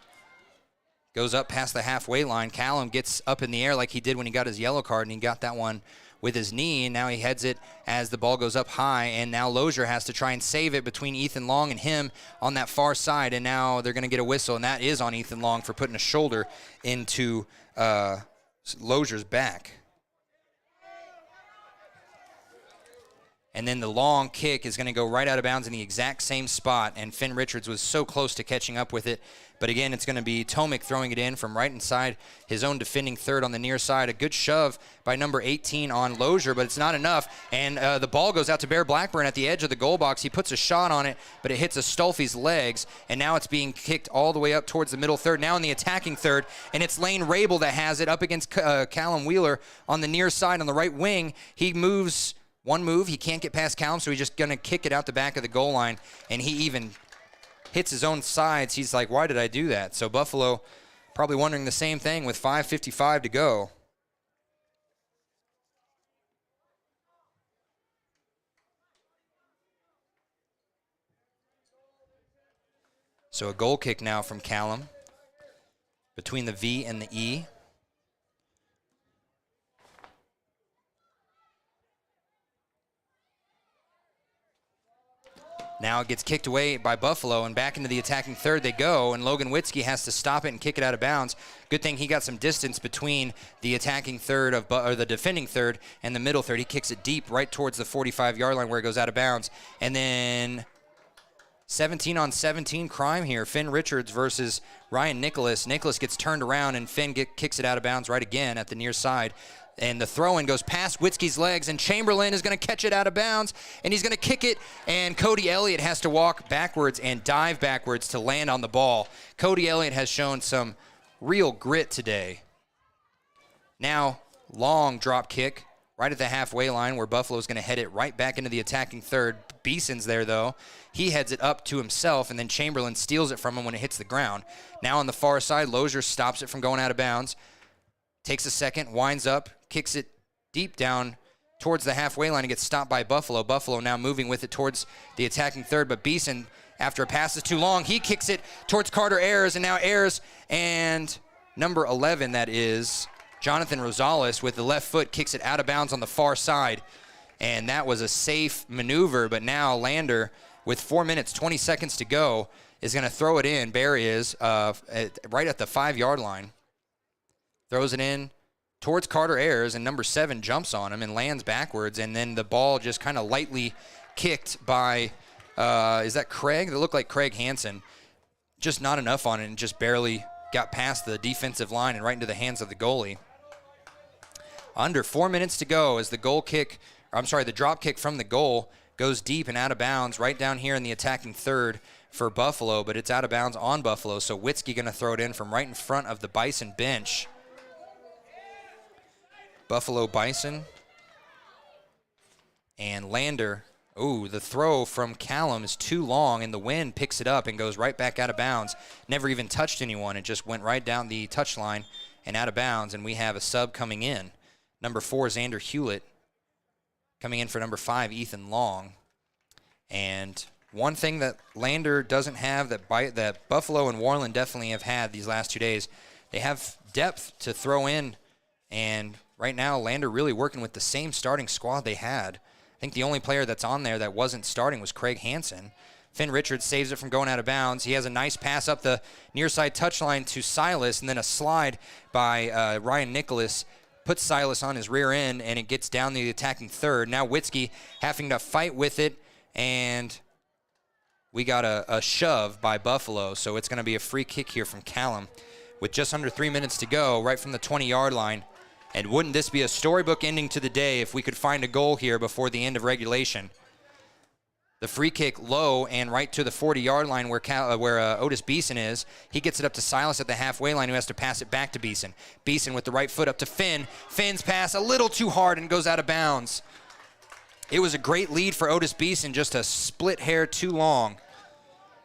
goes up past the halfway line. Callum gets up in the air like he did when he got his yellow card, and he got that one with his knee, and now he heads it as the ball goes up high, and now Lozier has to try and save it between Ethan Long and him on that far side, and now they're going to get a whistle, and that is on Ethan Long for putting a shoulder into Lozier's back. And then the long kick is going to go right out of bounds in the exact same spot, and Finn Richards was so close to catching up with it. But again, it's going to be Tomic throwing it in from right inside his own defending third on the near side. A good shove by number 18 on Lozier, but it's not enough. And the ball goes out to Bear Blackburn at the edge of the goal box. He puts a shot on it, but it hits Astolfi's legs, and now it's being kicked all the way up towards the middle third, now in the attacking third, and it's Lane Rabel that has it up against Callum Wheeler on the near side on the right wing. He moves one move. He can't get past Callum, so he's just going to kick it out the back of the goal line, and he even hits his own sides. He's like, why did I do that? So Buffalo Probably wondering the same thing with 5:55 to go. So a goal kick now from Callum between the V and the E. Now it gets kicked away by Buffalo, and back into the attacking third they go, and Logan Witzke has to stop it and kick it out of bounds. Good thing he got some distance between the attacking third or the defending third and the middle third. He kicks it deep right towards the 45-yard line where it goes out of bounds. And then 17-on-17 crime here. Finn Richards versus Ryan Nicholas. Nicholas gets turned around, and Finn kicks it out of bounds right again at the near side. And the throw-in goes past Witzke's legs, and Chamberlain is going to catch it out of bounds, and he's going to kick it, and Cody Elliott has to walk backwards and dive backwards to land on the ball. Cody Elliott has shown some real grit today. Now, long drop kick right at the halfway line where Buffalo's going to head it right back into the attacking third. Beeson's there, though. He heads it up to himself, and then Chamberlain steals it from him when it hits the ground. Now on the far side, Lozier stops it from going out of bounds. Takes a second, winds up, kicks it deep down towards the halfway line and gets stopped by Buffalo. Buffalo now moving with it towards the attacking third, but Beeson, after a pass is too long, he kicks it towards Carter Ayers, and now Ayers and number 11, that is Jonathan Rosales, with the left foot, kicks it out of bounds on the far side. And that was a safe maneuver, but now Lander, with 4 minutes, 20 seconds to go, is going to throw it in. Barry is right at the 5-yard line. Throws it in towards Carter Ayers, and number 7 jumps on him and lands backwards, and then the ball just kind of lightly kicked by, is that Craig? That looked like Craig Hansen. Just not enough on it, and just barely got past the defensive line and right into the hands of the goalie. Under 4 minutes to go as the the drop kick from the goal goes deep and out of bounds right down here in the attacking third for Buffalo, but it's out of bounds on Buffalo, so Witzke going to throw it in from right in front of the Bison bench. Buffalo Bison and Lander. Ooh, the throw from Callum is too long, and the wind picks it up and goes right back out of bounds. Never even touched anyone. It just went right down the touch line and out of bounds, and we have a sub coming in. Number 4, Xander Hewlett. Coming in for number 5, Ethan Long. And one thing that Lander doesn't have that Buffalo and Worland definitely have had these last 2 days, they have depth to throw in, and right now, Lander really working with the same starting squad they had. I think the only player that's on there that wasn't starting was Craig Hansen. Finn Richards saves it from going out of bounds. He has a nice pass up the near side touchline to Silas, and then a slide by Ryan Nicholas puts Silas on his rear end, and it gets down the attacking third. Now Witzke having to fight with it, and we got a shove by Buffalo, so it's going to be a free kick here from Callum with just under 3 minutes to go, right from the 20-yard line. And wouldn't this be a storybook ending to the day if we could find a goal here before the end of regulation? The free kick low and right to the 40-yard line where Otis Beeson is. He gets it up to Silas at the halfway line, who has to pass it back to Beeson. Beeson with the right foot up to Finn. Finn's pass a little too hard and goes out of bounds. It was a great lead for Otis Beeson, just a split hair too long.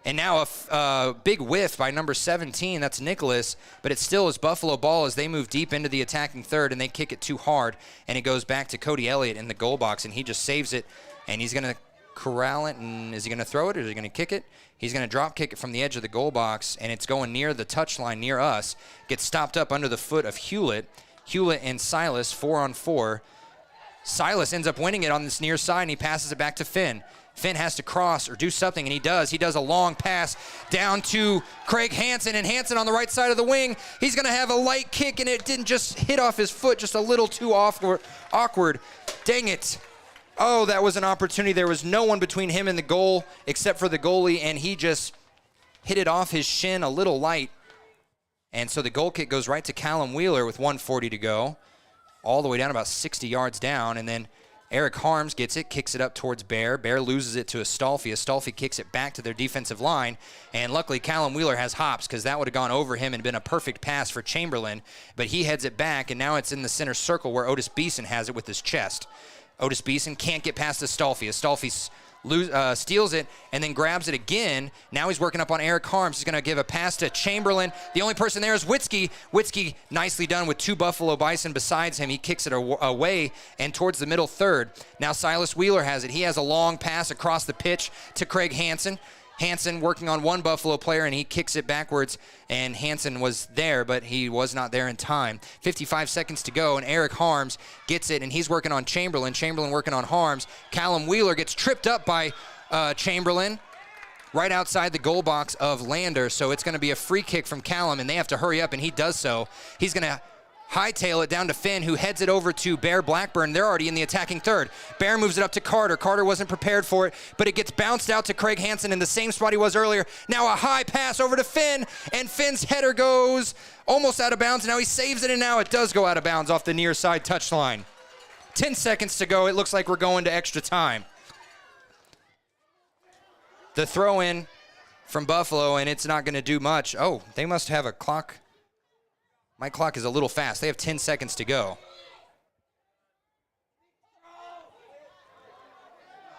And now a big whiff by number 17, that's Nicholas, but it still is Buffalo ball as they move deep into the attacking third, and they kick it too hard, and it goes back to Cody Elliott in the goal box, and he just saves it, and he's going to corral it, and is he going to throw it, or is he going to kick it? He's going to drop kick it from the edge of the goal box, and it's going near the touchline near us. Gets stopped up under the foot of Hewlett. Hewlett and Silas, 4-on-4. Silas ends up winning it on this near side, and he passes it back to Finn. Finn has to cross or do something, and he does. He does a long pass down to Craig Hansen, and Hansen on the right side of the wing. He's going to have a light kick, and it didn't just hit off his foot, just a little too awkward. Dang it. Oh, that was an opportunity. There was no one between him and the goal except for the goalie, and he just hit it off his shin a little light. And so the goal kick goes right to Callum Wheeler with 1:40 to go, all the way down about 60 yards down, and then Eric Harms gets it, kicks it up towards Bear. Bear loses it to Astolfi. Astolfi kicks it back to their defensive line, and luckily Callum Wheeler has hops because that would have gone over him and been a perfect pass for Chamberlain, but he heads it back, and now it's in the center circle where Otis Beeson has it with his chest. Otis Beeson can't get past Astolfi. Astolfi's steals it, and then grabs it again. Now he's working up on Eric Harms. He's going to give a pass to Chamberlain. The only person there is Witzke. Witzke, nicely done with 2 Buffalo Bison besides him. He kicks it away and towards the middle third. Now Silas Wheeler has it. He has a long pass across the pitch to Craig Hansen. Hansen working on 1 Buffalo player, and he kicks it backwards, and Hansen was there, but he was not there in time. 55 seconds to go, and Eric Harms gets it, and he's working on Chamberlain. Chamberlain working on Harms. Callum Wheeler gets tripped up by Chamberlain right outside the goal box of Lander, so it's going to be a free kick from Callum, and they have to hurry up, and he does so. He's going to hightail it down to Finn, who heads it over to Bear Blackburn. They're already in the attacking third. Bear moves it up to Carter. Carter wasn't prepared for it, but it gets bounced out to Craig Hansen in the same spot he was earlier. Now a high pass over to Finn, and Finn's header goes almost out of bounds. Now he saves it, and now it does go out of bounds off the near side touchline. 10 seconds to go. It looks like we're going to extra time. The throw-in from Buffalo, and it's not going to do much. Oh, they must have a clock. My clock is a little fast. They have 10 seconds to go.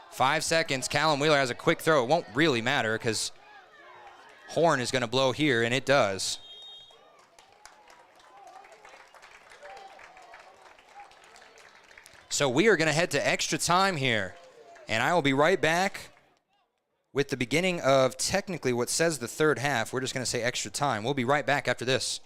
5 seconds. Callum Wheeler has a quick throw. It won't really matter because horn is going to blow here, and it does. So we are going to head to extra time here, and I will be right back with the beginning of technically what says the third half. We're just going to say extra time. We'll be right back after this.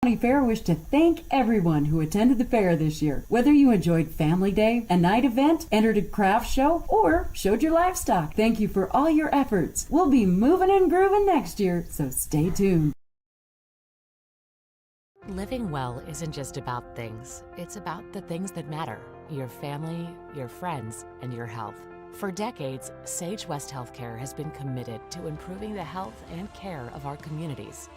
County Fair wish to thank everyone who attended the fair this year. Whether you enjoyed Family Day, a night event, entered a craft show, or showed your livestock, thank you for all your efforts. We'll be moving and grooving next year, so stay tuned. Living well isn't just about things. It's about the things that matter. Your family, your friends, and your health. For decades, Sage West Healthcare has been committed to improving the health and care of our communities.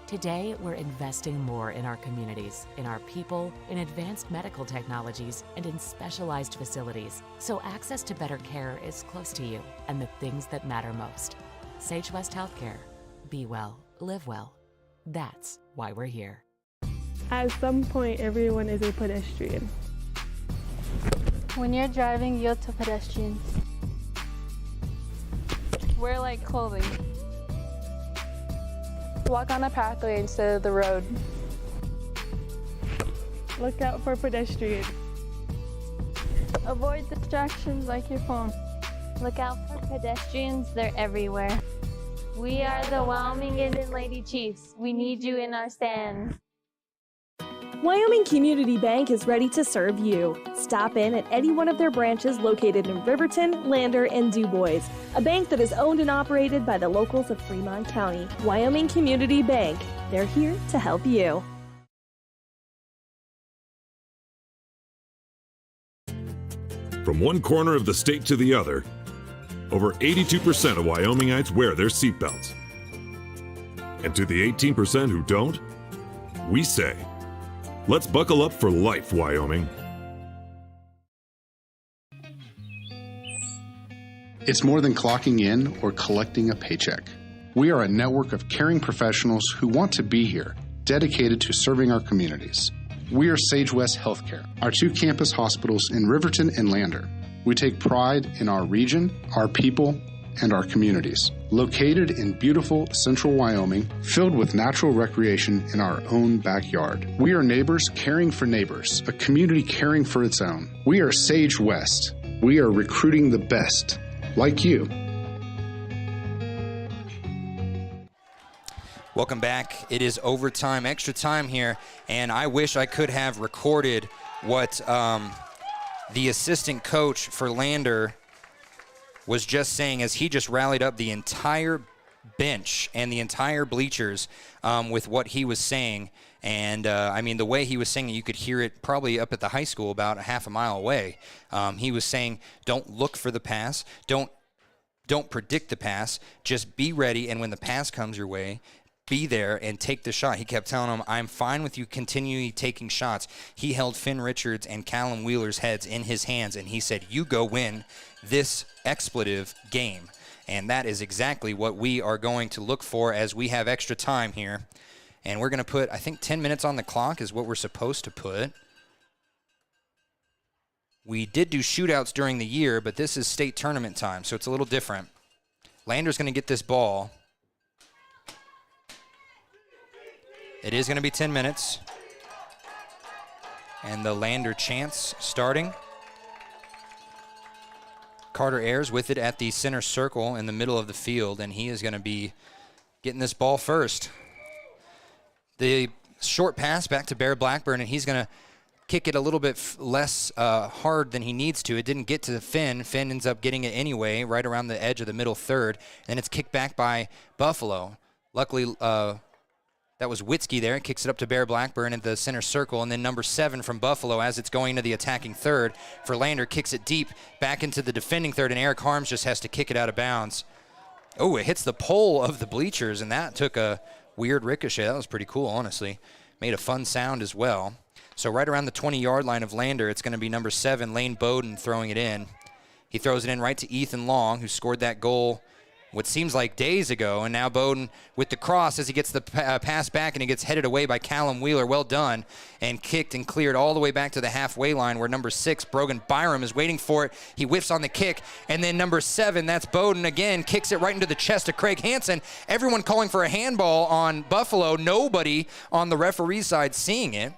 Today, we're investing more in our communities, in our people, in advanced medical technologies, and in specialized facilities, so access to better care is close to you and the things that matter most. Sage West Healthcare. Be well, live well. That's why we're here. At some point, everyone is a pedestrian. When you're driving, yield to pedestrians. Wear light clothing. Walk on a pathway instead of the road. Look out for pedestrians. Avoid distractions like your phone. Look out for pedestrians, they're everywhere. We are the Wyoming Indian Lady Chiefs. We need you in our stand. Wyoming Community Bank is ready to serve you. Stop in at any one of their branches located in Riverton, Lander, and DuBois. A bank that is owned and operated by the locals of Fremont County. Wyoming Community Bank. They're here to help you. From one corner of the state to the other, over 82% of Wyomingites wear their seatbelts. And to the 18% who don't, we say, let's buckle up for life, Wyoming. It's more than clocking in or collecting a paycheck. We are a network of caring professionals who want to be here, dedicated to serving our communities. We are Sage West Healthcare, our 2 campus hospitals in Riverton and Lander. We take pride in our region, our people, and our communities. Located in beautiful central Wyoming, filled with natural recreation in our own backyard. We are neighbors caring for neighbors, a community caring for its own. We are Sage West. We are recruiting the best, like you. Welcome back. It is overtime, extra time here, and I wish I could have recorded what the assistant coach for Lander was just saying as he just rallied up the entire bench and the entire bleachers with what he was saying. And, I mean, the way he was saying it, you could hear it probably up at the high school about a half a mile away. He was saying, don't look for the pass. Don't predict the pass. Just be ready, and when the pass comes your way, be there and take the shot. He kept telling him, I'm fine with you continually taking shots. He held Finn Richards and Callum Wheeler's heads in his hands, and he said, you go win this expletive game. And that is exactly what we are going to look for as we have extra time here. And we're going to put, I think 10 minutes on the clock is what we're supposed to put. We did do shootouts during the year, but this is state tournament time, so it's a little different. Lander's going to get this ball. It is going to be 10 minutes. And the Lander chants starting. Carter Ayers with it at the center circle in the middle of the field, and he is going to be getting this ball first. The short pass back to Bear Blackburn, and he's going to kick it a little bit less hard than he needs to. It didn't get to Finn. Finn ends up getting it anyway, right around the edge of the middle third, and it's kicked back by Buffalo. Luckily, that was Witzke there. Kicks it up to Bear Blackburn at the center circle, and then number 7 from Buffalo as it's going to the attacking third for Lander. Kicks it deep back into the defending third, and Eric Harms just has to kick it out of bounds. Oh, it hits the pole of the bleachers, and that took a weird ricochet. That was pretty cool, honestly. Made a fun sound as well. So right around the 20-yard line of Lander, it's going to be number 7, Lane Bowden, throwing it in. He throws it in right to Ethan Long, who scored that goal what seems like days ago, and now Bowden with the cross as he gets the pass back, and he gets headed away by Callum Wheeler. Well done, and kicked and cleared all the way back to the halfway line where number 6, Brogan Byram, is waiting for it. He whiffs on the kick, and then number 7, that's Bowden again, kicks it right into the chest of Craig Hansen. Everyone calling for a handball on Buffalo. Nobody on the referee side seeing it.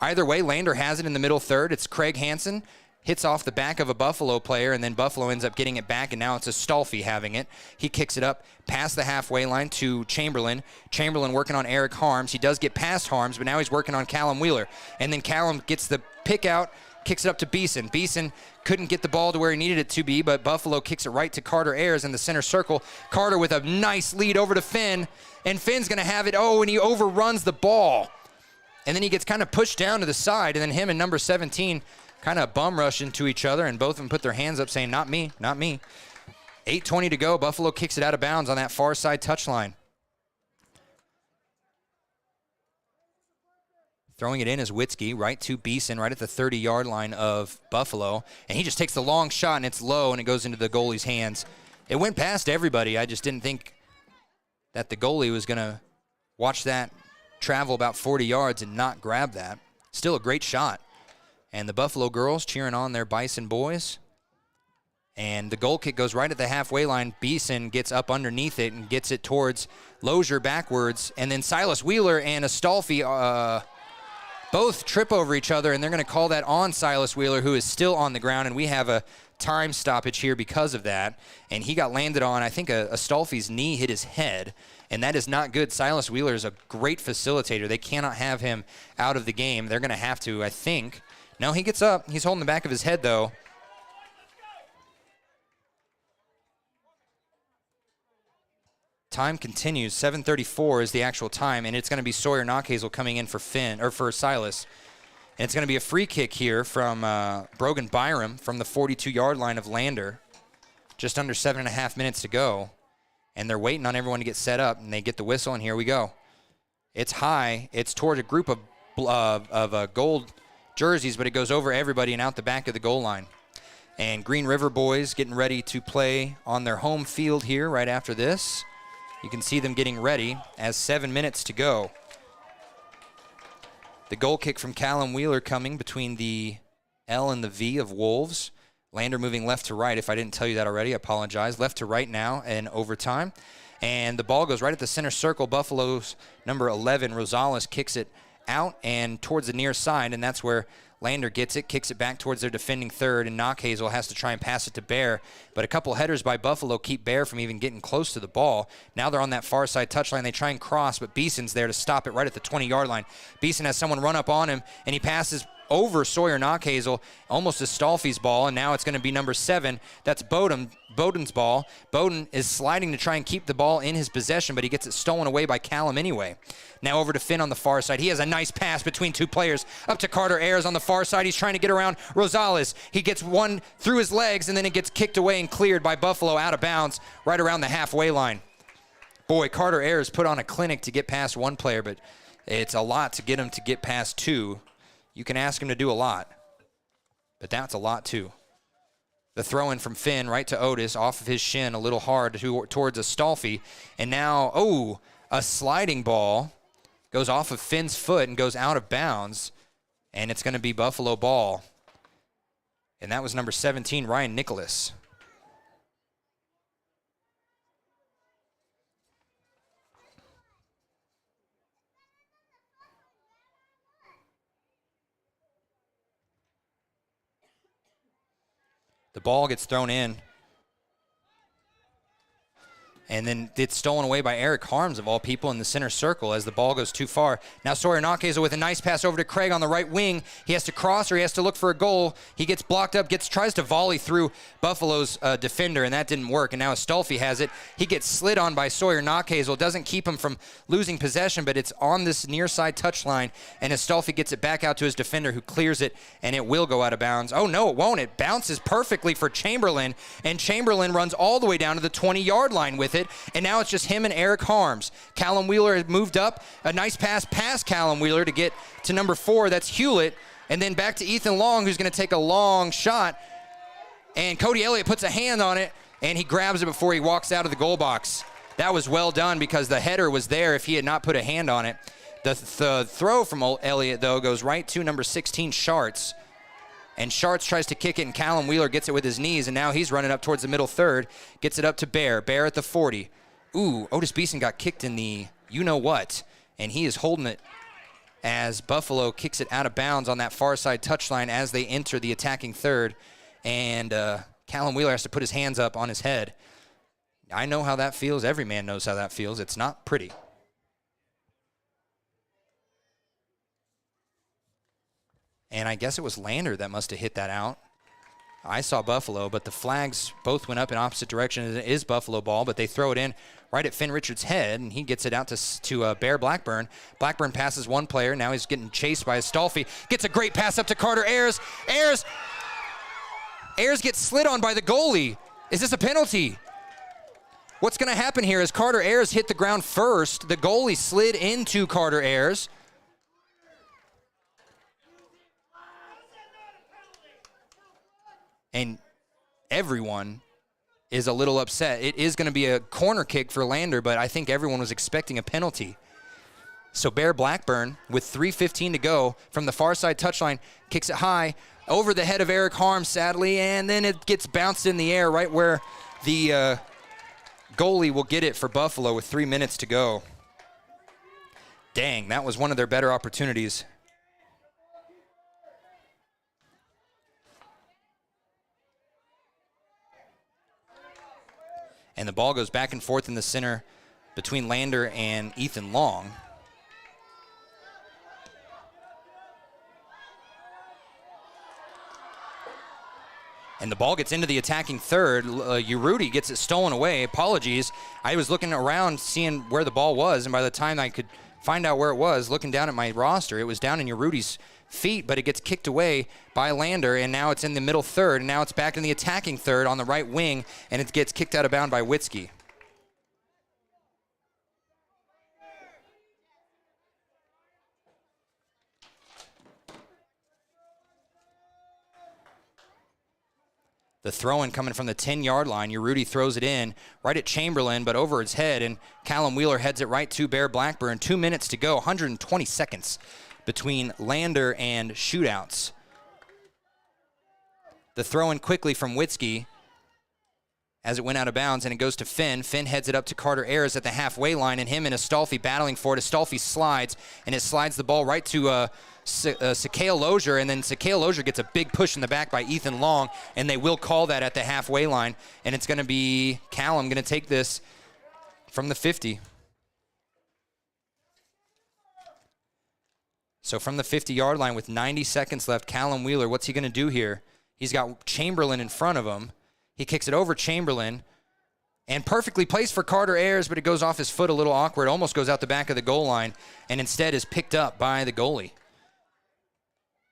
Either way, Lander has it in the middle third. It's Craig Hansen. Hits off the back of a Buffalo player, and then Buffalo ends up getting it back, and now it's Astolfi having it. He kicks it up past the halfway line to Chamberlain. Chamberlain working on Eric Harms. He does get past Harms, but now he's working on Callum Wheeler. And then Callum gets the pick out, kicks it up to Beeson. Beeson couldn't get the ball to where he needed it to be, but Buffalo kicks it right to Carter Ayers in the center circle. Carter with a nice lead over to Finn, and Finn's going to have it. Oh, and he overruns the ball. And then he gets kind of pushed down to the side, and then him and number 17 kind of bum rush into each other, and both of them put their hands up saying, not me, not me. 8:20 to go. Buffalo kicks it out of bounds on that far side touchline. Throwing it in is Witzke, right to Beeson, right at the 30-yard line of Buffalo. And he just takes the long shot, and it's low, and it goes into the goalie's hands. It went past everybody. I just didn't think that the goalie was going to watch that travel about 40 yards and not grab that. Still a great shot. And the Buffalo girls cheering on their Bison boys. And the goal kick goes right at the halfway line. Beeson gets up underneath it and gets it towards Lozier backwards. And then Silas Wheeler and Astolfi both trip over each other, and they're going to call that on Silas Wheeler, who is still on the ground. And we have a time stoppage here because of that. And he got landed on, I think, Astolfi's knee hit his head. And that is not good. Silas Wheeler is a great facilitator. They cannot have him out of the game. They're going to have to, I think. No, he gets up. He's holding the back of his head, though. Time continues. 7:34 is the actual time, and it's going to be Sawyer Knockhazel coming in for Silas. And it's going to be a free kick here from Brogan Byram from the 42-yard line of Lander. Just under 7.5 minutes to go. And they're waiting on everyone to get set up, and they get the whistle, and here we go. It's high. It's toward a group of gold jerseys, but it goes over everybody and out the back of the goal line. And Green River boys getting ready to play on their home field here right after this. You can see them getting ready as 7 minutes to go. The goal kick from Callum Wheeler coming between the L and the V of Wolves. Lander moving left to right. If I didn't tell you that already, I apologize. Left to right now in overtime. And the ball goes right at the center circle. Buffalo's number 11, Rosales, kicks it out and towards the near side, and that's where Lander gets it, kicks it back towards their defending third, and Knockhazel has to try and pass it to Bear. But a couple headers by Buffalo keep Bear from even getting close to the ball. Now they're on that far side touchline. They try and cross, but Beeson's there to stop it right at the 20-yard line. Beeson has someone run up on him, and he passes over Sawyer Knockhazel, almost a Stolfi's ball, and now it's going to be number 7. That's Bowden's ball. Bowden is sliding to try and keep the ball in his possession, but he gets it stolen away by Callum anyway. Now over to Finn on the far side. He has a nice pass between two players up to Carter Ayers on the far side. He's trying to get around Rosales. He gets one through his legs, and then it gets kicked away and cleared by Buffalo out of bounds right around the halfway line. Boy, Carter Ayers put on a clinic to get past one player, but it's a lot to get him to get past two. You can ask him to do a lot, but that's a lot too. The throw-in from Finn right to Otis off of his shin, a little hard towards Astolfi. And now, a sliding ball goes off of Finn's foot and goes out of bounds, and it's going to be Buffalo ball. And that was number 17, Ryan Nicholas. The ball gets thrown in. And then it's stolen away by Eric Harms, of all people, in the center circle as the ball goes too far. Now Sawyer Nakazel with a nice pass over to Craig on the right wing. He has to cross or he has to look for a goal. He gets blocked up, tries to volley through Buffalo's defender, and that didn't work. And now Astolfi has it. He gets slid on by Sawyer Nakazel. Doesn't keep him from losing possession, but it's on this near side touchline, and Astolfi gets it back out to his defender, who clears it, and it will go out of bounds. Oh, no, it won't. It bounces perfectly for Chamberlain, and Chamberlain runs all the way down to the 20-yard line with it, and now it's just him and Eric Harms. Callum Wheeler has moved up. A nice pass past Callum Wheeler to get to number 4. That's Hewlett. And then back to Ethan Long, who's going to take a long shot. And Cody Elliott puts a hand on it, and he grabs it before he walks out of the goal box. That was well done because the header was there if he had not put a hand on it. The throw from Elliott, though, goes right to number 16, Schartz. And Schartz tries to kick it, and Callum Wheeler gets it with his knees, and now he's running up towards the middle third. Gets it up to Bear. Bear at the 40. Ooh, Otis Beeson got kicked in the you-know-what, and he is holding it as Buffalo kicks it out of bounds on that far side touchline as they enter the attacking third. And Callum Wheeler has to put his hands up on his head. I know how that feels. Every man knows how that feels. It's not pretty. And I guess it was Lander that must have hit that out. I saw Buffalo, but the flags both went up in opposite directions. It is Buffalo ball, but they throw it in right at Finn Richards' head, and he gets it out to Bear Blackburn. Blackburn passes one player. Now he's getting chased by Astolfi. Gets a great pass up to Carter Ayers. Ayers gets slid on by the goalie. Is this a penalty? What's going to happen here is Carter Ayers hit the ground first. The goalie slid into Carter Ayers. And everyone is a little upset. It is going to be a corner kick for Lander, but I think everyone was expecting a penalty. So Bear Blackburn, with 3:15 to go from the far side touchline, kicks it high over the head of Eric Harms, sadly, and then it gets bounced in the air right where the goalie will get it for Buffalo with 3 minutes to go. Dang, that was one of their better opportunities. And the ball goes back and forth in the center between Lander and Ethan Long. And the ball gets into the attacking third. Urruti gets it stolen away. Apologies. I was looking around seeing where the ball was, and by the time I could find out where it was, looking down at my roster, it was down in Urruti's feet, but it gets kicked away by Lander, and now it's in the middle third, and now it's back in the attacking third on the right wing, and it gets kicked out of bounds by Witzke. The throw-in coming from the 10-yard line. Urruti throws it in right at Chamberlain, but over his head, and Callum Wheeler heads it right to Bear Blackburn. 2 minutes to go, 120 seconds between Lander and shootouts. The throw-in quickly from Witzke as it went out of bounds, and it goes to Finn. Finn heads it up to Carter Ayers at the halfway line, and him and Astolfi battling for it. Astolfi slides, and it slides the ball right to Sakale Lozier, and then Sakale Lozier gets a big push in the back by Ethan Long, and they will call that at the halfway line, and it's going to be Callum going to take this from the 50. So from the 50-yard line with 90 seconds left, Callum Wheeler, what's he going to do here? He's got Chamberlain in front of him. He kicks it over Chamberlain and perfectly placed for Carter Ayers, but it goes off his foot a little awkward, almost goes out the back of the goal line, and instead is picked up by the goalie.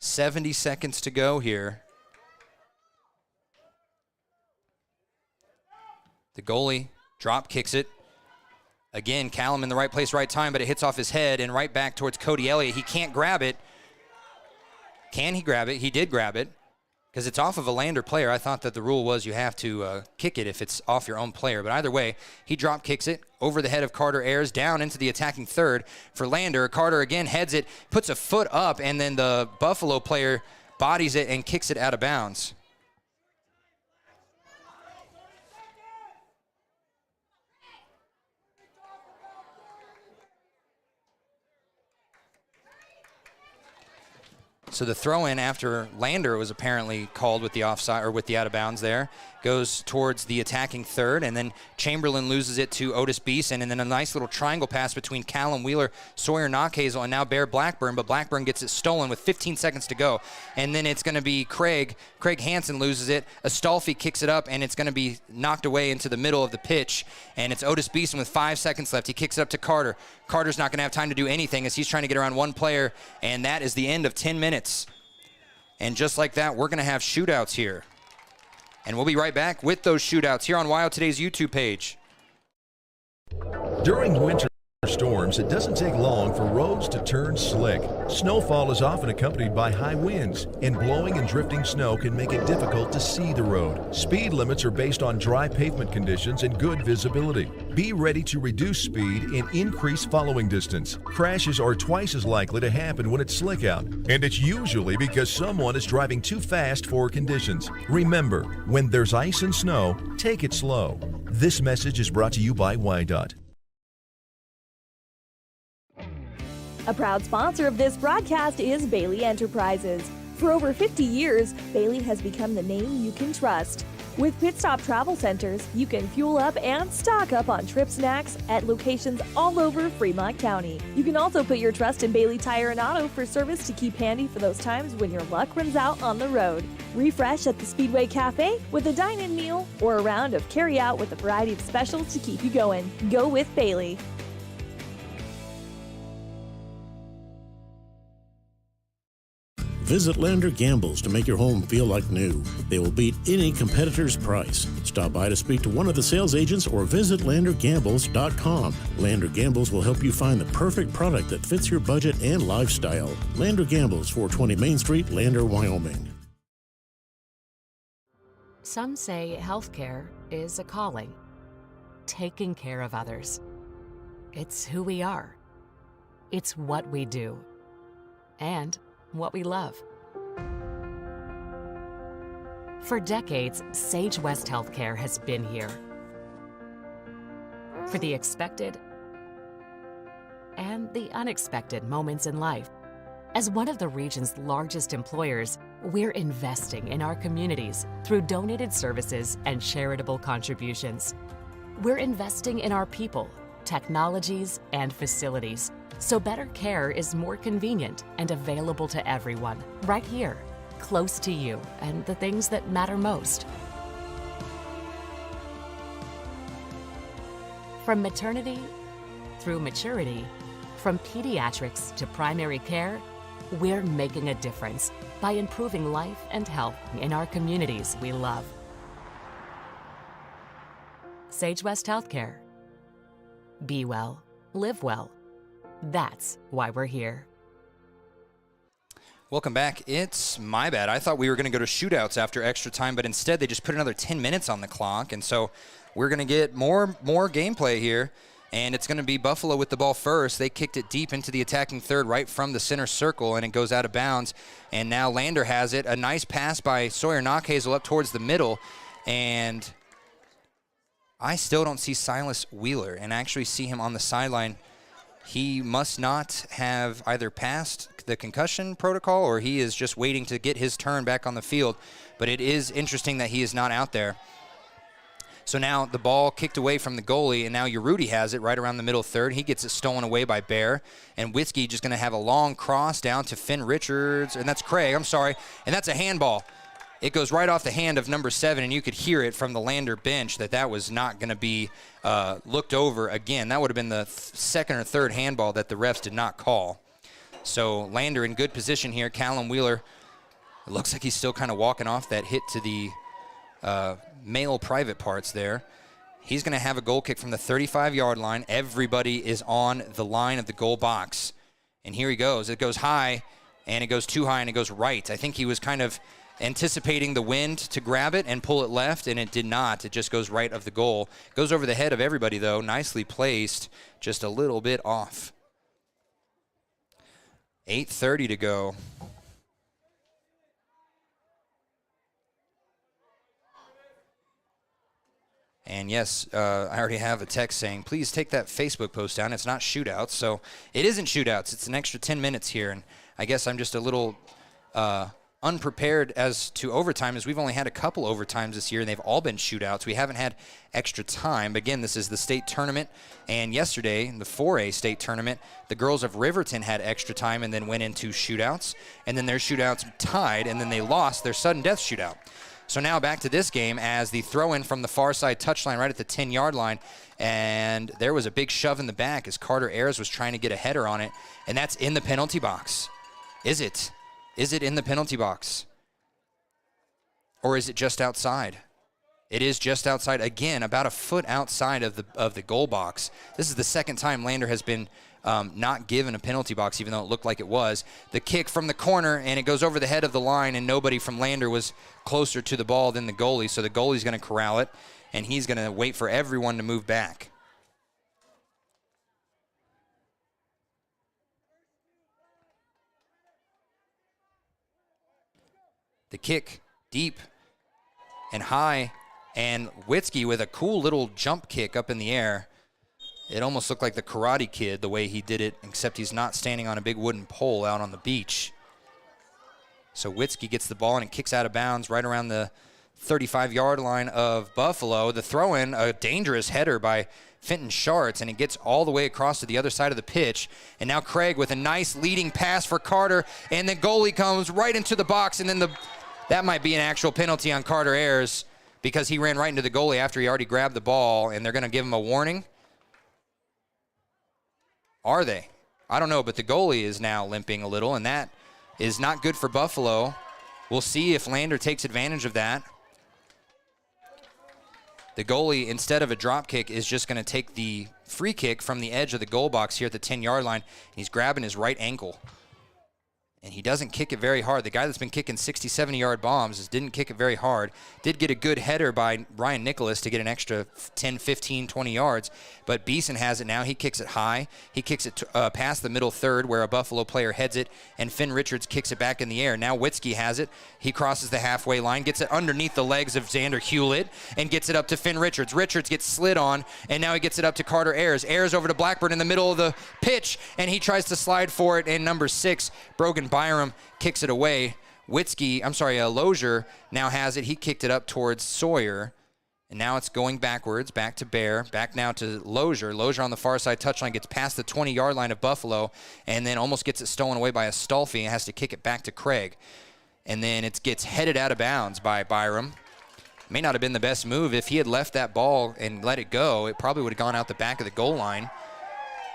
70 seconds to go here. The goalie drop kicks it. Again, Callum in the right place, right time, but it hits off his head and right back towards Cody Elliott. He can't grab it. Can he grab it? He did grab it because it's off of a Lander player. I thought that the rule was you have to kick it if it's off your own player. But either way, he drop kicks it over the head of Carter Ayers down into the attacking third for Lander. Carter again heads it, puts a foot up, and then the Buffalo player bodies it and kicks it out of bounds. So the throw-in after Lander was apparently called with the offside or with the out of bounds there goes towards the attacking third, and then Chamberlain loses it to Otis Beeson, and then a nice little triangle pass between Callum Wheeler, Sawyer Knockhazel, and now Bear Blackburn, but Blackburn gets it stolen with 15 seconds to go. And then it's going to be Craig Hansen loses it, Astolfi kicks it up, and it's going to be knocked away into the middle of the pitch, and it's Otis Beeson with 5 seconds left. He kicks it up to Carter. Carter's not going to have time to do anything as he's trying to get around one player, and that is the end of 10 minutes. And just like that, we're going to have shootouts here. And we'll be right back with those shootouts here on Wild Today's YouTube page. During winter storms, it doesn't take long for roads to turn slick. Snowfall is often accompanied by high winds, and blowing and drifting snow can make it difficult to see the road. Speed limits are based on dry pavement conditions and good visibility. Be ready to reduce speed and increase following distance. Crashes are twice as likely to happen when it's slick out, and it's usually because someone is driving too fast for conditions. Remember, when there's ice and snow, take it slow. This message is brought to you by WYDOT. A proud sponsor of this broadcast is Bailey Enterprises. For over 50 years, Bailey has become the name you can trust. With Pit Stop Travel Centers, you can fuel up and stock up on trip snacks at locations all over Fremont County. You can also put your trust in Bailey Tire and Auto for service to keep handy for those times when your luck runs out on the road. Refresh at the Speedway Cafe with a dine-in meal or a round of carry-out with a variety of specials to keep you going. Go with Bailey. Visit Lander Gambles to make your home feel like new. They will beat any competitor's price. Stop by to speak to one of the sales agents or visit LanderGambles.com. Lander Gambles will help you find the perfect product that fits your budget and lifestyle. Lander Gambles, 420 Main Street, Lander, Wyoming. Some say healthcare is a calling. Taking care of others. It's who we are. It's what we do. And what we love. For decades, Sage West Healthcare has been here. For the expected and the unexpected moments in life. As one of the region's largest employers, we're investing in our communities through donated services and charitable contributions. We're investing in our people, technologies, and facilities, so better care is more convenient and available to everyone, right here, close to you and the things that matter most. From maternity through maturity, from pediatrics to primary care, we're making a difference by improving life and health in our communities we love. Sage West Healthcare. Be well, live well. That's why we're here. Welcome back. It's my bad. I thought we were going to go to shootouts after extra time, but instead they just put another 10 minutes on the clock, and so we're going to get more gameplay here, and it's going to be Buffalo with the ball first. They kicked it deep into the attacking third right from the center circle, and it goes out of bounds, and now Lander has it. A nice pass by Sawyer Knockhazel up towards the middle, and I still don't see Silas Wheeler, and I actually see him on the sideline. He must not have either passed the concussion protocol or he is just waiting to get his turn back on the field. But it is interesting that he is not out there. So now the ball kicked away from the goalie, and now Urruti has it right around the middle third. He gets it stolen away by Bear, and Whiskey just going to have a long cross down to Finn Richards, and that's Craig, I'm sorry, and that's a handball. It goes right off the hand of number 7, and you could hear it from the Lander bench that was not going to be looked over again. That would have been the second or third handball that the refs did not call. So Lander in good position here. Callum Wheeler, it looks like he's still kind of walking off that hit to the male private parts there. He's going to have a goal kick from the 35-yard line. Everybody is on the line of the goal box. And here he goes. It goes high, and it goes too high, and it goes right. I think he was kind of anticipating the wind to grab it and pull it left, and it did not. It just goes right of the goal. Goes over the head of everybody, though. Nicely placed, just a little bit off. 8:30 to go. And yes, I already have a text saying, please take that Facebook post down. It's not shootouts. So it isn't shootouts. It's an extra 10 minutes here. And I guess I'm just a little unprepared as to overtime, as we've only had a couple overtimes this year, and they've all been shootouts. We haven't had extra time. Again, this is the state tournament, and yesterday in the 4A state tournament, the girls of Riverton had extra time and then went into shootouts, and then their shootouts tied, and then they lost their sudden death shootout. So now back to this game as the throw-in from the far side touchline right at the 10-yard line, and there was a big shove in the back as Carter Ayers was trying to get a header on it, and that's in the penalty box. Is it? Is it in the penalty box? Or is it just outside? It is just outside. Again, about a foot outside of the goal box. This is the second time Lander has been not given a penalty box, even though it looked like it was. The kick from the corner, and it goes over the head of the line, and nobody from Lander was closer to the ball than the goalie, so the goalie's going to corral it, and he's going to wait for everyone to move back. The kick deep and high, and Witzke with a cool little jump kick up in the air. It almost looked like the Karate Kid, the way he did it, except he's not standing on a big wooden pole out on the beach. So Witzke gets the ball and it kicks out of bounds right around the 35-yard line of Buffalo. The throw-in, a dangerous header by Fenton Schartz, and it gets all the way across to the other side of the pitch. And now Craig with a nice leading pass for Carter, and the goalie comes right into the box, and then that might be an actual penalty on Carter Ayers because he ran right into the goalie after he already grabbed the ball, and they're going to give him a warning. Are they? I don't know, but the goalie is now limping a little, and that is not good for Buffalo. We'll see if Lander takes advantage of that. The goalie, instead of a drop kick, is just going to take the free kick from the edge of the goal box here at the 10-yard line. He's grabbing his right ankle. And he doesn't kick it very hard. The guy that's been kicking 60, 70-yard bombs didn't kick it very hard. Did get a good header by Ryan Nicholas to get an extra 10, 15, 20 yards. But Beeson has it now. He kicks it high. He kicks it past the middle third where a Buffalo player heads it, and Finn Richards kicks it back in the air. Now Witzke has it. He crosses the halfway line, gets it underneath the legs of Xander Hewlett, and gets it up to Finn Richards. Richards gets slid on, and now he gets it up to Carter Ayers. Ayers over to Blackburn in the middle of the pitch, and he tries to slide for it, and number 6, Brogan Byram, kicks it away. Lozier now has it. He kicked it up towards Sawyer, and now it's going backwards, back to Bear, back now to Lozier. Lozier on the far side touchline gets past the 20-yard line of Buffalo, and then almost gets it stolen away by Astolfi and has to kick it back to Craig. And then it gets headed out of bounds by Byram. May not have been the best move. If he had left that ball and let it go, it probably would have gone out the back of the goal line.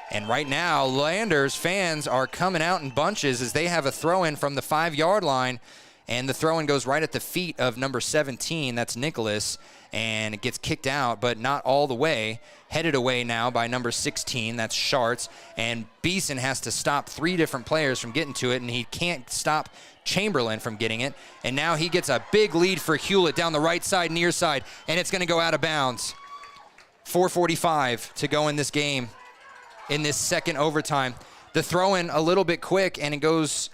And right now, Landers fans are coming out in bunches as they have a throw-in from the 5-yard line, and the throw-in goes right at the feet of number 17, that's Nicholas, and it gets kicked out, but not all the way. Headed away now by number 16, that's Schartz, and Beeson has to stop 3 different players from getting to it, and he can't stop Chamberlain from getting it. And now he gets a big lead for Hewlett down the right side, near side, and it's going to go out of bounds. 4:45 to go in this game. In this second overtime. The throw-in a little bit quick, and it goes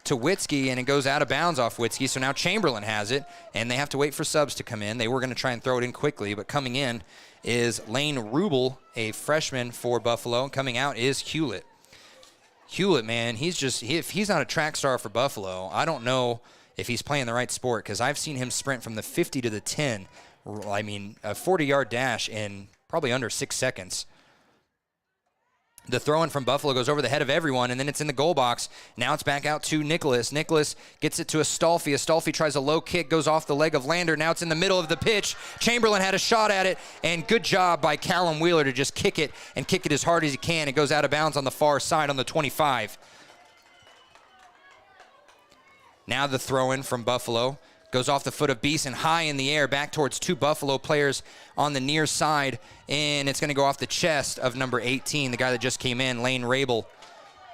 to Witzke, and it goes out of bounds off Witzke. So now Chamberlain has it, and they have to wait for subs to come in. They were going to try and throw it in quickly, but coming in is Lane Rubel, a freshman for Buffalo, and coming out is Hewlett. Hewlett, man, if he's not a track star for Buffalo, I don't know if he's playing the right sport, because I've seen him sprint from the 50 to the 10. I mean, a 40-yard dash in probably under 6 seconds. The throw-in from Buffalo goes over the head of everyone, and then it's in the goal box. Now it's back out to Nicholas. Nicholas gets it to Astolfi. Astolfi tries a low kick, goes off the leg of Lander. Now it's in the middle of the pitch. Chamberlain had a shot at it, and good job by Callum Wheeler to just kick it and kick it as hard as he can. It goes out of bounds on the far side on the 25. Now the throw-in from Buffalo goes off the foot of Beeson, high in the air, back towards 2 Buffalo players on the near side, and it's going to go off the chest of number 18, the guy that just came in, Lane Rabel.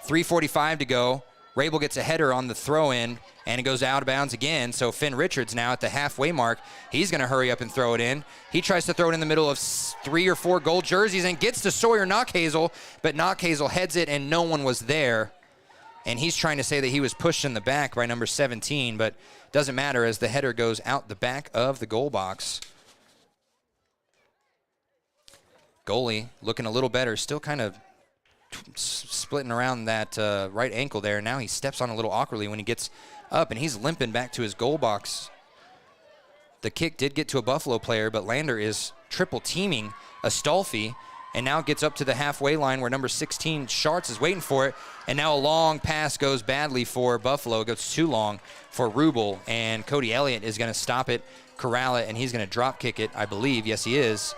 3:45 to go. Rabel gets a header on the throw-in, and it goes out of bounds again. So Finn Richards now at the halfway mark. He's going to hurry up and throw it in. He tries to throw it in the middle of 3 or 4 gold jerseys and gets to Sawyer Knockhazel, but Knockhazel heads it, and no one was there. And he's trying to say that he was pushed in the back by number 17, but doesn't matter as the header goes out the back of the goal box. Goalie looking a little better, still kind of splitting around that right ankle there. Now he steps on a little awkwardly when he gets up, and he's limping back to his goal box. The kick did get to a Buffalo player, but Lander is triple teaming Astolfi, and now gets up to the halfway line where number 16, Schartz, is waiting for it. And now a long pass goes badly for Buffalo. It goes too long for Rubel, and Cody Elliott is going to stop it, corral it, and he's going to drop kick it, I believe. Yes, he is.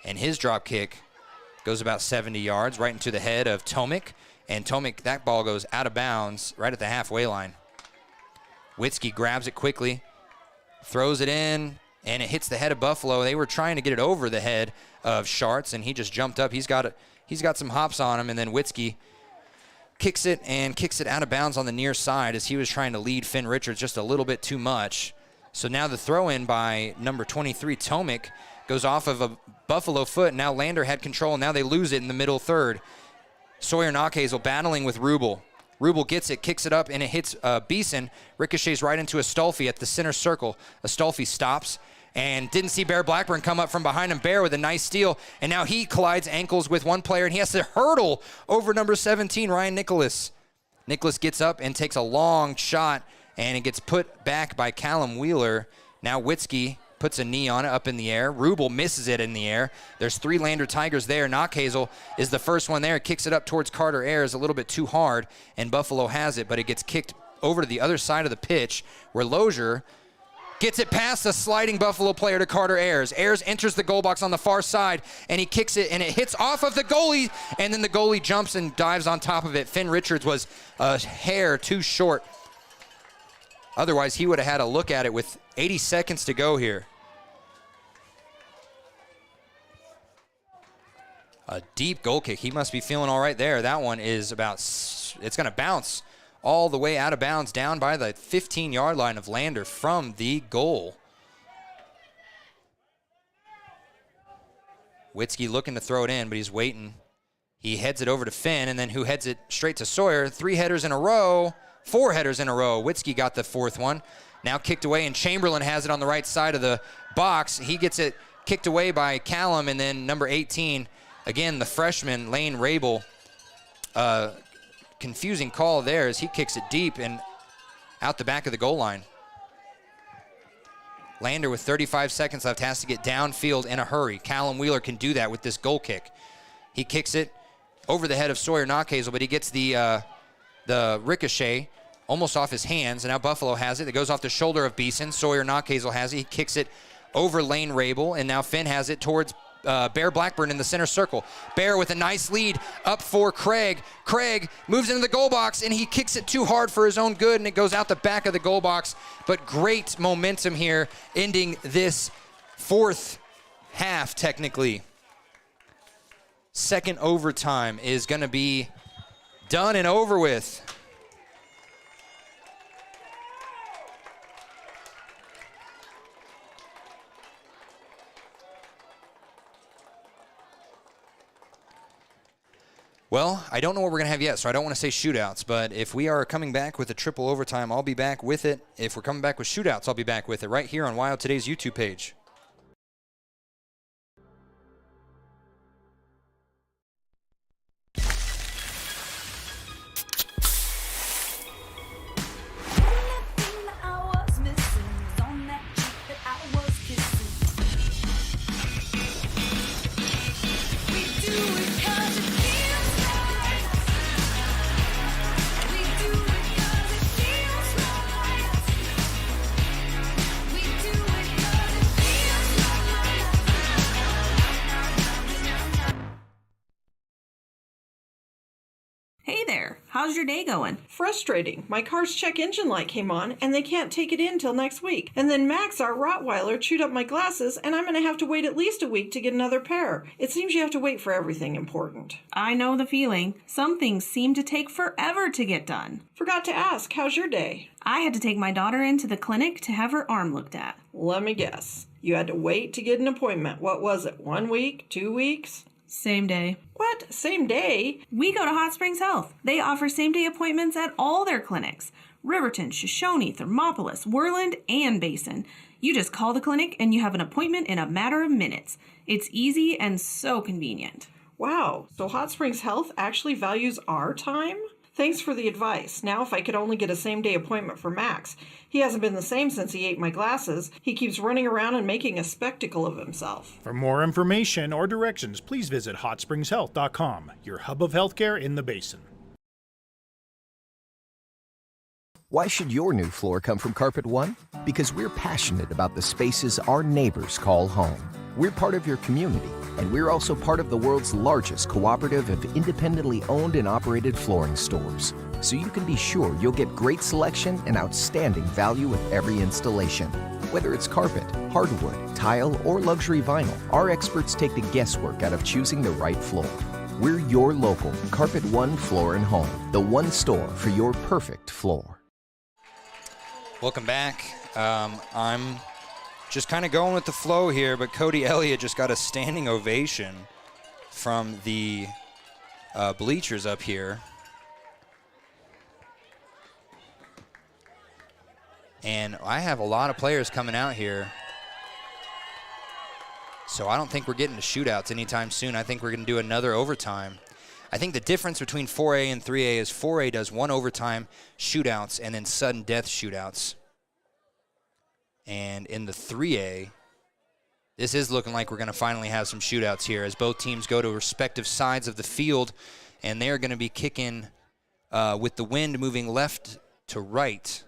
And his drop kick goes about 70 yards right into the head of Tomic. And Tomic, that ball goes out of bounds right at the halfway line. Witzke grabs it quickly, throws it in, and it hits the head of Buffalo. They were trying to get it over the head of Schartz, and he just jumped up. He's got some hops on him, and then Witzke kicks it out of bounds on the near side as he was trying to lead Finn Richards just a little bit too much. So now the throw-in by number 23, Tomic, goes off of a Buffalo foot. Now Lander had control, and now they lose it in the middle third. Sawyer Knockhazel battling with Rubel. Rubel gets it, kicks it up, and it hits Beeson. Ricochets right into Astolfi at the center circle. Astolfi stops and didn't see Bear Blackburn come up from behind him. Bear with a nice steal, and now he collides ankles with one player, and he has to hurdle over number 17, Ryan Nicholas. Nicholas gets up and takes a long shot, and it gets put back by Callum Wheeler. Now Witzke puts a knee on it up in the air. Rubel misses it in the air. There's 3 Lander Tigers there. Knockhazel is the first one there. Kicks it up towards Carter Ayers a little bit too hard, and Buffalo has it, but it gets kicked over to the other side of the pitch where Lozier gets it past a sliding Buffalo player to Carter Ayers. Ayers enters the goal box on the far side, and he kicks it, and it hits off of the goalie, and then the goalie jumps and dives on top of it. Finn Richards was a hair too short. Otherwise, he would have had a look at it with 80 seconds to go here. A deep goal kick. He must be feeling all right there. That one is it's going to bounce all the way out of bounds down by the 15-yard line of Lander from the goal. Witzke looking to throw it in, but he's waiting. He heads it over to Finn, and then who heads it straight to Sawyer. 4 headers in a row. Witzke got the 4th one. Now kicked away, and Chamberlain has it on the right side of the box. He gets it kicked away by Callum, and then number 18, again, the freshman, Lane Rabel. Confusing call there as he kicks it deep and out the back of the goal line. Lander with 35 seconds left has to get downfield in a hurry. Callum Wheeler can do that with this goal kick. He kicks it over the head of Sawyer Knockhazel, but he gets the ricochet almost off his hands, and now Buffalo has it. It goes off the shoulder of Beeson. Sawyer Knockhazel has it. He kicks it over Lane Rabel, and now Finn has it towards Bear Blackburn in the center circle. Bear with a nice lead up for Craig. Craig moves into the goal box, and he kicks it too hard for his own good, and it goes out the back of the goal box. But great momentum here, ending this 4th half, technically. Second overtime is going to be done and over with. Well, I don't know what we're going to have yet, so I don't want to say shootouts, but if we are coming back with a triple overtime, I'll be back with it. If we're coming back with shootouts, I'll be back with it right here on Wild Today's YouTube page. Hey there, how's your day going? Frustrating. My car's check engine light came on, and they can't take it in till next week. And then Max, our Rottweiler, chewed up my glasses, and I'm going to have to wait at least a week to get another pair. It seems you have to wait for everything important. I know the feeling. Some things seem to take forever to get done. Forgot to ask, how's your day? I had to take my daughter into the clinic to have her arm looked at. Let me guess. You had to wait to get an appointment. What was it, 1 week, 2 weeks? Same day. What? Same day? We go to Hot Springs Health. They offer same-day appointments at all their clinics. Riverton, Shoshone, Thermopolis, Worland, and Basin. You just call the clinic and you have an appointment in a matter of minutes. It's easy and so convenient. Wow, so Hot Springs Health actually values our time? Thanks for the advice. Now if I could only get a same-day appointment for Max. He hasn't been the same since he ate my glasses. He keeps running around and making a spectacle of himself. For more information or directions, please visit hotspringshealth.com, your hub of healthcare in the Basin. Why should your new floor come from Carpet One? Because we're passionate about the spaces our neighbors call home. We're part of your community, and we're also part of the world's largest cooperative of independently owned and operated flooring stores. So you can be sure you'll get great selection and outstanding value with every installation. Whether it's carpet, hardwood, tile, or luxury vinyl, our experts take the guesswork out of choosing the right floor. We're your local Carpet One Floor and Home, the one store for your perfect floor. Welcome back. I'm just kind of going with the flow here, but Cody Elliott just got a standing ovation from the bleachers up here. And I have a lot of players coming out here, so I don't think we're getting to shootouts anytime soon. I think we're going to do another overtime. I think the difference between 4A and 3A is 4A does one overtime shootouts and then sudden death shootouts. And in the 3A, this is looking like we're going to finally have some shootouts here as both teams go to respective sides of the field, and they're going to be kicking with the wind moving left to right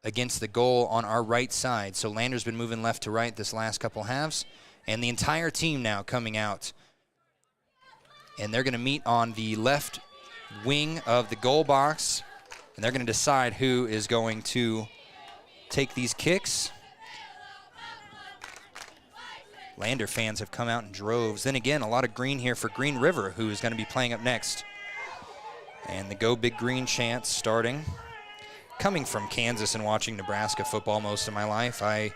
against the goal on our right side. So Lander's been moving left to right this last couple halves, and the entire team now coming out. And they're going to meet on the left wing of the goal box, and they're going to decide who is going to take these kicks. Lander fans have come out in droves. Then again, a lot of green here for Green River, who is going to be playing up next. And the Go Big Green chant starting. Coming from Kansas and watching Nebraska football most of my life, I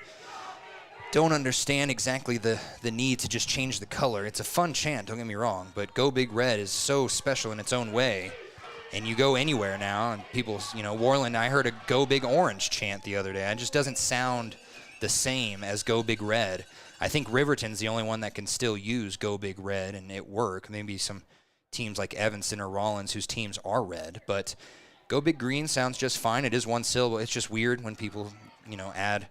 don't understand exactly the need to just change the color. It's a fun chant, don't get me wrong, but Go Big Red is so special in its own way. And you go anywhere now, and people, Worland, I heard a Go Big Orange chant the other day. It just doesn't sound the same as Go Big Red. I think Riverton's the only one that can still use Go Big Red and it work. Maybe some teams like Evanston or Rollins whose teams are red, but Go Big Green sounds just fine. It is one syllable. It's just weird when people, add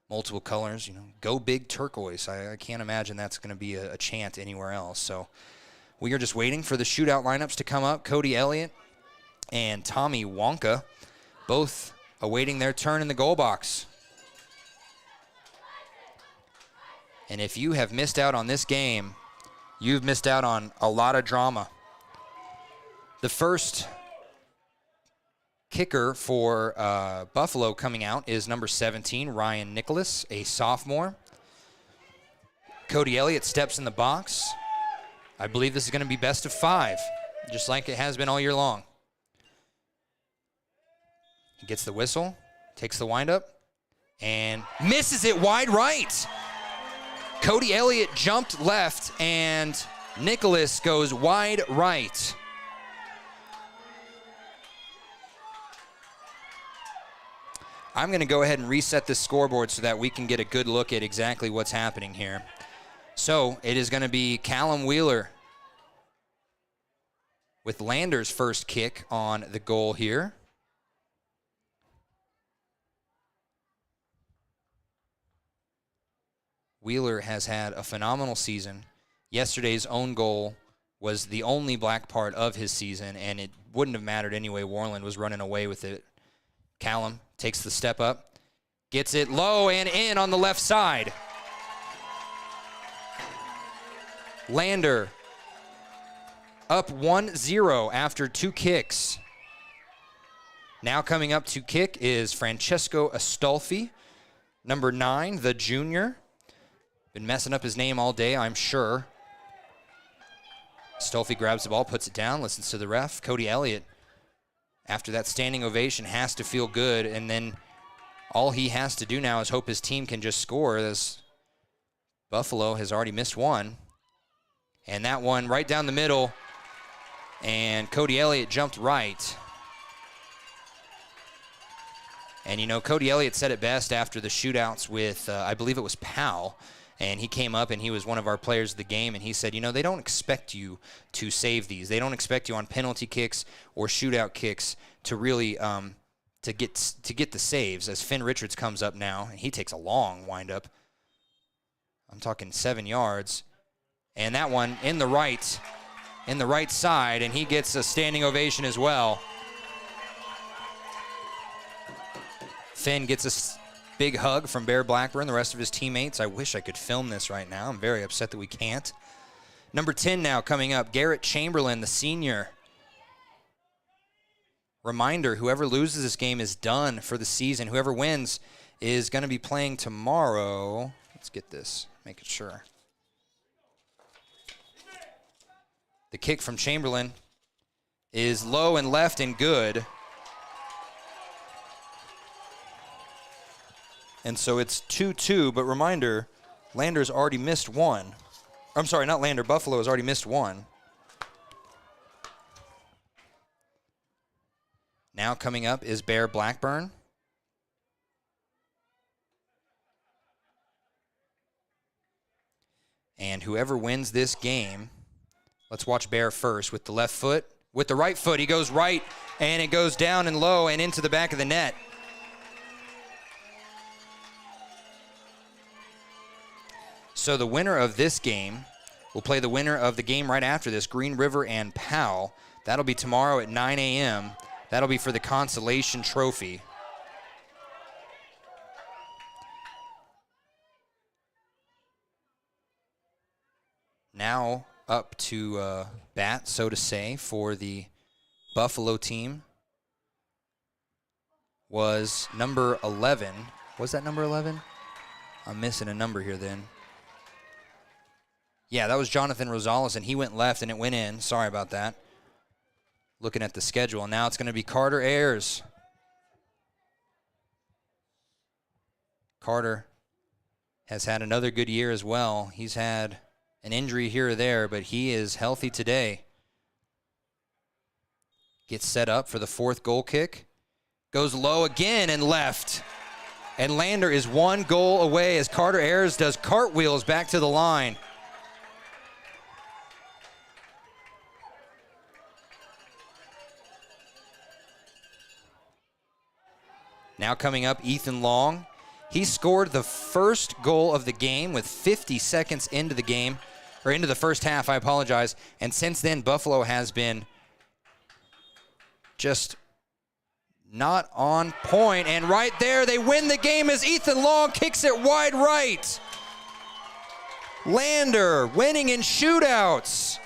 multiple colors. Go Big Turquoise. I can't imagine that's going to be a chant anywhere else. So we are just waiting for the shootout lineups to come up. Cody Elliott and Tommy Wonka, both awaiting their turn in the goal box. And if you have missed out on this game, you've missed out on a lot of drama. The first kicker for Buffalo coming out is number 17, Ryan Nicholas, a sophomore. Cody Elliott steps in the box. I believe this is going to be best of 5, just like it has been all year long. He gets the whistle, takes the windup, and misses it wide right. Cody Elliott jumped left, and Nicholas goes wide right. I'm going to go ahead and reset this scoreboard so that we can get a good look at exactly what's happening here. So it is going to be Callum Wheeler with Lander's first kick on the goal here. Wheeler has had a phenomenal season. Yesterday's own goal was the only black part of his season, and it wouldn't have mattered anyway. Worland was running away with it. Callum takes the step up, gets it low and in on the left side. Lander up 1-0 after 2 kicks. Now coming up to kick is Francesco Astolfi, number 9, the junior. Been messing up his name all day, I'm sure. Astolfi grabs the ball, puts it down, listens to the ref. Cody Elliott, after that standing ovation, has to feel good, and then all he has to do now is hope his team can just score, as Buffalo has already missed one. And that one right down the middle, and Cody Elliott jumped right. And, Cody Elliott said it best after the shootouts with, I believe it was Powell, And he came up and he was one of our players of the game, and he said, they don't expect you to save these. They don't expect you on penalty kicks or shootout kicks to really to get the saves. As Finn Richards comes up now, and he takes a long windup. I'm talking 7 yards. And that one in the right side, and he gets a standing ovation as well. Finn gets a big hug from Bear Blackburn, the rest of his teammates. I wish I could film this right now. I'm very upset that we can't. Number 10 now coming up, Garrett Chamberlain, the senior. Reminder, whoever loses this game is done for the season. Whoever wins is going to be playing tomorrow. Let's get this, make it sure. The kick from Chamberlain is low and left and good. And so it's 2-2, but reminder, Lander's already missed one. I'm sorry, not Lander, Buffalo has already missed one. Now coming up is Bear Blackburn. And whoever wins this game, let's watch Bear first with the left foot. With the right foot, he goes right, and it goes down and low and into the back of the net. So the winner of this game will play the winner of the game right after this, Green River and Powell. That'll be tomorrow at 9 a.m. That'll be for the consolation trophy. Now up to bat, so to say, for the Buffalo team was number 11. Was that number 11? I'm missing a number here then. Yeah, that was Jonathan Rosales, and he went left, and it went in. Sorry about that. Looking at the schedule. And now it's going to be Carter Ayers. Carter has had another good year as well. He's had an injury here or there, but he is healthy today. Gets set up for the fourth goal kick. Goes low again and left. And Lander is one goal away as Carter Ayers does cartwheels back to the line. Now coming up, Ethan Long. He scored the first goal of the game with 50 seconds into the game, or into the first half, I apologize. And since then, Buffalo has been just not on point. And right there, they win the game as Ethan Long kicks it wide right. Lander winning in shootouts.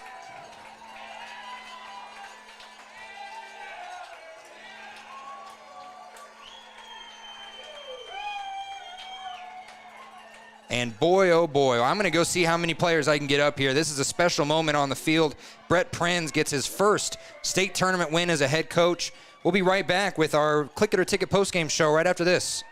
And boy, oh boy, I'm going to go see how many players I can get up here. This is a special moment on the field. Brett Prenz gets his first state tournament win as a head coach. We'll be right back with our Click It or Ticket postgame show right after this.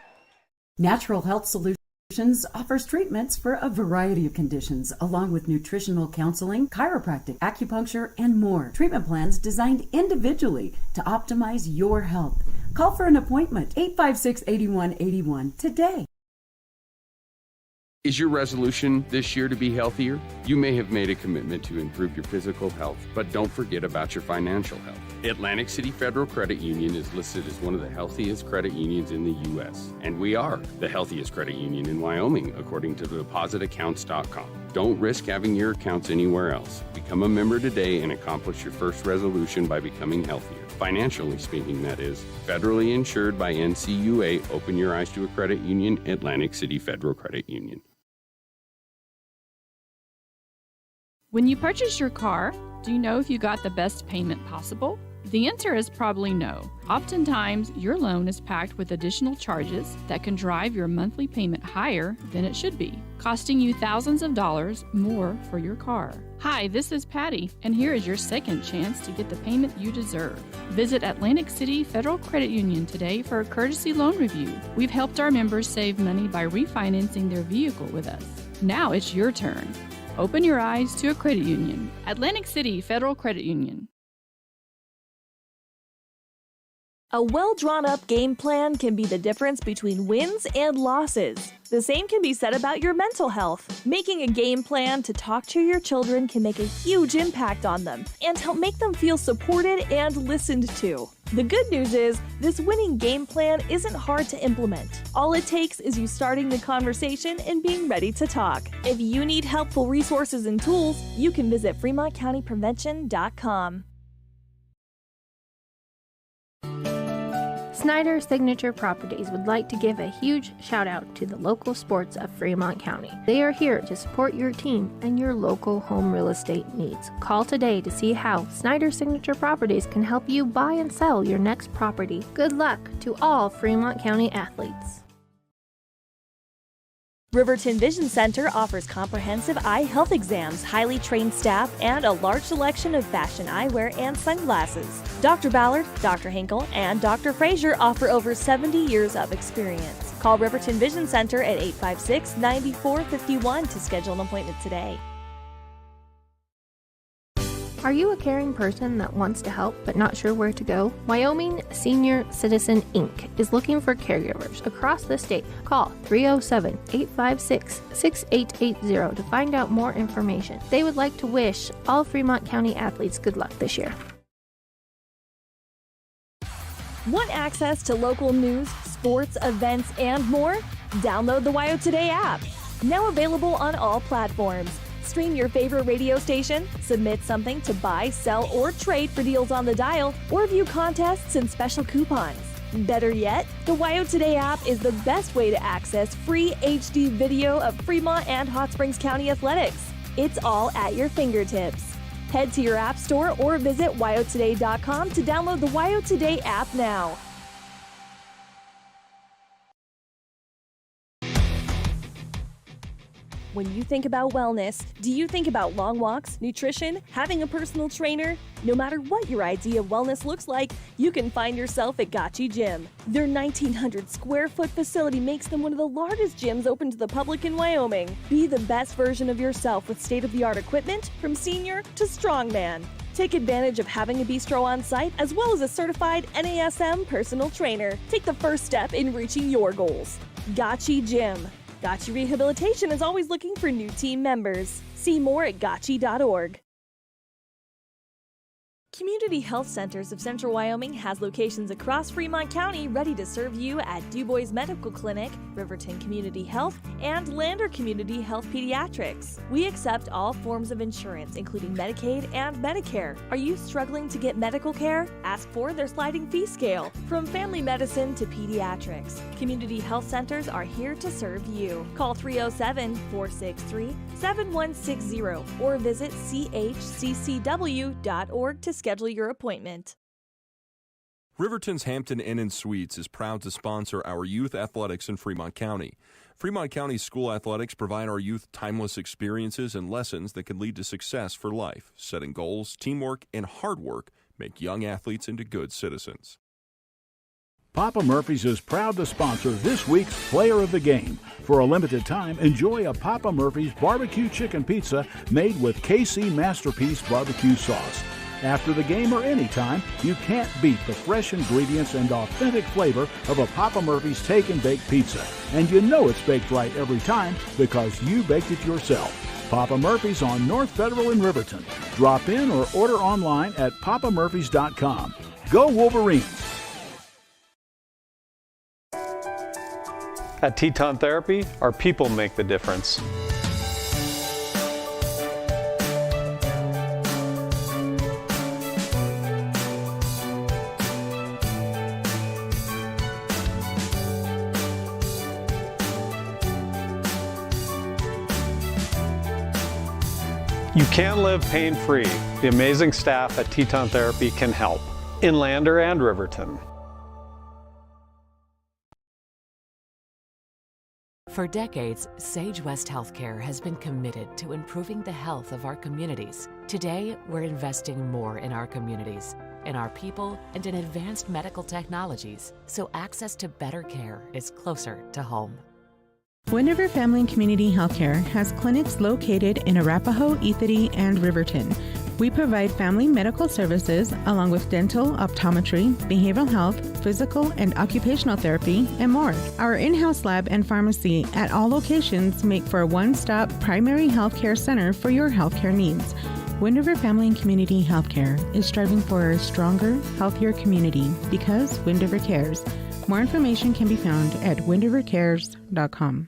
Natural Health Solutions offers treatments for a variety of conditions, along with nutritional counseling, chiropractic, acupuncture, and more. Treatment plans designed individually to optimize your health. Call for an appointment, 856-8181 today. Is your resolution this year to be healthier? You may have made a commitment to improve your physical health, but don't forget about your financial health. Atlantic City Federal Credit Union is listed as one of the healthiest credit unions in the U.S., and we are the healthiest credit union in Wyoming, according to depositaccounts.com. Don't risk having your accounts anywhere else. Become a member today and accomplish your first resolution by becoming healthier. Financially speaking, that is. Federally insured by NCUA. Open your eyes to a credit union. Atlantic City Federal Credit Union. When you purchase your car, do you know if you got the best payment possible? The answer is probably no. Oftentimes, your loan is packed with additional charges that can drive your monthly payment higher than it should be, costing you thousands of dollars more for your car. Hi, this is Patty, and here is your second chance to get the payment you deserve. Visit Atlantic City Federal Credit Union today for a courtesy loan review. We've helped our members save money by refinancing their vehicle with us. Now it's your turn. Open your eyes to a credit union. Atlantic City Federal Credit Union. A well-drawn-up game plan can be the difference between wins and losses. The same can be said about your mental health. Making a game plan to talk to your children can make a huge impact on them and help make them feel supported and listened to. The good news is, this winning game plan isn't hard to implement. All it takes is you starting the conversation and being ready to talk. If you need helpful resources and tools, you can visit FremontCountyPrevention.com. Snyder Signature Properties would like to give a huge shout out to the local sports of Fremont County. They are here to support your team and your local home real estate needs. Call today to see how Snyder Signature Properties can help you buy and sell your next property. Good luck to all Fremont County athletes. Riverton Vision Center offers comprehensive eye health exams, highly trained staff, and a large selection of fashion eyewear and sunglasses. Dr. Ballard, Dr. Hinkle, and Dr. Frazier offer over 70 years of experience. Call Riverton Vision Center at 856-9451 to schedule an appointment today. Are you a caring person that wants to help but not sure where to go? Wyoming Senior Citizen Inc. is looking for caregivers across the state. Call 307-856-6880 to find out more information. They would like to wish all Fremont County athletes good luck this year. Want access to local news, sports, events, and more? Download the WYO Today app. Now available on all platforms. Stream your favorite radio station, submit something to buy, sell, or trade for deals on the dial, or view contests and special coupons. Better yet, the WYO Today app is the best way to access free HD video of Fremont and Hot Springs County athletics. It's all at your fingertips. Head to your app store or visit wyotoday.com to download the WYO Today app now. When you think about wellness, do you think about long walks, nutrition, having a personal trainer? No matter what your idea of wellness looks like, you can find yourself at Gotchi Gym. Their 1,900 square foot facility makes them one of the largest gyms open to the public in Wyoming. Be the best version of yourself with state-of-the-art equipment from senior to strongman. Take advantage of having a bistro on site as well as a certified NASM personal trainer. Take the first step in reaching your goals. Gotchi Gym. Gotchi Rehabilitation is always looking for new team members. See more at gotchi.org. Community Health Centers of Central Wyoming has locations across Fremont County ready to serve you at DuBois Medical Clinic, Riverton Community Health, and Lander Community Health Pediatrics. We accept all forms of insurance, including Medicaid and Medicare. Are you struggling to get medical care? Ask for their sliding fee scale. From family medicine to pediatrics, Community Health Centers are here to serve you. Call 307-463-7160 or visit chccw.org to schedule your appointment. Riverton's Hampton Inn & Suites is proud to sponsor our youth athletics in Fremont County. Fremont County school athletics provide our youth timeless experiences and lessons that can lead to success for life. Setting goals, teamwork, and hard work make young athletes into good citizens. Papa Murphy's is proud to sponsor this week's Player of the Game. For a limited time, enjoy a Papa Murphy's barbecue chicken pizza made with KC Masterpiece barbecue sauce. After the game or anytime, you can't beat the fresh ingredients and authentic flavor of a Papa Murphy's Take and Bake pizza. And you know it's baked right every time because you baked it yourself. Papa Murphy's on North Federal in Riverton. Drop in or order online at papamurphys.com. Go Wolverines! At Teton Therapy, our people make the difference. You can live pain-free. The amazing staff at Teton Therapy can help. In Lander and Riverton. For decades, Sage West Healthcare has been committed to improving the health of our communities. Today, we're investing more in our communities, in our people, and in advanced medical technologies, so access to better care is closer to home. Wind River Family and Community Healthcare has clinics located in Arapahoe, Ethity, and Riverton. We provide family medical services along with dental, optometry, behavioral health, physical and occupational therapy, and more. Our in-house lab and pharmacy at all locations make for a one-stop primary healthcare center for your healthcare needs. Wind River Family and Community Healthcare is striving for a stronger, healthier community because Wind River cares. More information can be found at windrivercares.com.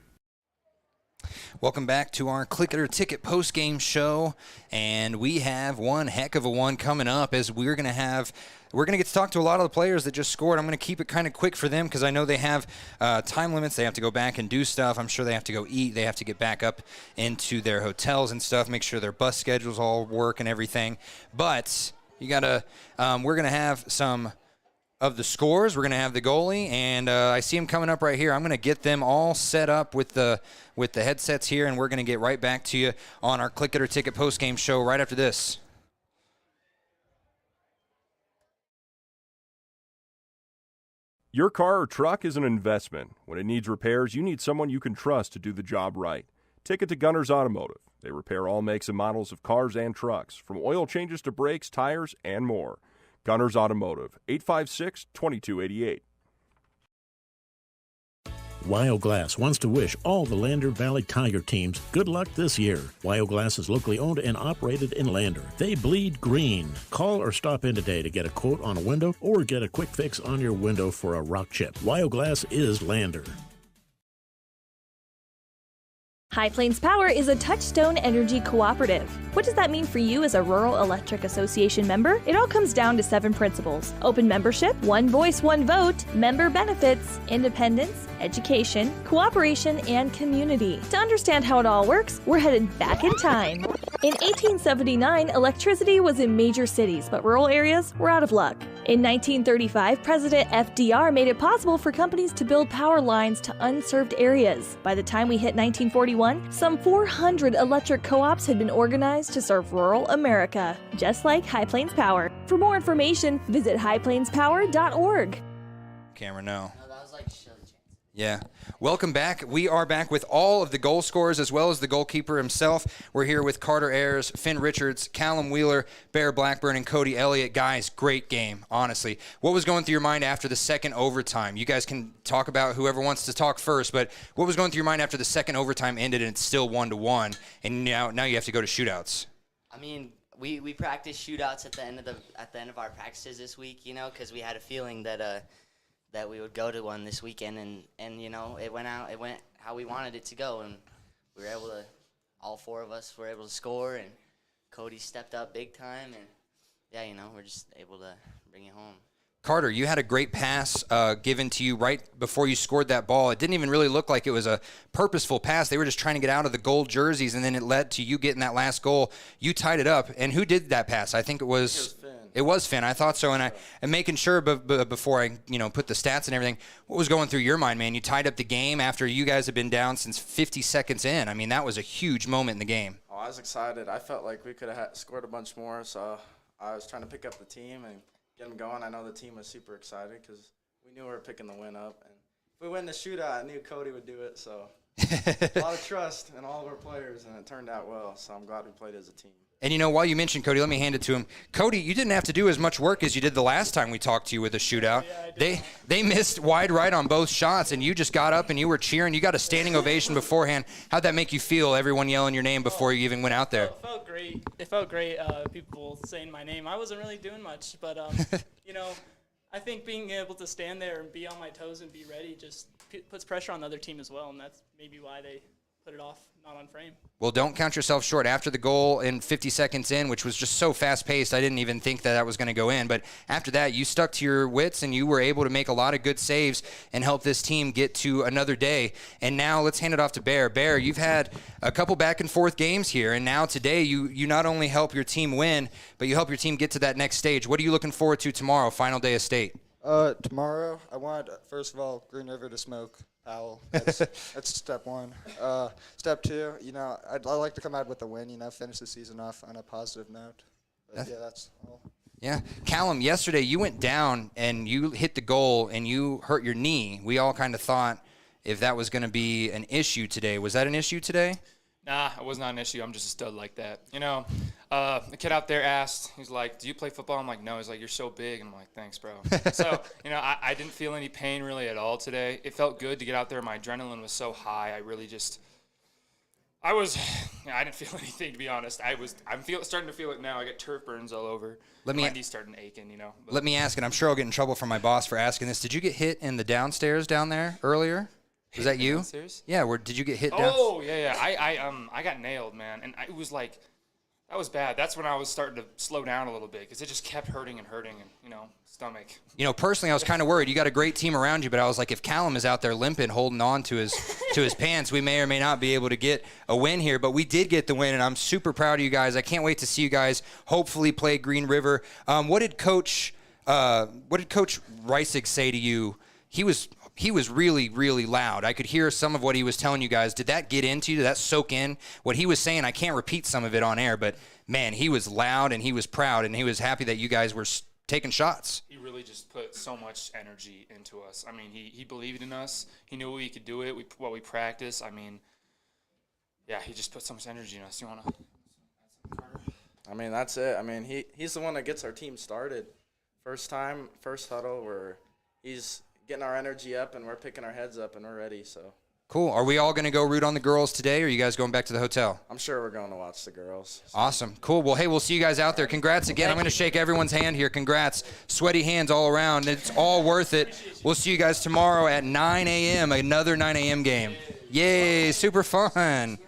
Welcome back to our Click It or Ticket post-game show, and we have one heck of a one coming up as we're going to get to talk to a lot of the players that just scored. I'm going to keep it kind of quick for them because I know they have time limits. They have to go back and do stuff. I'm sure they have to go eat. They have to get back up into their hotels and stuff, make sure their bus schedules all work and everything. But you got to we're going to have some of the scores. We're going to have the goalie, and I see him coming up right here. I'm going to get them all set up with the headsets here, and we're going to get right back to you on our Click It or Ticket post-game show right after this. Your car or truck is an investment. When it needs repairs, you need someone you can trust to do the job right. Take it to Gunner's Automotive. They repair all makes and models of cars and trucks, from oil changes to brakes, tires, and more. Gunner's Automotive, 856-2288. Wyoglass wants to wish all the Lander Valley Tiger teams good luck this year. Wyoglass is locally owned and operated in Lander. They bleed green. Call or stop in today to get a quote on a window or get a quick fix on your window for a rock chip. Wyoglass is Lander. High Plains Power is a Touchstone Energy cooperative. What does that mean for you as a Rural Electric Association member? It all comes down to 7 principles: open membership, one voice, one vote, member benefits, independence, education, cooperation, and community. To understand how it all works, we're headed back in time. In 1879, electricity was in major cities, but rural areas were out of luck. In 1935, President FDR made it possible for companies to build power lines to unserved areas. By the time we hit 1941, some 400 electric co-ops had been organized to serve rural America, just like High Plains Power. For more information, visit highplainspower.org. Camera, no. Yeah. Welcome back. We are back with all of the goal scorers as well as the goalkeeper himself. We're here with Carter Ayers, Finn Richards, Callum Wheeler, Bear Blackburn, and Cody Elliott. Guys, great game, honestly. What was going through your mind after the second overtime? You guys can talk about whoever wants to talk first, but what was going through your mind after the second overtime ended and it's still 1-1, and now you have to go to shootouts? I mean, we practiced shootouts at the end of our practices this week, you know, because we had a feeling that we would go to one this weekend, and you know, it went how we wanted it to go, and we were able to, all 4 of us were able to score, and Cody stepped up big time, and yeah, you know, we're just able to bring it home. Carter, you had a great pass given to you right before you scored that ball. It didn't even really look like it was a purposeful pass. They were just trying to get out of the gold jerseys, and then it led to you getting that last goal. You tied it up, and who did that pass? I think it was Finn. It was Finn. I thought so, and I'm making sure before I put the stats and everything, what was going through your mind, man? You tied up the game after you guys had been down since 50 seconds in. I mean, that was a huge moment in the game. Oh, I was excited. I felt like we could have scored a bunch more, so I was trying to pick up the team and get them going. I know the team was super excited because we knew we were picking the win up. And if we win the shootout, I knew Cody would do it, so a lot of trust in all of our players, and it turned out well, so I'm glad we played as a team. And, while you mentioned Cody, let me hand it to him. Cody, you didn't have to do as much work as you did the last time we talked to you with a shootout. Yeah, they missed wide right on both shots, and you just got up and you were cheering. You got a standing ovation beforehand. How'd that make you feel, everyone yelling your name before you even went out there? It felt great. It felt great, people saying my name. I wasn't really doing much, but, I think being able to stand there and be on my toes and be ready just puts pressure on the other team as well, and that's maybe why they put it off, not on frame. Well, don't count yourself short. After the goal in 50 seconds in, which was just so fast-paced, I didn't even think that was going to go in. But after that, you stuck to your wits, and you were able to make a lot of good saves and help this team get to another day. And now let's hand it off to Bear. Bear, you've had a couple back-and-forth games here, and now today you not only help your team win, but you help your team get to that next stage. What are you looking forward to tomorrow, final day of state? Tomorrow, I want, first of all, Green River to smoke Powell. That's step one. Step two, I'd like to come out with a win, finish the season off on a positive note. But yeah, that's all. Yeah. Callum, yesterday you went down and you hit the goal and you hurt your knee. We all kind of thought if that was going to be an issue today. Was that an issue today? Nah, it was not an issue. I'm just a stud like that. You know, the kid out there asked, he's like, do you play football? I'm like, no. He's like, you're so big. And I'm like, thanks, bro. So, you know, I didn't feel any pain really at all today. It felt good to get out there. My adrenaline was so high. I didn't feel anything, to be honest. I'm starting to feel it now. I got turf burns all over. My knee's starting aching, you know. But let me ask, and I'm sure I'll get in trouble from my boss for asking this. Did you get hit in the downstairs down there earlier? Was that you? Downstairs? Yeah. Did you get hit down? Oh, yeah. I got nailed, man. And it was like, that was bad. That's when I was starting to slow down a little bit because it just kept hurting and, you know, stomach. You know, personally, I was kind of worried. You got a great team around you, but I was like, if Callum is out there limping, holding on to his pants, we may or may not be able to get a win here. But we did get the win, and I'm super proud of you guys. I can't wait to see you guys hopefully play Green River. What did Coach Reisig say to you? He was really, really loud. I could hear some of what he was telling you guys. Did that get into you? Did that soak in? What he was saying, I can't repeat some of it on air, but, man, he was loud and he was proud and he was happy that you guys were taking shots. He really just put so much energy into us. I mean, he believed in us. He knew we could do it, we practiced. I mean, yeah, he just put so much energy in us. You want to add something, Carter? I mean, that's it. I mean, he's the one that gets our team started. First huddle, where he's getting our energy up and we're picking our heads up and we're ready. So cool. Are we all going to go root on the girls today, or are you guys going back to the hotel? I'm sure we're going to watch the girls. So. Awesome. Cool. Well, hey, we'll see you guys out there. Congrats again. I'm going to shake everyone's hand here. Congrats. Sweaty hands all around. It's all worth it. We'll see you guys tomorrow at 9 a.m., another 9 a.m. game. Yay, super fun.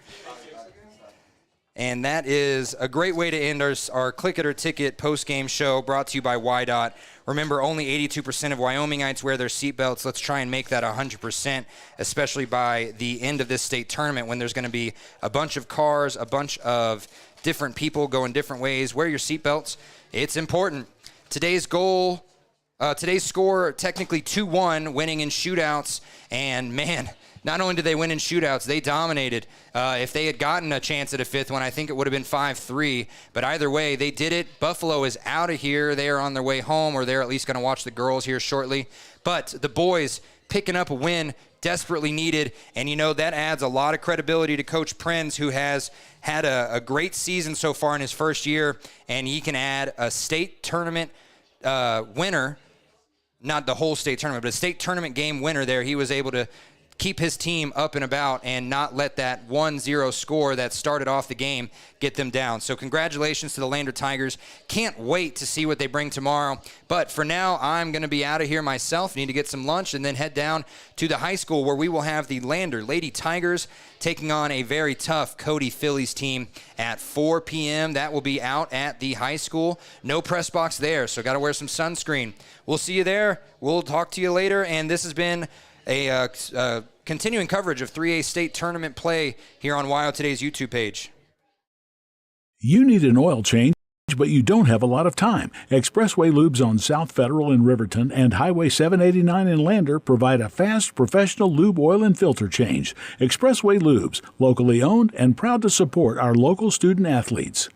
And that is a great way to end our Click It or Ticket post-game show brought to you by YDOT. Remember, only 82% of Wyomingites wear their seatbelts. Let's try and make that 100%, especially by the end of this state tournament when there's going to be a bunch of cars, a bunch of different people going different ways. Wear your seatbelts. It's important. Today's score, technically 2-1, winning in shootouts. And, man, not only did they win in shootouts, they dominated. If they had gotten a chance at a fifth one, I think it would have been 5-3. But either way, they did it. Buffalo is out of here. They are on their way home, or they're at least going to watch the girls here shortly. But the boys picking up a win, desperately needed. And, you know, that adds a lot of credibility to Coach Prenz, who has had a great season so far in his first year. And he can add a state tournament winner, not the whole state tournament, but a state tournament game winner there. He was able to keep his team up and about and not let that 1-0 score that started off the game get them down. So congratulations to the Lander Tigers. Can't wait to see what they bring tomorrow. But for now, I'm going to be out of here myself. Need to get some lunch and then head down to the high school where we will have the Lander Lady Tigers taking on a very tough Cody Phillies team at 4 p.m. That will be out at the high school. No press box there, so got to wear some sunscreen. We'll see you there. We'll talk to you later. And this has been a continuing coverage of 3A state tournament play here on WYO Today's YouTube page. You need an oil change, but you don't have a lot of time. Expressway Lubes on South Federal in Riverton and Highway 789 in Lander provide a fast, professional lube, oil, and filter change. Expressway Lubes, locally owned and proud to support our local student athletes.